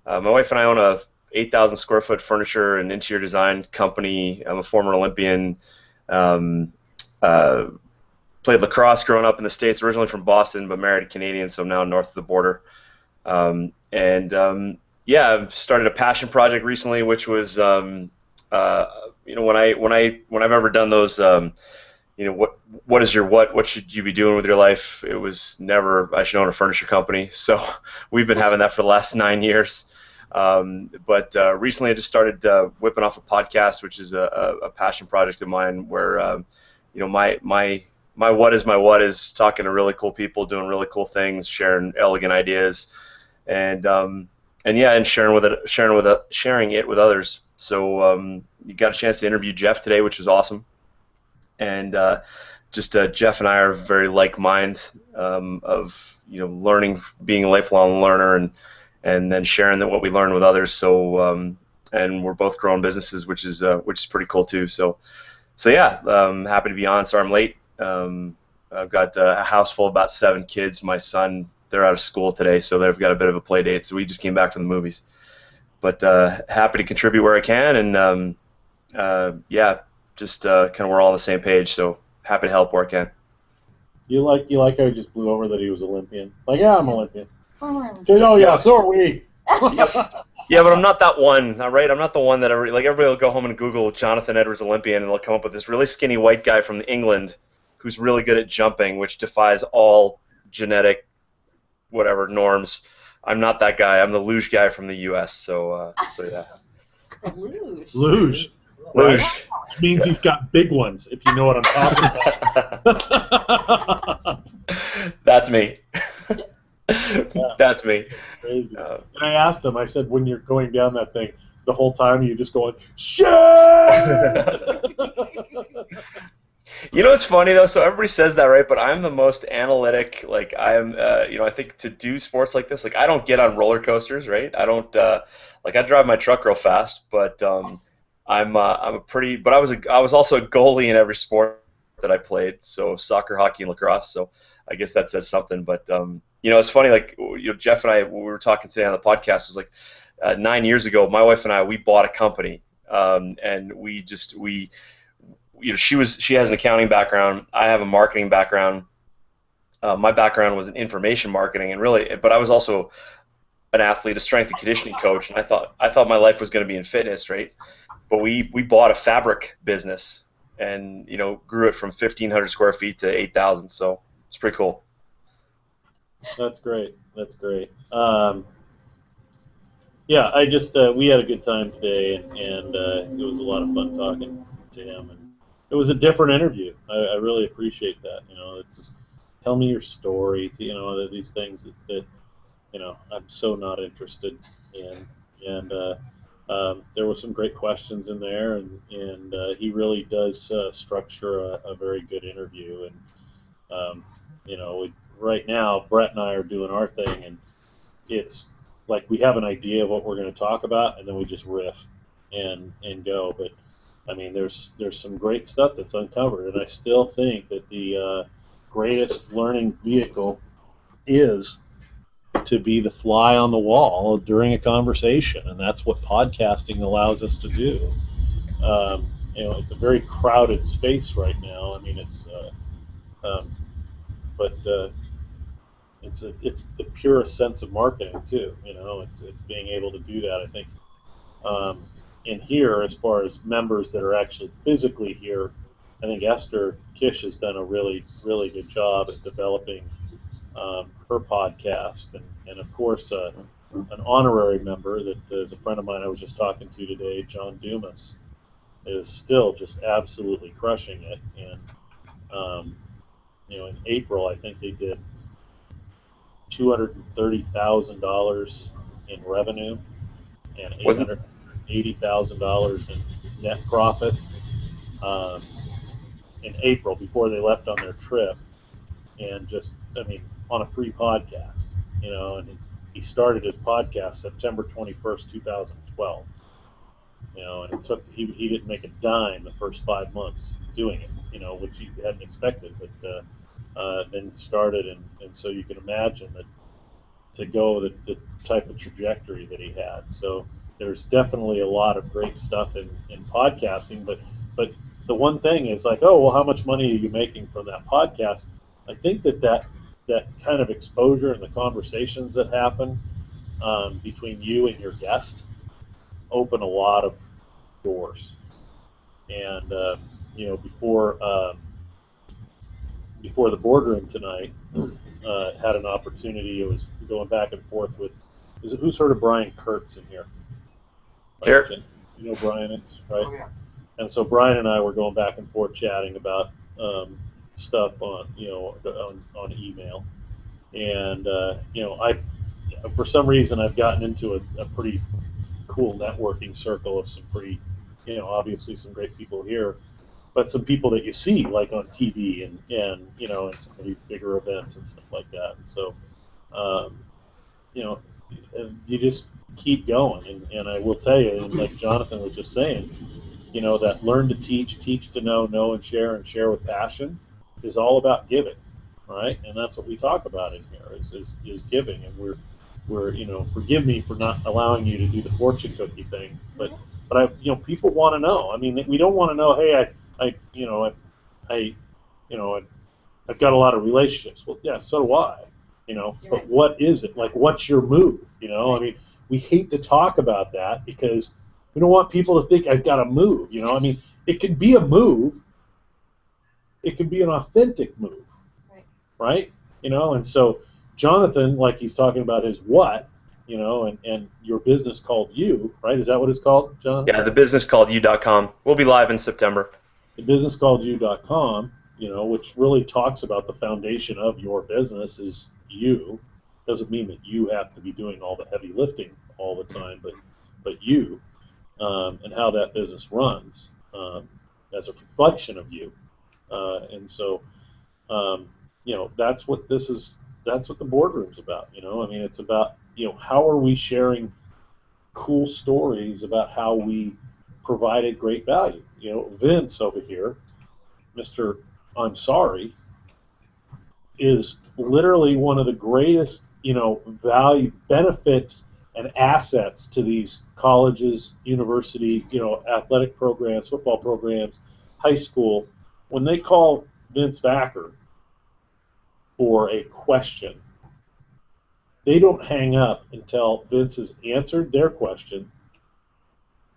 M: my wife and I own a 8,000 square foot furniture and interior design company. I'm a former Olympian. Played lacrosse growing up in the States, originally from Boston, but married a Canadian, so I'm now north of the border. I've started a passion project recently, which was, when I've ever done those, what is your what should you be doing with your life? It was never, I should own a furniture company. So we've been having that for the last 9 years. But recently I just started whipping off a podcast, which is a passion project of mine where, my what is talking to really cool people, doing really cool things, sharing elegant ideas, and sharing it with others. So you got a chance to interview Jeff today, which was awesome. And just Jeff and I are very like mind of learning, being a lifelong learner, and then sharing what we learn with others. So and we're both growing businesses, which is pretty cool too. So yeah, happy to be on. Sorry I'm late. I've got a house full of about 7 kids. My son, they're out of school today, so they've got a bit of a play date. So we just came back from the movies. But happy to contribute where I can, and yeah, just kind of we're all on the same page. So happy to help where I can.
A: You like how he just blew over that he was Olympian? Like, yeah, I'm Olympian.
D: Former
A: Oh yeah, so are we.
M: Yeah, but I'm not that one, all right? I'm not the one that everybody will go home and Google Jonathan Edwards Olympian, and they'll come up with this really skinny white guy from England who's really good at jumping, which defies all genetic whatever norms. I'm not that guy. I'm the luge guy from the U.S. So yeah.
A: Luge.
M: Luge.
A: Which means he's got big ones, if you know what I'm talking about.
M: That's me. That's me.
A: Crazy. And I asked him, I said, when you're going down that thing, the whole time you're just going, shit!
M: You know what's funny though? So everybody says that, right? But I'm the most analytic. Like I am, I think to do sports like this, like I don't get on roller coasters, right? I don't like I drive my truck real fast, but I'm a pretty. But I was also a goalie in every sport that I played, so soccer, hockey, and lacrosse. So I guess that says something. But it's funny. Like Jeff and I, when we were talking today on the podcast, it was like 9 years ago. My wife and I, we bought a company, and she has an accounting background. I have a marketing background. My background was in information marketing, but I was also an athlete, a strength and conditioning coach, and I thought my life was going to be in fitness, right? But we bought a fabric business, and grew it from 1,500 square feet to 8,000. So it's pretty cool.
A: That's great. That's great. Yeah, I just we had a good time today, and it was a lot of fun talking to him. And it was a different interview. I really appreciate that. It's just tell me your story. These things that I'm so not interested in. And there were some great questions in there, and he really does structure a very good interview. And right now, Brett and I are doing our thing, and it's like we have an idea of what we're going to talk about, and then we just riff and go. But I mean, there's some great stuff that's uncovered, and I still think that the greatest learning vehicle is to be the fly on the wall during a conversation, and that's what podcasting allows us to do. It's a very crowded space right now. I mean, but it's the purest sense of marketing too. It's being able to do that. I think. And here, as far as members that are actually physically here, I think Esther Kish has done a really, really good job at developing her podcast. And of course, an honorary member that is a friend of mine I was just talking to today, John Dumas, is still just absolutely crushing it. And, in April, I think they did $230,000 in revenue and $880,000 in net profit in April before they left on their trip, and on a free podcast, and he started his podcast September 21st, 2012, and he didn't make a dime the first 5 months doing it, which he hadn't expected, but then started, and so you can imagine that to go the type of trajectory that he had. So there's definitely a lot of great stuff in podcasting, but the one thing is like, oh, well, how much money are you making from that podcast? I think that kind of exposure and the conversations that happen between you and your guest open a lot of doors. And before the boardroom tonight, had an opportunity. It was going back and forth with. Who's heard of Brian Kurtz in here?
M: Here.
A: You know Brian is, right?
I: Oh, yeah.
A: And so Brian and I were going back and forth chatting about stuff on email, and I for some reason I've gotten into a pretty cool networking circle of some pretty obviously some great people here, but some people that you see like on TV and and some of these bigger events and stuff like that. And so, um, you know, you just keep going. And I will tell you, and like Jonathan was just saying, that learn to teach, teach to know and share with passion is all about giving, right? And that's what we talk about in here is giving. And we're forgive me for not allowing you to do the fortune cookie thing, but people want to know. I mean, we don't want to know, hey, I I I've got a lot of relationships. Well, yeah, so do I. But
D: right.
A: what is it? Like, what's your move? I mean, we hate to talk about that because we don't want people to think I've got to move. I mean, it can be a move. It can be an authentic move, right? And so Jonathan, like he's talking about his what, and your business called You, right? Is that what it's called, Jonathan?
M: Yeah, the business called you.com. We'll be live in September.
A: The business called You.com, which really talks about the foundation of your business is you. Doesn't mean that you have to be doing all the heavy lifting all the time, but you, and how that business runs as a reflection of you. And so, that's what this is. That's what the boardroom's about. I mean, it's about how are we sharing cool stories about how we provided great value. Vince over here, Mr. I'm Sorry, is literally one of the greatest, value benefits and assets to these colleges, university, athletic programs, football programs, high school. When they call Vince Vacker for a question, they don't hang up until Vince has answered their question,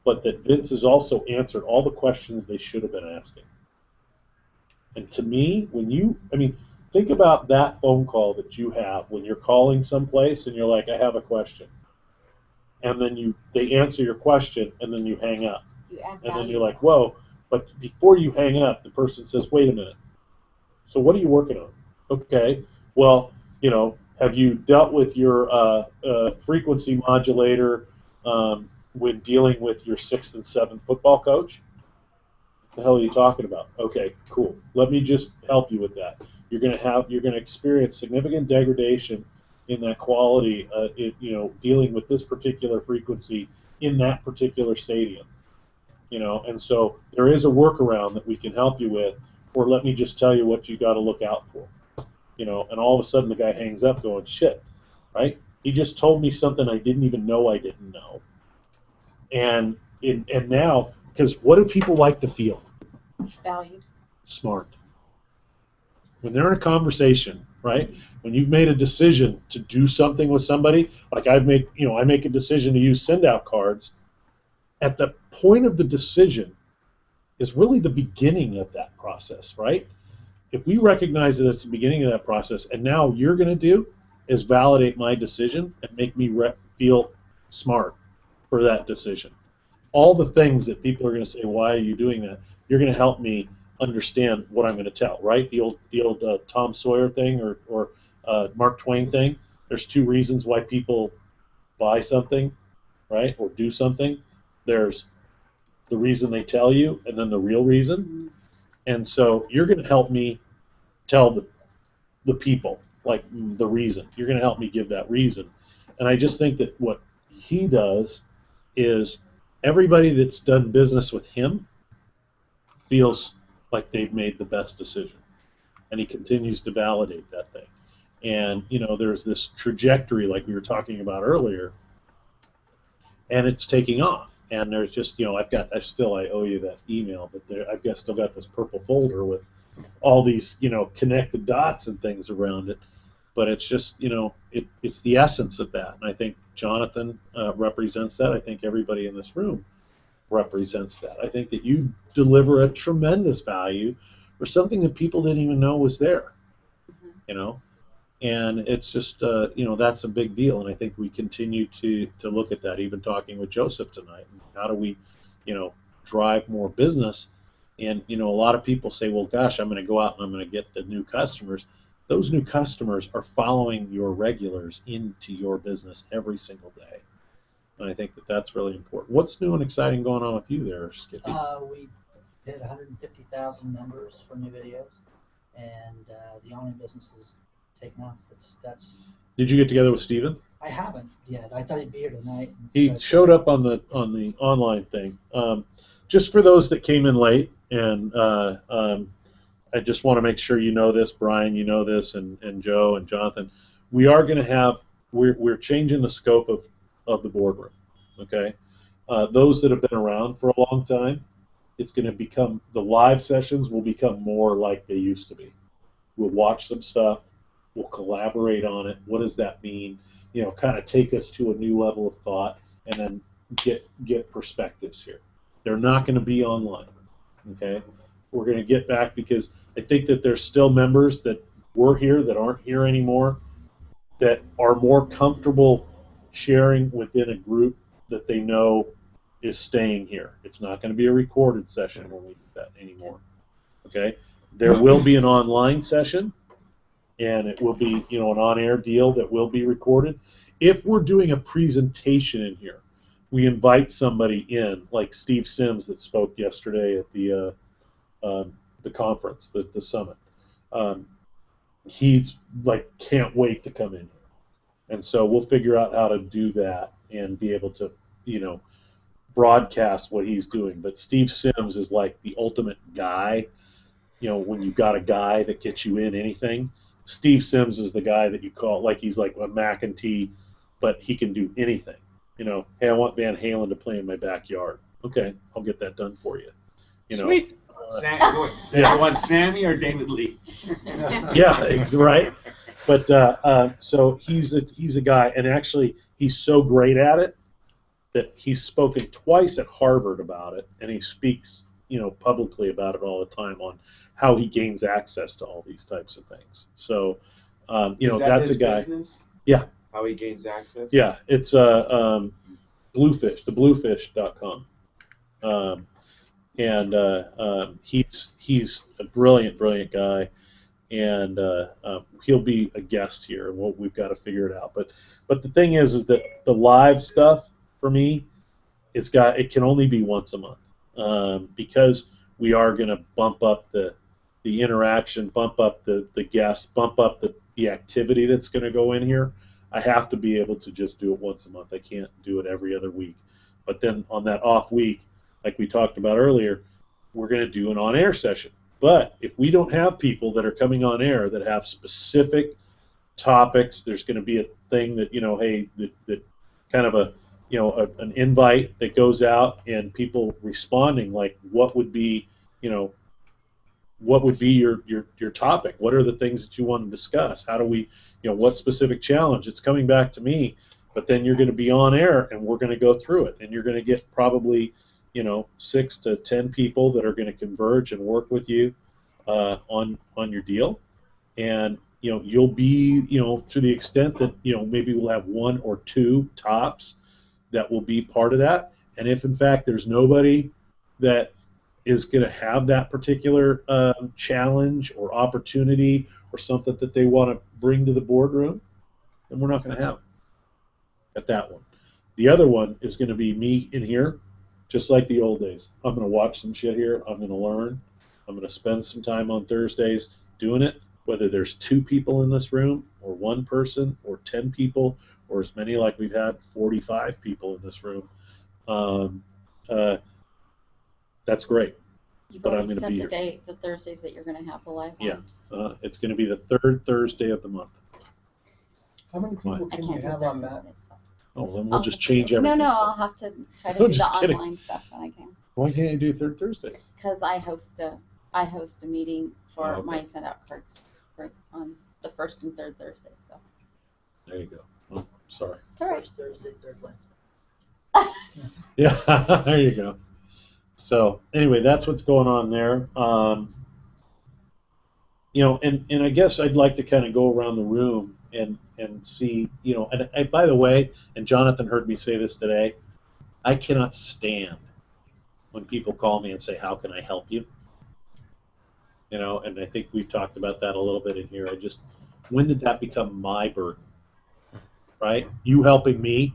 A: but that Vince has also answered all the questions they should have been asking. And to me, think about that phone call that you have when you're calling someplace and you're like, I have a question. And then they answer your question and then you hang up. And then you're like, whoa. But before you hang up, the person says, wait a minute. So what are you working on? Okay. Well, have you dealt with your frequency modulator when dealing with your 6th and 7th football coach? The hell are you talking about? Okay, cool. Let me just help you with that. You're going to experience significant degradation in that quality, dealing with this particular frequency in that particular stadium. And so there is a workaround that we can help you with, or let me just tell you what you got to look out for. And all of a sudden the guy hangs up going, shit, right? He just told me something I didn't even know I didn't know. And now, because what do people like to feel?
D: Valued.
A: Smart. When they're in a conversation, right? When you've made a decision to do something with somebody, like I make a decision to use send out cards, at the point of the decision is really the beginning of that process, right? If we recognize that it's the beginning of that process, and now all you're going to do is validate my decision and make me feel smart for that decision. All the things that people are going to say, why are you doing that? You're going to help me understand what I'm going to tell, right? The old Tom Sawyer thing or Mark Twain thing. There's 2 reasons why people buy something, right, or do something. There's the reason they tell you, and then the real reason. And so you're going to help me tell the people, like, the reason. You're going to help me give that reason. And I just think that what he does is everybody that's done business with him feels like they've made the best decision. And he continues to validate that thing. And, there's this trajectory like we were talking about earlier, and it's taking off. And there's just, I owe you that email, but I've still got this purple folder with all these, connected dots and things around it. But it's just, it's the essence of that. And I think Jonathan represents that. I think everybody in this room represents that. I think that you deliver a tremendous value for something that people didn't even know was there, and it's just, that's a big deal. And I think we continue to look at that, even talking with Joseph tonight. How do we, drive more business? And, a lot of people say, well, gosh, I'm going to go out and I'm going to get the new customers. Those new customers are following your regulars into your business every single day. And I think that that's really important. What's new and exciting going on with you there, Skippy?
L: We hit 150,000 members for new videos, and the online business is taking off. That's.
A: Did you get together with Steven?
L: I haven't yet. I thought he'd be here tonight.
A: He showed up on the online thing. Just for those that came in late, and I just want to make sure you know this, Brian, you know this, and Joe and Jonathan. We are going to have, we're changing the scope of the boardroom, okay? Those that have been around for a long time, it's going to become, the live sessions will become more like they used to be. We'll watch some stuff, we'll collaborate on it. What does that mean? You know, kind of take us to a new level of thought, and then get perspectives here. They're not going to be online, okay? We're going to get back, because I think that there's still members that were here that aren't here anymore that are more comfortable sharing within a group that they know is staying here. It's not going to be a recorded session when we do that anymore, okay? There will be an online session, and it will be, you know, an on-air deal that will be recorded. If we're doing a presentation in here, we invite somebody in, like Steve Sims that spoke yesterday at the conference, the summit. He's like, can't wait to come in here. And so we'll figure out how to do that and be able to, you know, broadcast what he's doing. But Steve Sims is like the ultimate guy. You know, when you've got a guy that gets you in anything, Steve Sims is the guy that you call, like he's like a McEntee, but he can do anything. You know, hey, I want Van Halen to play in my backyard. Okay, I'll get that done for you. You know,
I: Sweet.
A: Yeah.
I: You want Sammy or David Lee?
A: Yeah, right. But so he's a guy, and actually he's so great at it that he's spoken twice at Harvard about it, and he speaks, you know, publicly about it all the time on how he gains access to all these types of things. So, you know, that's
I: his
A: a guy.
I: Business?
A: Yeah.
I: How he gains access?
A: Yeah, it's Bluefish, thebluefish.com. And he's a brilliant guy, and he'll be a guest here, and we've got to figure it out. But the thing is that the live stuff for me, it can only be once a month, because we are going to bump up the interaction, bump up the guests, bump up the activity that's going to go in here. I have to be able to just do it once a month. I can't do it every other week. But then on that off week, like we talked about earlier, we're going to do an on-air session. But if we don't have people that are coming on air that have specific topics, there's going to be a thing that, you know, hey, that kind of a, you know, an invite that goes out, and people responding, like, what would be, you know, what would be your topic? What are the things that you want to discuss? How do we, you know, what specific challenge? It's coming back to me, but then you're going to be on air, and we're going to go through it, and you're going to get probably, you know, 6 to 10 people that are going to converge and work with you on your deal, and, you know, you'll be, you know, to the extent that, you know, maybe we'll have 1 or 2 tops that will be part of that, and if in fact there's nobody that is going to have that particular challenge or opportunity or something that they want to bring to the boardroom, then we're not going to have it at that one. The other one is going to be me in here, just like the old days. I'm going to watch some shit here. I'm going to learn. I'm going to spend some time on Thursdays doing it, whether there's 2 people in this room or 1 person or 10 people or as many like we've had 45 people in this room. That's great.
D: You've
A: But I'm
D: already
A: going to
D: set
A: be
D: the
A: here.
D: date, the Thursdays that you're going to have the live
A: Yeah,
D: on.
A: it's going to be the 3rd Thursday of the month.
F: How many people
A: What?
D: I
F: can
D: can't
F: you
D: do
F: have
D: third
F: on that?
D: Thursdays. So.
A: Oh, then we'll just change
D: No,
A: everything.
D: I'll have to try to
A: I'm
D: do the
A: just kidding.
D: online stuff when I can.
A: Why can't you do 3rd Thursday?
D: Because I host a meeting for
A: Oh, okay.
D: my send out cards on the 1st and 3rd Thursdays. So
A: There you go. Oh, sorry.
D: it's all right.
L: First Thursday, third Wednesday.
A: Yeah, there you go. So anyway, that's what's going on there. You know, and I guess I'd like to kind of go around the room and see, you know, and by the way, and Jonathan heard me say this today, I cannot stand when people call me and say, how can I help you? You know, and I think we've talked about that a little bit in here. When did that become my burden? Right? You helping me,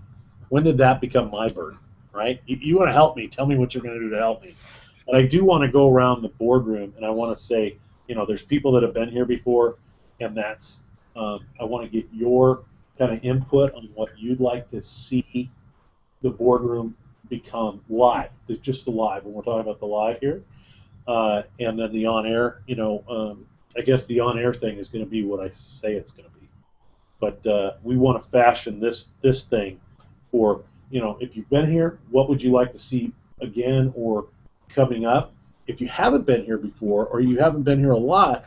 A: when did that become my burden? Right? You want to help me, tell me what you're going to do to help me. But I do want to go around the boardroom, and I want to say, there's people that have been here before, and that's I want to get your kind of input on what you'd like to see the boardroom become live, just the live, when we're talking about the live here, and then the on-air. I guess the on-air thing is going to be what I say it's going to be. But we want to fashion this thing for, if you've been here, what would you like to see again or coming up? If you haven't been here before or you haven't been here a lot,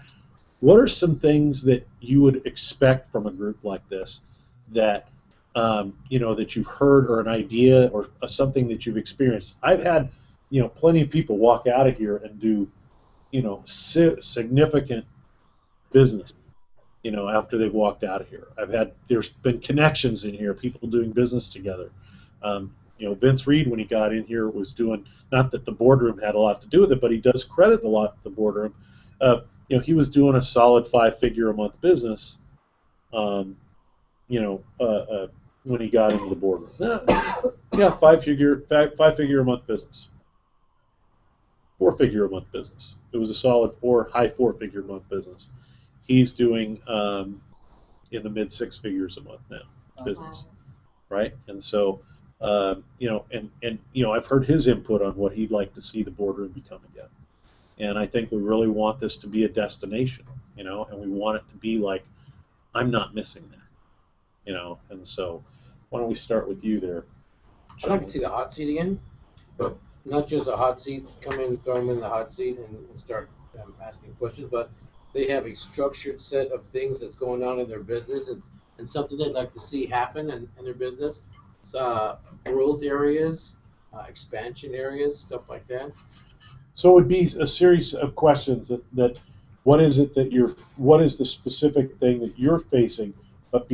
A: what are some things that you would expect from a group like this that that you've heard, or an idea, or something that you've experienced? I've had plenty of people walk out of here and do significant business after they've walked out of here. There's been connections in here, people doing business together. Vince Reed, when he got in here, was doing, not that the boardroom had a lot to do with it, but he does credit a lot to the boardroom. He was doing a solid 5-figure-a-month business, when he got into the boardroom. Yeah, five-figure-a-month business. 4-figure-a-month business. It was a solid high 4-figure-a-month business. He's doing in the mid 6 figures a month now business, right? And so, I've heard his input on what he'd like to see the boardroom become again. And I think we really want this to be a destination, and we want it to be like, I'm not missing that, and so why don't we start with you there?
J: I'd like to see the hot seat again, but not just a hot seat, come in, throw them in the hot seat and start asking questions, but they have a structured set of things that's going on in their business and something they'd like to see happen in their business. So, growth areas, expansion areas, stuff like that.
A: So it would be a series of questions that what is the specific thing that you're facing, but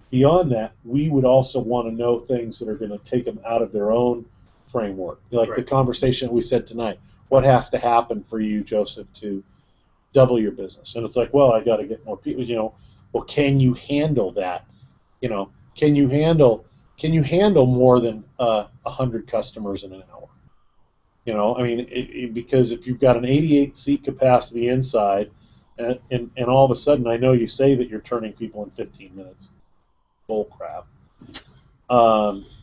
A: beyond that, we would also want to know things that are going to take them out of their own framework, like right. The conversation we said tonight. What has to happen for you, Joseph, to double your business? And it's like, well, I got to get more people. Well, can you handle that? Can you handle more than 100 customers in an hour? Because if you've got an 88 seat capacity inside, and all of a sudden, I know you say that you're turning people in 15 minutes. Bull crap.
I: The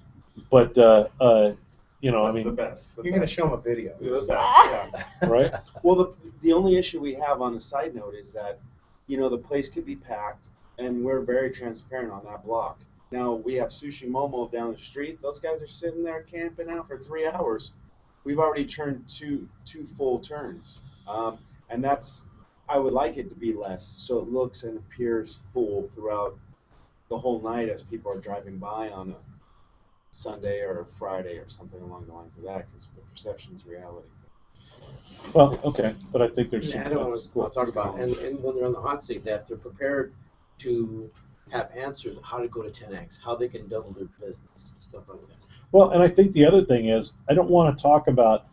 I: best.
N: You're going to show them a video.
I: The best, yeah.
A: Right?
I: Well, the only issue we have on a side note is that, the place could be packed, and we're very transparent on that block. Now, we have Sushi Momo down the street. Those guys are sitting there camping out for 3 hours. We've already turned two full turns. And I would like it to be less, so it looks and appears full throughout the whole night as people are driving by on a Sunday or a Friday or something along the lines of that, because the perception is reality.
A: Well, okay, but I think there's
J: I don't want to talk about, and when they're on the hot seat, that they're prepared to have answers on how to go to 10x, how they can double their business, stuff like that.
A: Well, and I think the other thing is, I don't want to talk about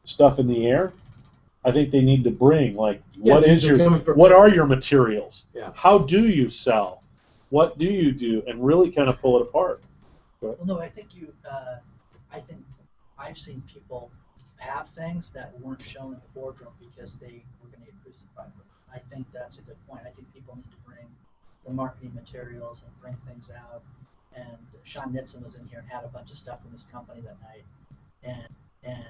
A: stuff in the air. I think they need to bring, like, what are your materials?
J: Yeah.
A: How do you sell? What do you do? And really kind of pull it apart.
L: Well, no, I think I've seen people have things that weren't shown in the boardroom because they were going to get crucified. I think that's a good point. I think people need to bring the marketing materials and bring things out. And Sean Nitson was in here and had a bunch of stuff from his company that night, and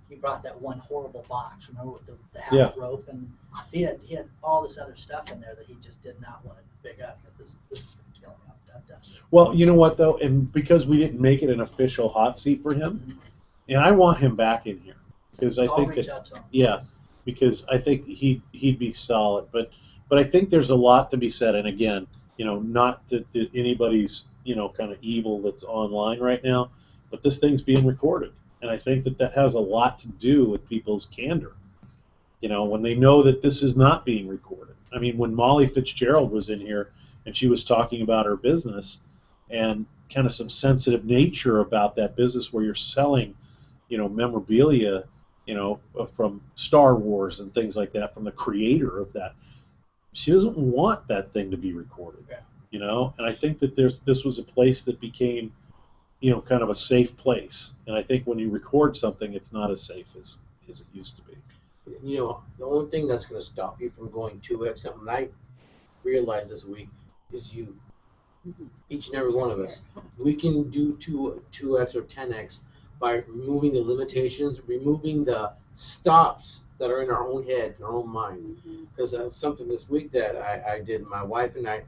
L: he brought that one horrible box, remember, with the half rope, and he had all this other stuff in there that he just did not want to pick up because this is going to kill me. I'm done.
A: Well, you know what though, and because we didn't make it an official hot seat for him, and I want him back in here because I think that because I think he'd be solid, but I think there's a lot to be said, and again, not that anybody's kind of evil that's online right now, but this thing's being recorded, and I think that has a lot to do with people's candor. When they know that this is not being recorded. I mean, when Molly Fitzgerald was in here and she was talking about her business and kind of some sensitive nature about that business where you're selling, memorabilia, from Star Wars and things like that, from the creator of that, she doesn't want that thing to be recorded.
L: Yeah.
A: And I think that this was a place that became, kind of a safe place. And I think when you record something, it's not as safe as it used to be.
J: You know, the only thing that's going to stop you from going 2x, something I realized this week, is you. Each and every one of us. We can do 2x or 10x by removing the limitations, removing the stops that are in our own head, our own mind. Because that's something this week that I did. My wife and I,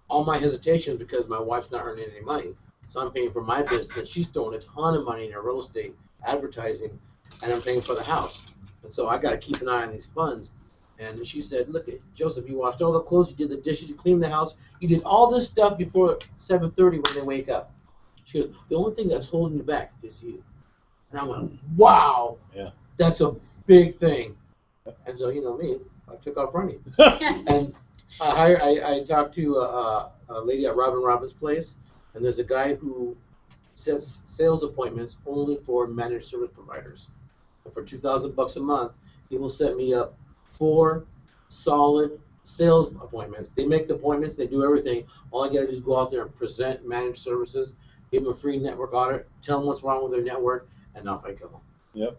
J: all my hesitations because my wife's not earning any money. So I'm paying for my business, and she's throwing a ton of money in her real estate advertising, and I'm paying for the house. And so I got to keep an eye on these funds. And she said, look, Joseph, you washed all the clothes, you did the dishes, you cleaned the house, you did all this stuff before 7:30 when they wake up. She goes, the only thing that's holding you back is you. And I went, wow, that's a big thing. And so, you know me, I took off running. And I talked to a lady at Robin Robbins' place, and there's a guy who sets sales appointments only for managed service providers. And for $2,000 a month, he will set me up 4 solid sales appointments. They make the appointments, they do everything. All I got to do is go out there and present managed services, give them a free network audit, tell them what's wrong with their network, and off I go.
A: Yep.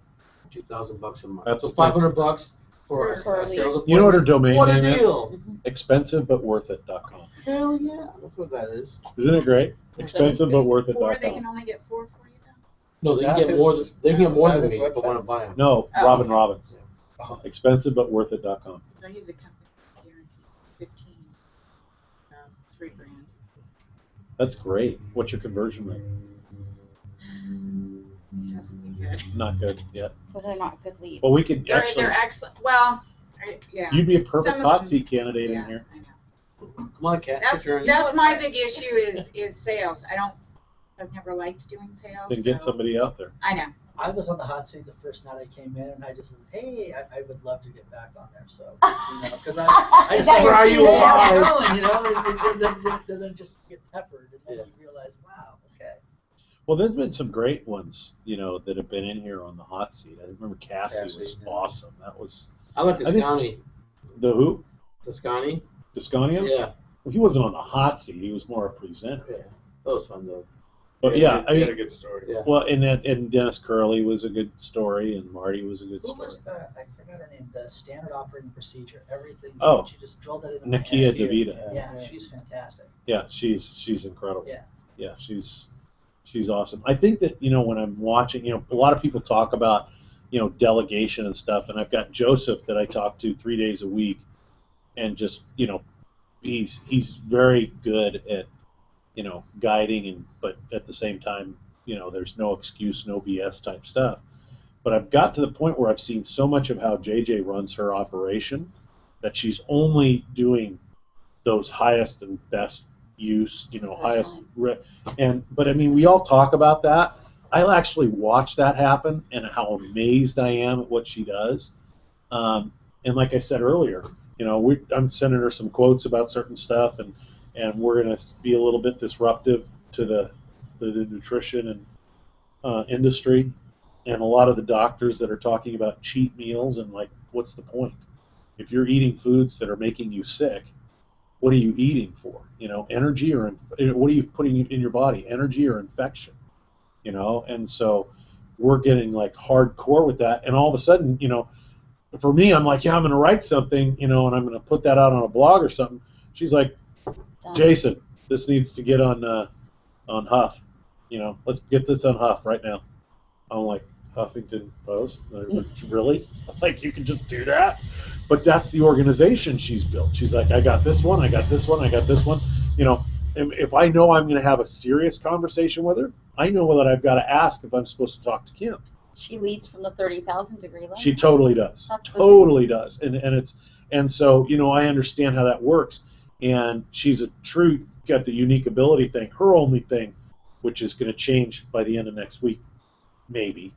J: $2,000 a month.
A: That's
J: so $500 for a sales appointment.
A: You know what her domain
J: what a
A: name
J: deal.
A: is? Expensivebutworthit.com.
J: Hell yeah, that's what that is.
A: Isn't it great? Expensivebutworthit.com.
H: 4, they can only get 4 for you then?
J: No, they can get more. They can get more than me if I want to buy them.
A: No, Robin Robbins. Expensivebutworthit.com.
H: So I use a company guarantee 15, $3 grand.
A: That's great. What's your conversion rate?
H: It hasn't been good.
A: Not good yet.
D: So they're not good leads.
A: Well, we could
H: They're excellent. Well, yeah.
A: You'd be a perfect
H: Some of
A: hot
H: them-
A: seat candidate in here.
H: I know.
J: Come on, Kat.
H: That's my big issue is sales. I've never liked doing sales.
A: Then get somebody out there.
H: I know.
L: I was on the hot seat the first night I came in, and I just said, "Hey, I would love to get back on there." So, you know, because I just
J: Where are you alive?
L: going, you know, and then just get peppered, and then you realize, wow, okay.
A: Well, there's been some great ones, that have been in here on the hot seat. I remember Cassie was awesome. That was.
J: I like Toscani.
A: The who?
J: Toscani.
A: Toscani?
J: Yeah.
A: Well, he wasn't on the hot seat. He was more a presenter.
J: Yeah. That was fun though.
A: But
I: He had a good story.
J: Yeah.
A: Well, and Dennis Curley was a good story, and Marty was a good
L: Who
A: story.
L: was the? I forgot her name. The standard operating procedure. Everything.
A: Oh.
L: She just drilled it in. my
A: Nakia
L: head.
A: DeVita.
L: Yeah, she's fantastic.
A: Yeah, she's incredible.
L: Yeah.
A: Yeah, she's awesome. I think that when I'm watching, a lot of people talk about delegation and stuff, and I've got Joseph that I talk to 3 days a week, and just he's very good at guiding, but at the same time there's no excuse, no BS type stuff. But I've got to the point where I've seen so much of how JJ runs her operation that she's only doing those highest and best use, highest. But I mean, we all talk about that. I'll actually watch that happen, and how amazed I am at what she does. And like I said earlier, I'm sending her some quotes about certain stuff, and we're going to be a little bit disruptive to the nutrition and industry, and a lot of the doctors that are talking about cheat meals, and like, what's the point? If you're eating foods that are making you sick, what are you eating for? Energy, or what are you putting in your body? Energy or infection? And so we're getting like hardcore with that, and all of a sudden, for me, I'm like, yeah, I'm going to write something, and I'm going to put that out on a blog or something. She's like, Jason, this needs to get on Huff. Let's get this on Huff right now. I'm like, Huffington Post? Really? Like, you can just do that? But that's the organization she's built. She's like, I got this one, I got this one, I got this one. If I know I'm going to have a serious conversation with her, I know that I've got to ask if I'm supposed to talk to Kim.
D: She leads from the 30,000 degree level.
A: She totally does. Totally does. And so I understand how that works. And she's got the unique ability thing. Her only thing, which is going to change by the end of next week, maybe,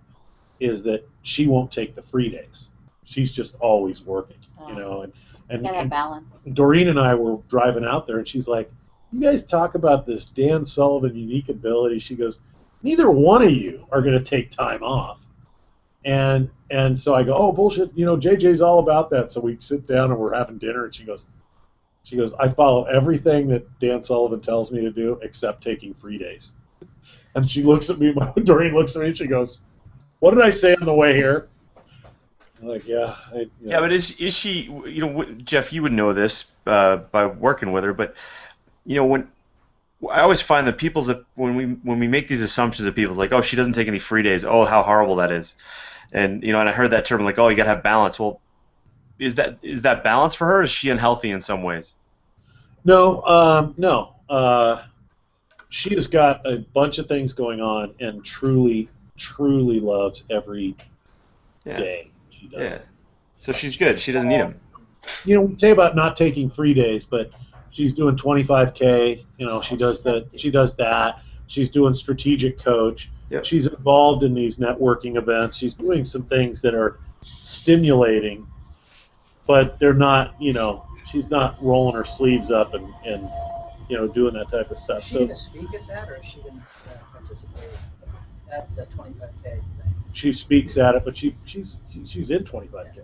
A: is that she won't take the free days. She's just always working, and
D: that balance.
A: Doreen and I were driving out there, and she's like, you guys talk about this Dan Sullivan unique ability. She goes, neither one of you are going to take time off. And so I go, oh, bullshit, JJ's all about that. So we sit down and we're having dinner, and she goes, I follow everything that Dan Sullivan tells me to do except taking free days. And she looks at me, Doreen looks at me, and she goes, "What did I say on the way here?" I'm like, yeah.
M: Yeah, but is she? Jeff, you would know this by working with her, but when I always find that when we make these assumptions of people's like, oh, she doesn't take any free days. Oh, how horrible that is. And and I heard that term like, oh, you got to have balance. Well, is that balance for her? Or is she unhealthy in some ways?
A: No, no. She has got a bunch of things going on and truly, truly loves every day she does.
M: Yeah. So she's good. She doesn't need them.
A: We say about not taking free days, but she's doing 25K. She does that. She's doing strategic coach.
M: Yep.
A: She's involved in these networking events. She's doing some things that are stimulating, but they're not. She's not rolling her sleeves up and doing that type of stuff.
L: Is she going to speak at that, or is she going to participate at the 25K thing?
A: She speaks at it, but she's in 25K.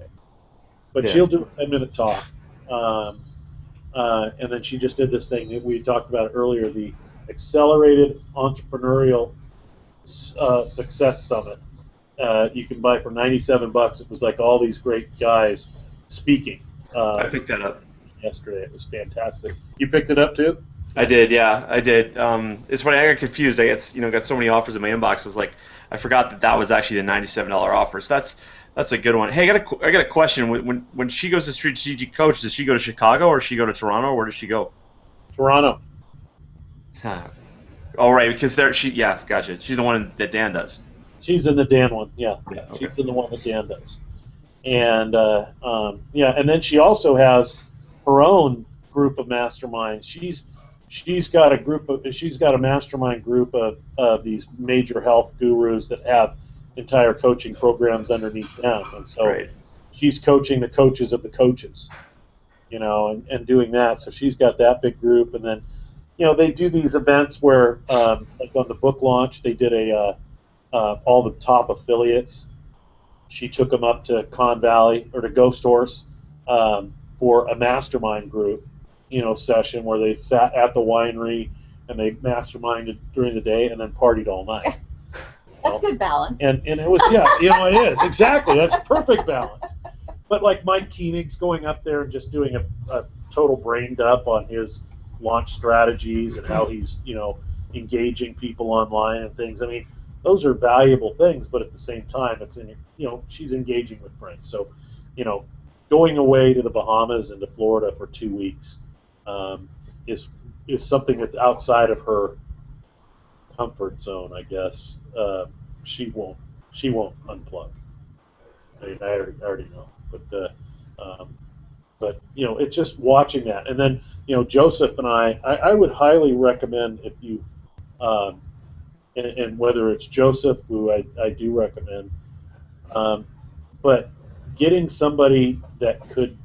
A: But
M: Yeah.
A: she'll do a 10-minute talk. And then she just did this thing that we talked about earlier, the Accelerated Entrepreneurial Success Summit. You can buy for $97. It was like all these great guys speaking.
M: I picked that up
A: yesterday. It was fantastic. You picked it up too?
M: I did, yeah, I did. It's funny, I got confused. I got so many offers in my inbox. I was like, I forgot that was actually the $97 offer. So that's a good one. Hey, I got a question. When she goes to strategic coach, does she go to Chicago or does she go to Toronto? Or where does she go?
A: Toronto.
M: All right, because gotcha. She's the one that Dan does.
A: She's in the Dan one, yeah.
M: Okay.
A: She's in the one that Dan does. And and then she also has her own group of masterminds. She's got a mastermind group of these major health gurus that have entire coaching programs underneath them, and so she's coaching the coaches of the coaches, and doing that. So she's got that big group, and then they do these events where like on the book launch they did all the top affiliates. She took them up to Con Valley or to Ghost Horse for a mastermind group, session where they sat at the winery and they masterminded during the day and then partied all night.
D: That's good balance.
A: And it was it is exactly, that's perfect balance. But like Mike Koenig's going up there and just doing a total brain dump on his launch strategies and how he's engaging people online and things. I mean, those are valuable things, but at the same time, it's she's engaging with friends. So, going away to the Bahamas and to Florida for 2 weeks is something that's outside of her comfort zone, I guess. She won't unplug. I mean, I already know, but it's just watching that, and then Joseph and I would highly recommend if you. And whether it's Joseph, who I do recommend, but getting somebody that could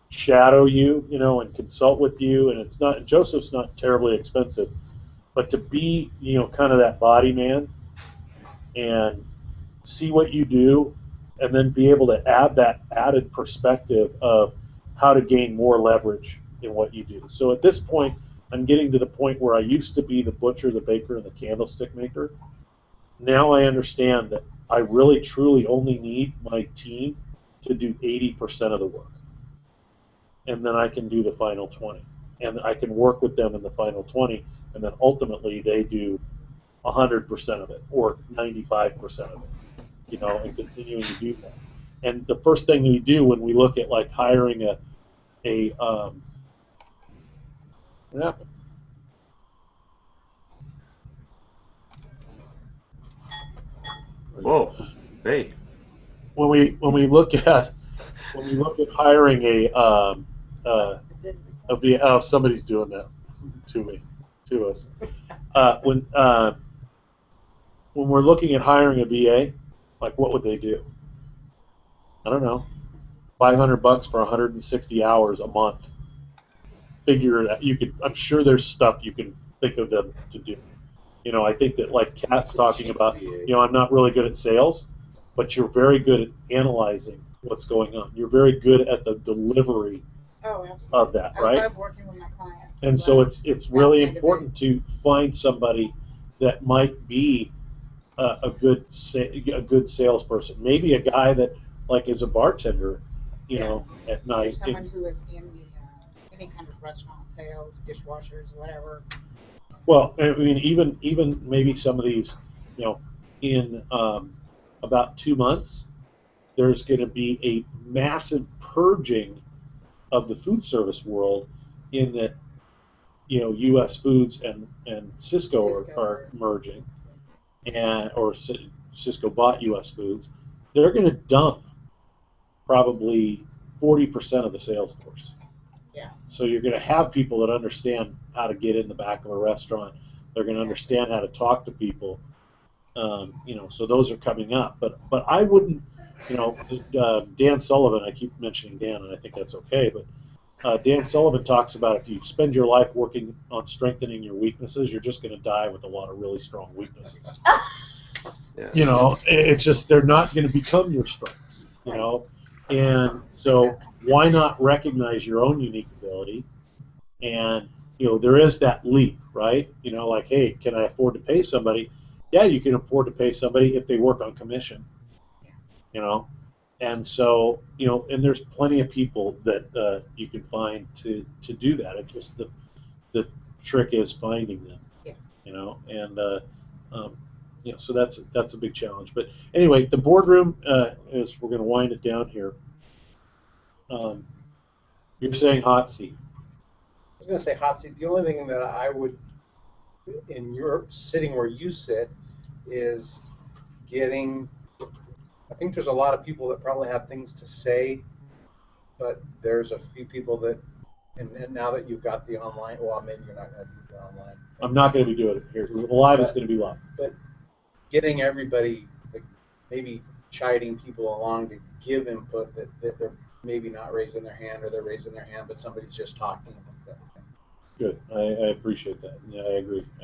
A: shadow you, and consult with you, and Joseph's not terribly expensive, but to be, kind of that body man and see what you do, and then be able to add that added perspective of how to gain more leverage in what you do. So at this point, I'm getting to the point where I used to be the butcher, the baker, and the candlestick maker. Now I understand that I really, truly only need my team to do 80% of the work. And then I can do the final 20. And I can work with them in the final 20, and then ultimately they do 100% of it, or 95% of it, and continuing to do that. And the first thing we do when we look at like hiring what happened?
M: Whoa, hey.
A: When we look at hiring somebody's doing that to us. When we're looking at hiring a VA, like what would they do? I don't know, $500 for 160 hours a month. Figure it out. I'm sure there's stuff you can think of them to do. I think that like Kat's talking about, I'm not really good at sales, but you're very good at analyzing what's going on. You're very good at the delivery of that, right?
H: I love working with my clients.
A: And so it's really important to find somebody that might be a good salesperson. Maybe a guy that like is a bartender, at
H: Or
A: night.
H: someone who is in the any kind of restaurant sales, dishwashers, whatever.
A: Well, I mean, even maybe some of these, in about 2 months, there's going to be a massive purging of the food service world in that, U.S. Foods and Cisco are merging, or Cisco bought U.S. Foods. They're going to dump probably 40% of the sales force.
H: Yeah.
A: So you're going to have people that understand how to get in the back of a restaurant. They're going to understand how to talk to people. So those are coming up. But I wouldn't, Dan Sullivan. I keep mentioning Dan, and I think that's okay. But Dan Sullivan talks about if you spend your life working on strengthening your weaknesses, you're just going to die with a lot of really strong weaknesses.
M: Yeah.
A: It's just they're not going to become your strengths. And so why not recognize your own unique ability? And there is that leap, right? Like, hey, can I afford to pay somebody? Yeah, you can afford to pay somebody if they work on commission. And so and there's plenty of people that you can find to do that. It's just the trick is finding them. And so that's a big challenge. But anyway, the boardroom is we're going to wind it down here. You're saying hot seat.
F: I was going to say hot seat. The only thing that I would, in your sitting where you sit, is getting. I think there's a lot of people that probably have things to say, but there's a few people that, and now that you've got the online, well, maybe you're not going to do the online.
A: I'm not going to be doing it here. Live is going to be live.
F: But getting everybody, like, maybe chiding people along to give input that they're maybe not raising their hand, or they're raising their hand, but somebody's just talking about that.
A: Good. I appreciate that. Yeah, I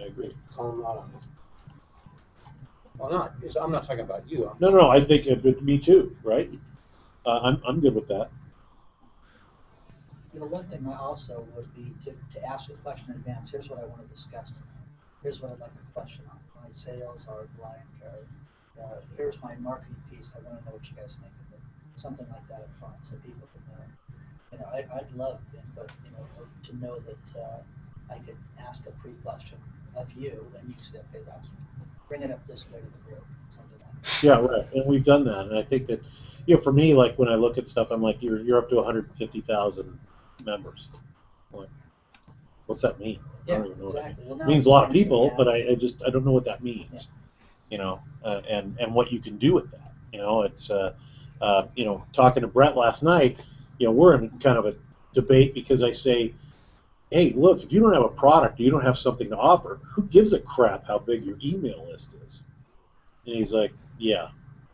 A: agree.
F: Call them out on it. Well, I'm not talking about you.
A: No. I think me too. Right. I'm good with that.
L: One thing I also would be to ask a question in advance. Here's what I want to discuss tonight. Here's what I'd like a question on. My sales are blank, or here's my marketing piece. I want to know what you guys think of it. Something like that up front, so people can know. I'd love input. To know that I could ask a pre-question of you, and you can say, okay, bring it up this way to the group, something like that.
A: Yeah, right. And we've done that, and I think that, for me, like when I look at stuff, I'm like, you're up to 150,000 members. I'm like, what's that mean?
L: Yeah,
A: I don't even know
L: exactly.
A: It means a lot of people, but I don't know what that means.
L: Yeah.
A: And what you can do with that. It's talking to Brett last night. We're in kind of a debate because I say, hey, look, if you don't have a product or you don't have something to offer, who gives a crap how big your email list is? And he's like, yeah,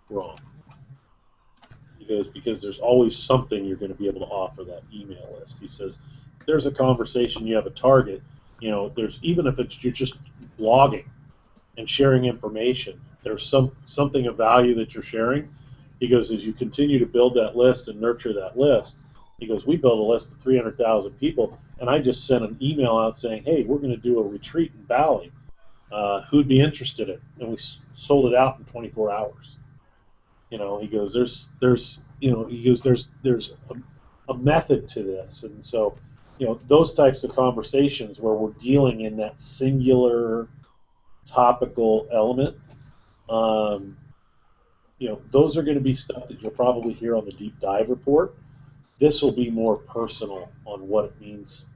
A: wrong. He goes, because there's always something you're going to be able to offer that email list. He says, there's a conversation, you have a target, there's, even if you're just blogging and sharing information, there's something of value that you're sharing. He goes, as you continue to build that list and nurture that list, he goes, we built a list of 300,000 people, and I just sent an email out saying, hey, we're going to do a retreat in Bali. Who'd be interested in it? And we sold it out in 24 hours. He goes, there's a method to this, and so, those types of conversations where we're dealing in that singular topical element, those are going to be stuff that you'll probably hear on the deep dive report. This will be more personal on what it means,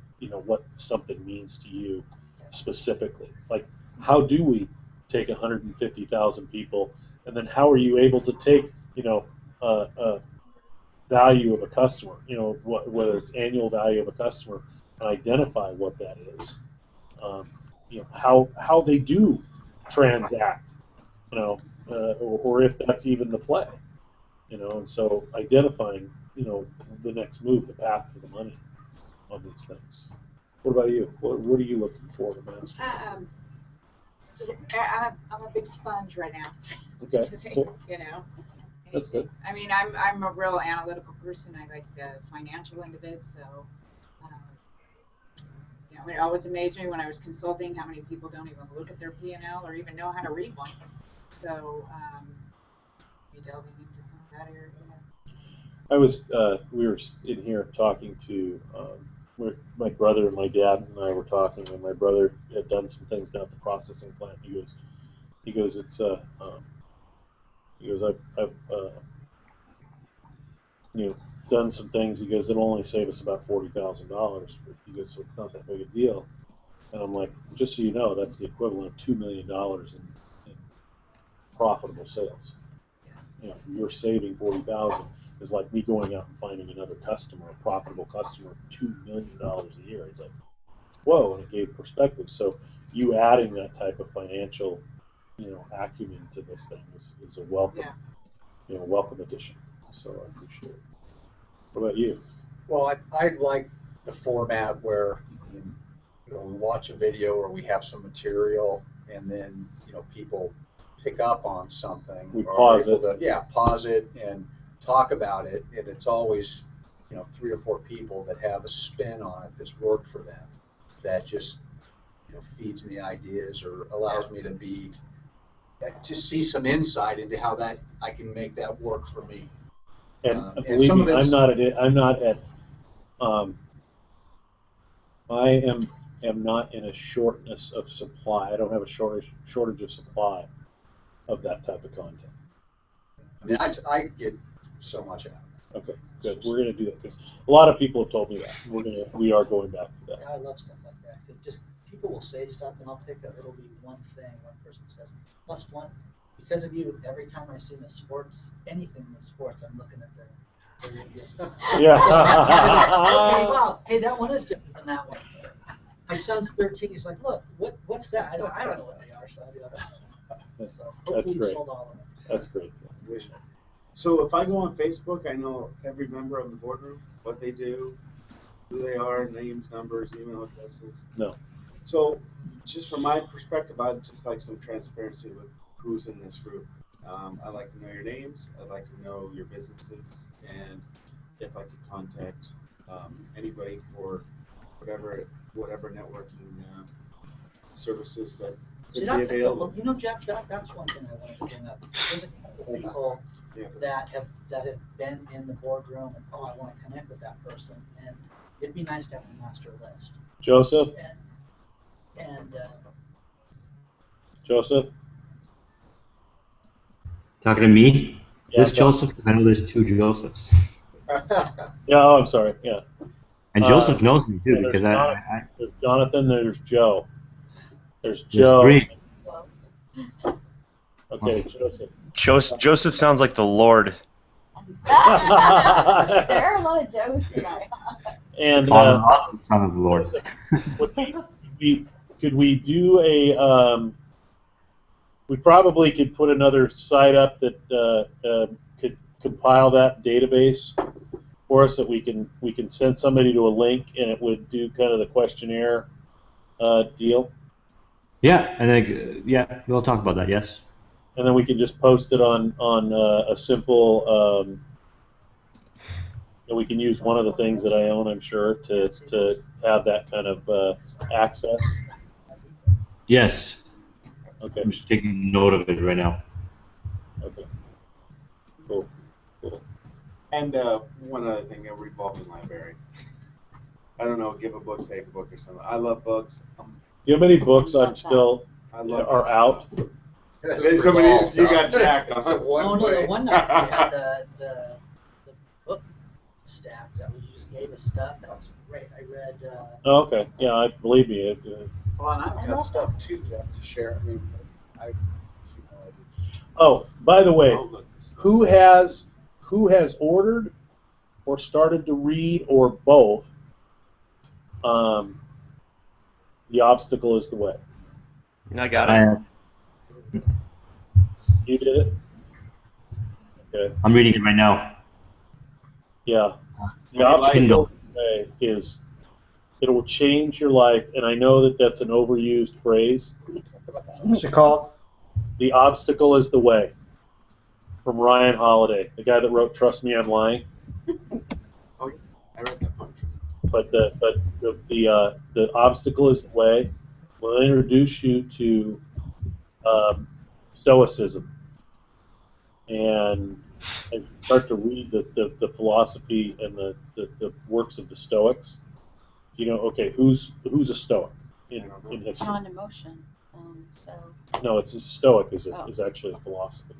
A: what something means to you specifically. Like, how do we take 150,000 people, and then how are you able to take, value of a customer, whether it's annual value of a customer, and identify what that is. How they do transact, or if that's even the play, and so identifying, the next move, the path to the money on these things. What about you? What are you looking for to master?
H: I'm a big sponge right now.
A: Okay. Cool. That's good.
H: I mean, I'm a real analytical person. I like the financial end of it, so it always amazed me when I was consulting how many people don't even look at their P&L or even know how to read one. So be delving into some of that area.
A: I was we were in here talking to my brother and my dad and I were talking, and my brother had done some things down at the processing plant. He goes, it's he goes, I've done some things. He goes, it'll only save us about $40,000. He goes, so it's not that big a deal. And I'm like, just so you know, that's the equivalent of $2 million in profitable sales. You're saving 40,000 is like me going out and finding another customer, a profitable customer, for $2 million a year. It's like, whoa, and it gave perspective. So you adding that type of financial, acumen to this thing is a welcome, welcome addition. So I appreciate it. What about you?
E: Well, I'd like the format where we watch a video or we have some material, and then people pick up on something.
A: We pause it.
E: Pause it and talk about it, and it's always 3 or 4 people that have a spin on it that's worked for them, that just feeds me ideas or allows me to see some insight into how that I can make that work for me.
A: And believe me, I am not in a shortness of supply. I don't have a shortage of supply of that type of content.
E: I mean, I get so much out of it.
A: Okay, good. We're going to do that because a lot of people have told me that. We are going back to that.
L: Yeah, I love stuff like that. Cause just people will say stuff, and I'll pick up. It'll be one thing. One person says, plus one. Because of you, every time I've seen anything with sports, I'm looking at their reviews.
A: Yeah.
L: Okay, wow. Hey, that one is different than that one. My son's 13. He's like, look, what's that? I don't know what they are. So
A: That's great.
L: Sold all of them.
A: That's great.
I: So if I go on Facebook, I know every member of the boardroom, what they do, who they are, names, numbers, email addresses.
A: No.
I: So just from my perspective, I'd just like some transparency with who's in this group. I'd like to know your names. I'd like to know your businesses, and if I could contact anybody for whatever networking services that could be available.
L: Jeff, that's one thing I wanted to bring up. There's a couple people that have been in the boardroom, and I want to connect with that person, and it'd be nice to have a master list.
A: Joseph.
L: And
A: Joseph.
C: Talking to me?
A: Yeah,
C: this Joseph? Because I know there's 2 Josephs.
A: Yeah, I'm sorry. Yeah.
C: And Joseph knows me too, because
A: there's Jonathan, there's Joe. There's Joe.
C: 3.
A: Okay, Joseph.
M: Joseph sounds like the Lord.
D: There are a lot of Joes tonight.
A: And
C: Son of the Lord.
A: Could we do a? We probably could put another site up that could compile that database for us, that we can send somebody to a link, and it would do kind of the questionnaire deal.
C: Yeah, and then we'll talk about that. Yes.
A: And then we can just post it on a simple. We can use one of the things that I own, I'm sure, to have that kind of access.
C: Yes.
A: Okay.
C: I'm just taking note of it right now.
A: Okay. Cool.
I: And one other thing, a revolving library. I don't know, give a book, take a book, or something. I love books.
A: Do you know how many books are out?
I: Somebody you got jacked on.
L: Oh no, the one night we had the book staff that we just gave us stuff. That was great. I read.
A: Oh, okay. Yeah, I believe me.
E: Well, and I've got stuff too, Jeff, to share. I mean,
A: Oh, by the way, who has ordered or started to read, or both? The Obstacle is the Way.
M: I got it.
A: You did it? Okay.
C: I'm reading it right now.
A: Yeah. The Obstacle is the Way it will change your life, and I know that that's an overused phrase.
K: What's it called?
A: The Obstacle is the Way, from Ryan Holiday, the guy that wrote Trust Me, I'm Lying.
I: Oh, I read that book.
A: but the obstacle is the way. We'll introduce you to Stoicism, and start to read the philosophy and the works of the Stoics. You know, okay, who's a Stoic in history?
D: Non-emotion. So.
A: No, it's a Stoic is actually a philosophy.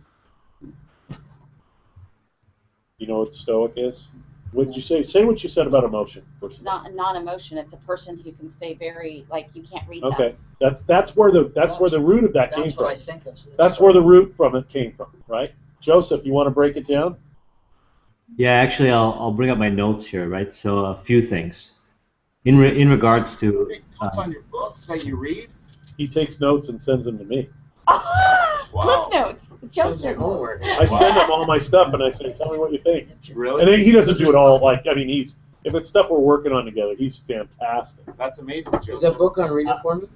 A: You know what Stoic is? What did you say? Say what you said about emotion.
D: It's not a non-emotion. It's a person who can stay very, like, you can't read
A: Okay,
D: them.
A: that's where the root of that came
L: That's
A: from.
L: what I think of.
A: That's where the root from it came from, right? Joseph, you want to break it down?
C: Yeah, actually, I'll bring up my notes here, right? So a few things in regards to.
I: Take notes on your books that you read.
A: He takes notes and sends them to me.
D: Cliff notes. Joseph.
A: I send him all my stuff and I say, "Tell me what you think."
I: Really?
A: And then he doesn't do it all. Like, I mean, if it's stuff we're working on together, he's fantastic.
I: That's amazing, Joseph.
J: Is that book on Read It For Me?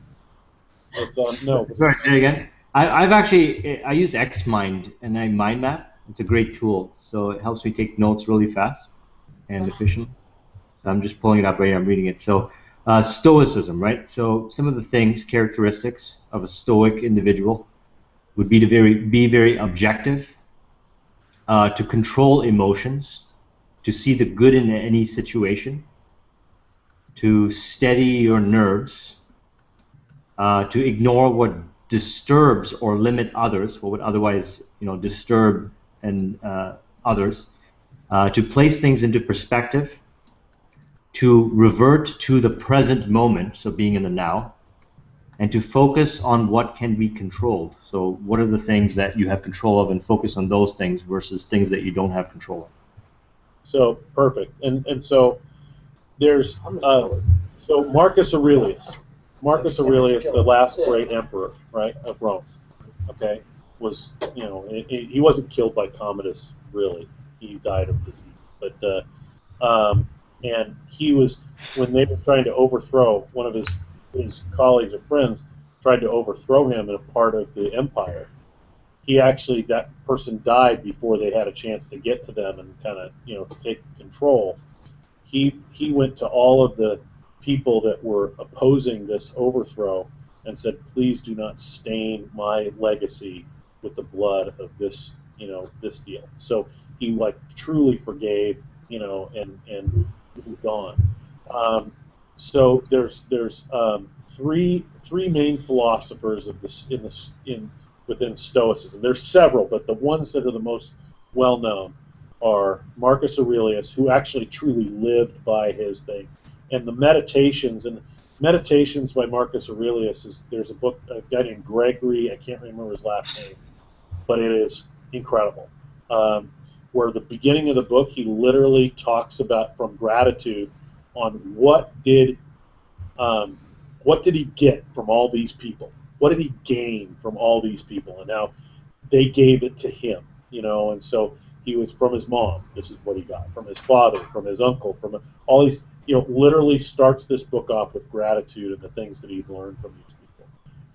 A: It's no.
C: Sorry, say it again. I use Xmind and I mind map. It's a great tool, so it helps me take notes really fast and efficiently. So I'm just pulling it up right here. I'm reading it. So Stoicism, right? So some of the characteristics of a Stoic individual would be to be very objective, to control emotions, to see the good in any situation, to steady your nerves, to ignore what disturbs or limit others, what would otherwise disturb others, to place things into perspective, to revert to the present moment, so being in the now, and to focus on what can be controlled. So what are the things that you have control of, and focus on those things versus things that you don't have control of.
A: So perfect. And so there's so Marcus Aurelius. Marcus Aurelius, the last great emperor, right, of Rome. Okay, was he wasn't killed by Commodus, really. He died of disease, but and he was, when they were trying to overthrow, one of his colleagues or friends tried to overthrow him in a part of the empire. That person died before they had a chance to get to them and kind of to take control. He went to all of the people that were opposing this overthrow and said, "Please do not stain my legacy with the blood of this this deal." So he truly forgave and moved on. So there's three main philosophers of this within Stoicism. There's several, but the ones that are the most well known are Marcus Aurelius, who actually truly lived by his thing, and the Meditations by Marcus Aurelius there's a book, a guy named Gregory, I can't remember his last name, but it is incredible. Where the beginning of the book, he literally talks about from gratitude on what did he get from all these people? What did he gain from all these people? And now they gave it to him, and so he was from his mom. This is what he got from his father, from his uncle, from all these. Literally starts this book off with gratitude and the things that he'd learned from these people,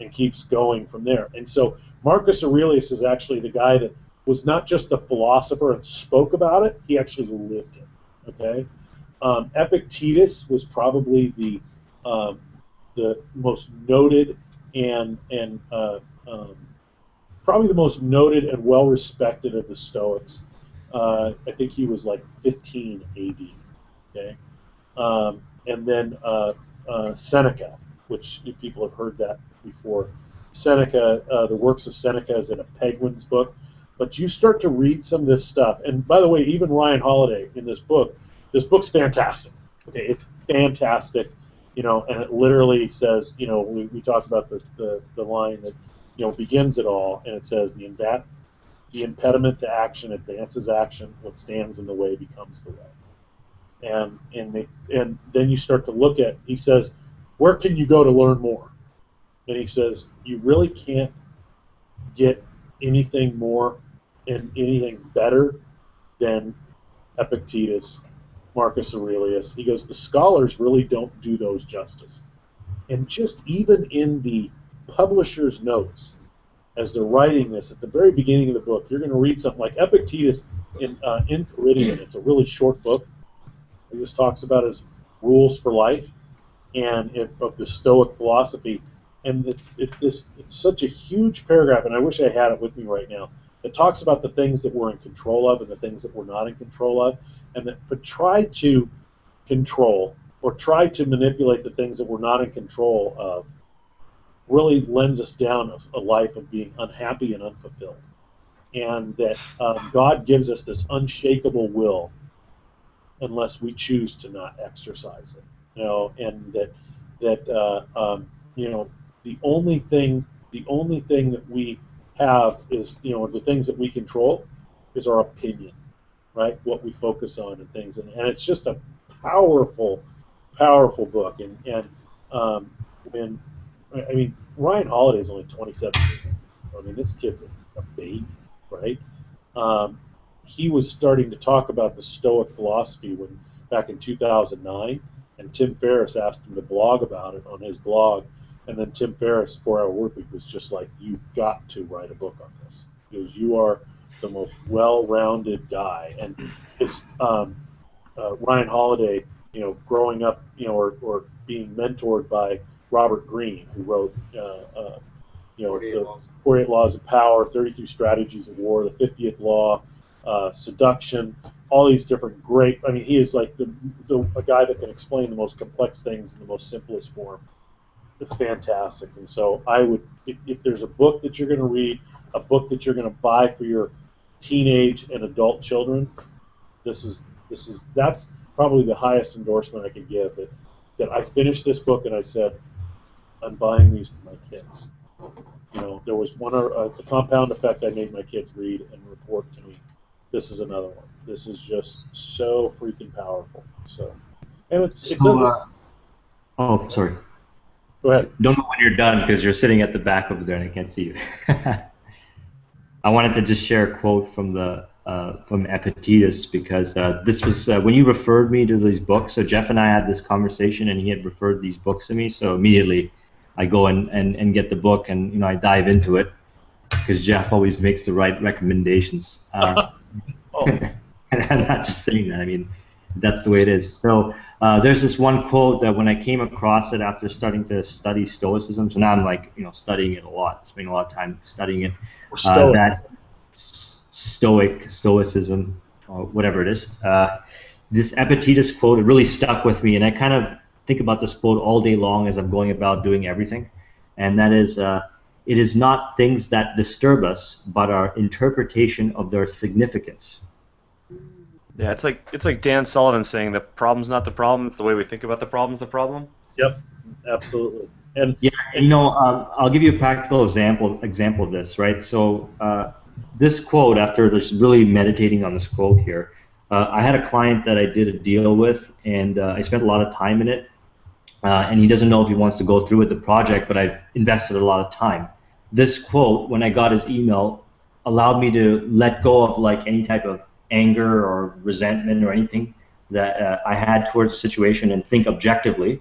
A: and keeps going from there. And so Marcus Aurelius is actually the guy that was not just a philosopher and spoke about it; he actually lived it. Okay, Epictetus was probably the most noted and probably the most noted and well respected of the Stoics. I think he was like 15 AD. Okay. And then Seneca, which people have heard that before. Seneca, the works of Seneca is in a Penguins book, but you start to read some of this stuff. And by the way, even Ryan Holiday in this book's fantastic. Okay, it's fantastic, and it literally says, we talked about the line that begins it all, and it says the impediment to action advances action. What stands in the way becomes the way. And then you start to look at, he says, where can you go to learn more? And he says, you really can't get anything more and anything better than Epictetus, Marcus Aurelius. He goes, the scholars really don't do those justice. And just even in the publisher's notes, as they're writing this, at the very beginning of the book, you're going to read something like Epictetus in Enchiridion. It's a really short book. He just talks about rules for life and of the Stoic philosophy. And it's such a huge paragraph, and I wish I had it with me right now. It talks about the things that we're in control of and the things that we're not in control of, and that but try to control or try to manipulate the things that we're not in control of really lends us down a life of being unhappy and unfulfilled. And that God gives us this unshakable will unless we choose to not exercise it, and the only thing that we have is, the things that we control is our opinion, right? What we focus on and things, and it's just a powerful book. And Ryan Holiday is only 27 years old. I mean, this kid's a baby, right? He was starting to talk about the Stoic philosophy back in 2009, and Tim Ferriss asked him to blog about it on his blog, and then Tim Ferriss, 4 Hour Workweek, was just like, "You've got to write a book on this because you are the most well-rounded guy." And his Ryan Holiday, growing up, or being mentored by Robert Greene, who wrote 48 Laws of Power, 33 Strategies of War, the 50th Law, Seduction, all these different great. I mean, he is like a guy that can explain the most complex things in the most simplest form. It's fantastic. And so I would, if there's a book that you're going to read, a book that you're going to buy for your teenage and adult children, that's probably the highest endorsement I could give. That I finished this book and I said, I'm buying these for my kids. There was a Compound Effect I made my kids read and report to me. This is another one. This is just so freaking powerful. So, and it doesn't.
C: Oh, sorry.
A: Go ahead.
C: Don't know when you're done because you're sitting at the back over there and I can't see you. I wanted to just share a quote from Epictetus because this was when you referred me to these books. So Jeff and I had this conversation and he had referred these books to me. So immediately I go and get the book and I dive into it because Jeff always makes the right recommendations. And I'm not just saying that. I mean, that's the way it is. So there's this one quote that when I came across it after starting to study Stoicism, so now I'm studying it a lot, spending a lot of time studying it. That Stoicism, or whatever it is. This Epictetus quote, it really stuck with me, and I kind of think about this quote all day long as I'm going about doing everything, and that is, it is not things that disturb us, but our interpretation of their significance.
M: Yeah, it's like Dan Sullivan saying the problem's not the problem; it's the way we think about the problem's the problem.
A: Yep, absolutely. And
C: yeah, I'll give you a practical example of this, right? So this quote, after just really meditating on this quote here, I had a client that I did a deal with, and I spent a lot of time in it, and he doesn't know if he wants to go through with the project, but I've invested a lot of time. This quote, when I got his email, allowed me to let go of any type of anger or resentment or anything that I had towards the situation and think objectively,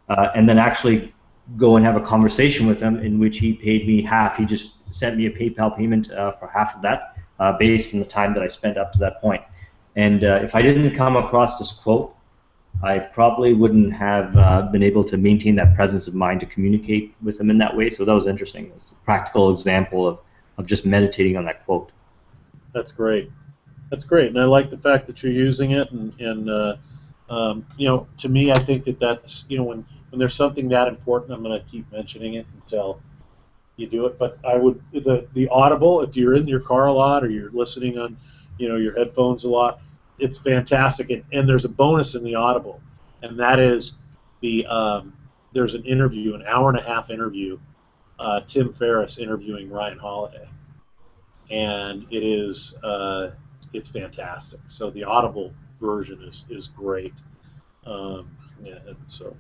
C: and then actually go and have a conversation with him in which he paid me half. He just sent me a PayPal payment for half of that based on the time that I spent up to that point. And if I didn't come across this quote, I probably wouldn't have been able to maintain that presence of mind to communicate with him in that way. So that was interesting. It's a practical example of just meditating on that quote.
A: That's great. That's great, and I like the fact that you're using it. And to me, I think that's when there's something that important, I'm going to keep mentioning it until you do it. But I would the Audible, if you're in your car a lot or you're listening on your headphones a lot, it's fantastic. And there's a bonus in the Audible, and that is there's an interview, an hour-and-a-half interview, Tim Ferriss interviewing Ryan Holiday, and it is it's fantastic. So the Audible version is great. And so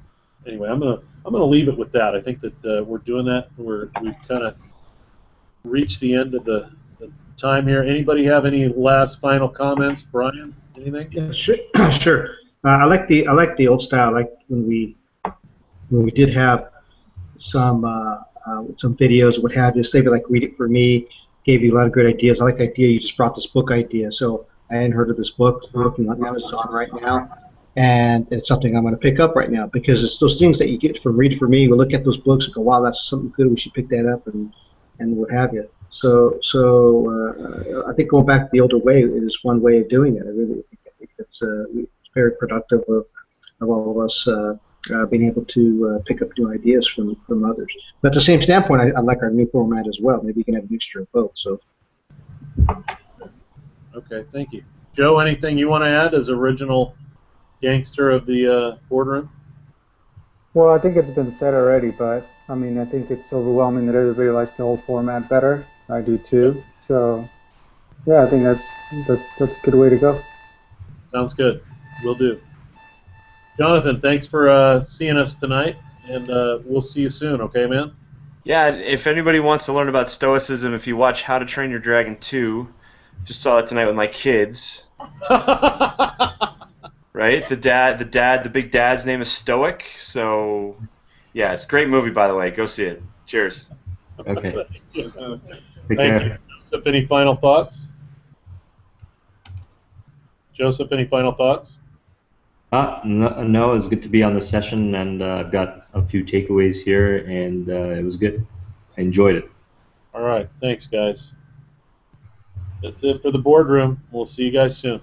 A: anyway, I'm gonna leave it with that. I think that we're doing that. We've kind of reached the end of the time here. Anybody have any last final comments, Brian? Anything?
K: Yeah, sure. Sure. I like the old style. Like when we did have some videos, what have you. Say like Read It For Me gave you a lot of good ideas. I like the idea you just brought this book idea. So I hadn't heard of this book. I'm looking on Amazon right now, and it's something I'm going to pick up right now because it's those things that you get from reading for me. We look at those books and go, wow, that's something good. We should pick that up and what have you. So I think going back to the older way is one way of doing it. I think it's very productive of all of us being able to pick up new ideas from others. But at the same standpoint, I like our new format as well. Maybe you can have a mixture of both. So.
A: Okay, thank you. Joe, anything you want to add as original gangster of the boardroom?
G: Well, I think it's been said already, but I mean, I think it's overwhelming that everybody likes the old format better. I do too. So, yeah, I think that's a good way to go.
A: Sounds good. Will do. Jonathan, thanks for seeing us tonight, and we'll see you soon. Okay, man.
M: Yeah, if anybody wants to learn about Stoicism, if you watch How to Train Your Dragon 2, just saw it tonight with my kids. Right? The big dad's name is Stoic. So, yeah, it's a great movie, by the way. Go see it. Cheers.
C: Okay.
A: Thank
C: Take care.
A: you. Joseph, any final thoughts? Joseph, any final thoughts?
C: No, it's good to be on the session, and I've got a few takeaways here, and it was good. I enjoyed it.
A: All right. Thanks, guys. That's it for the boardroom. We'll see you guys soon.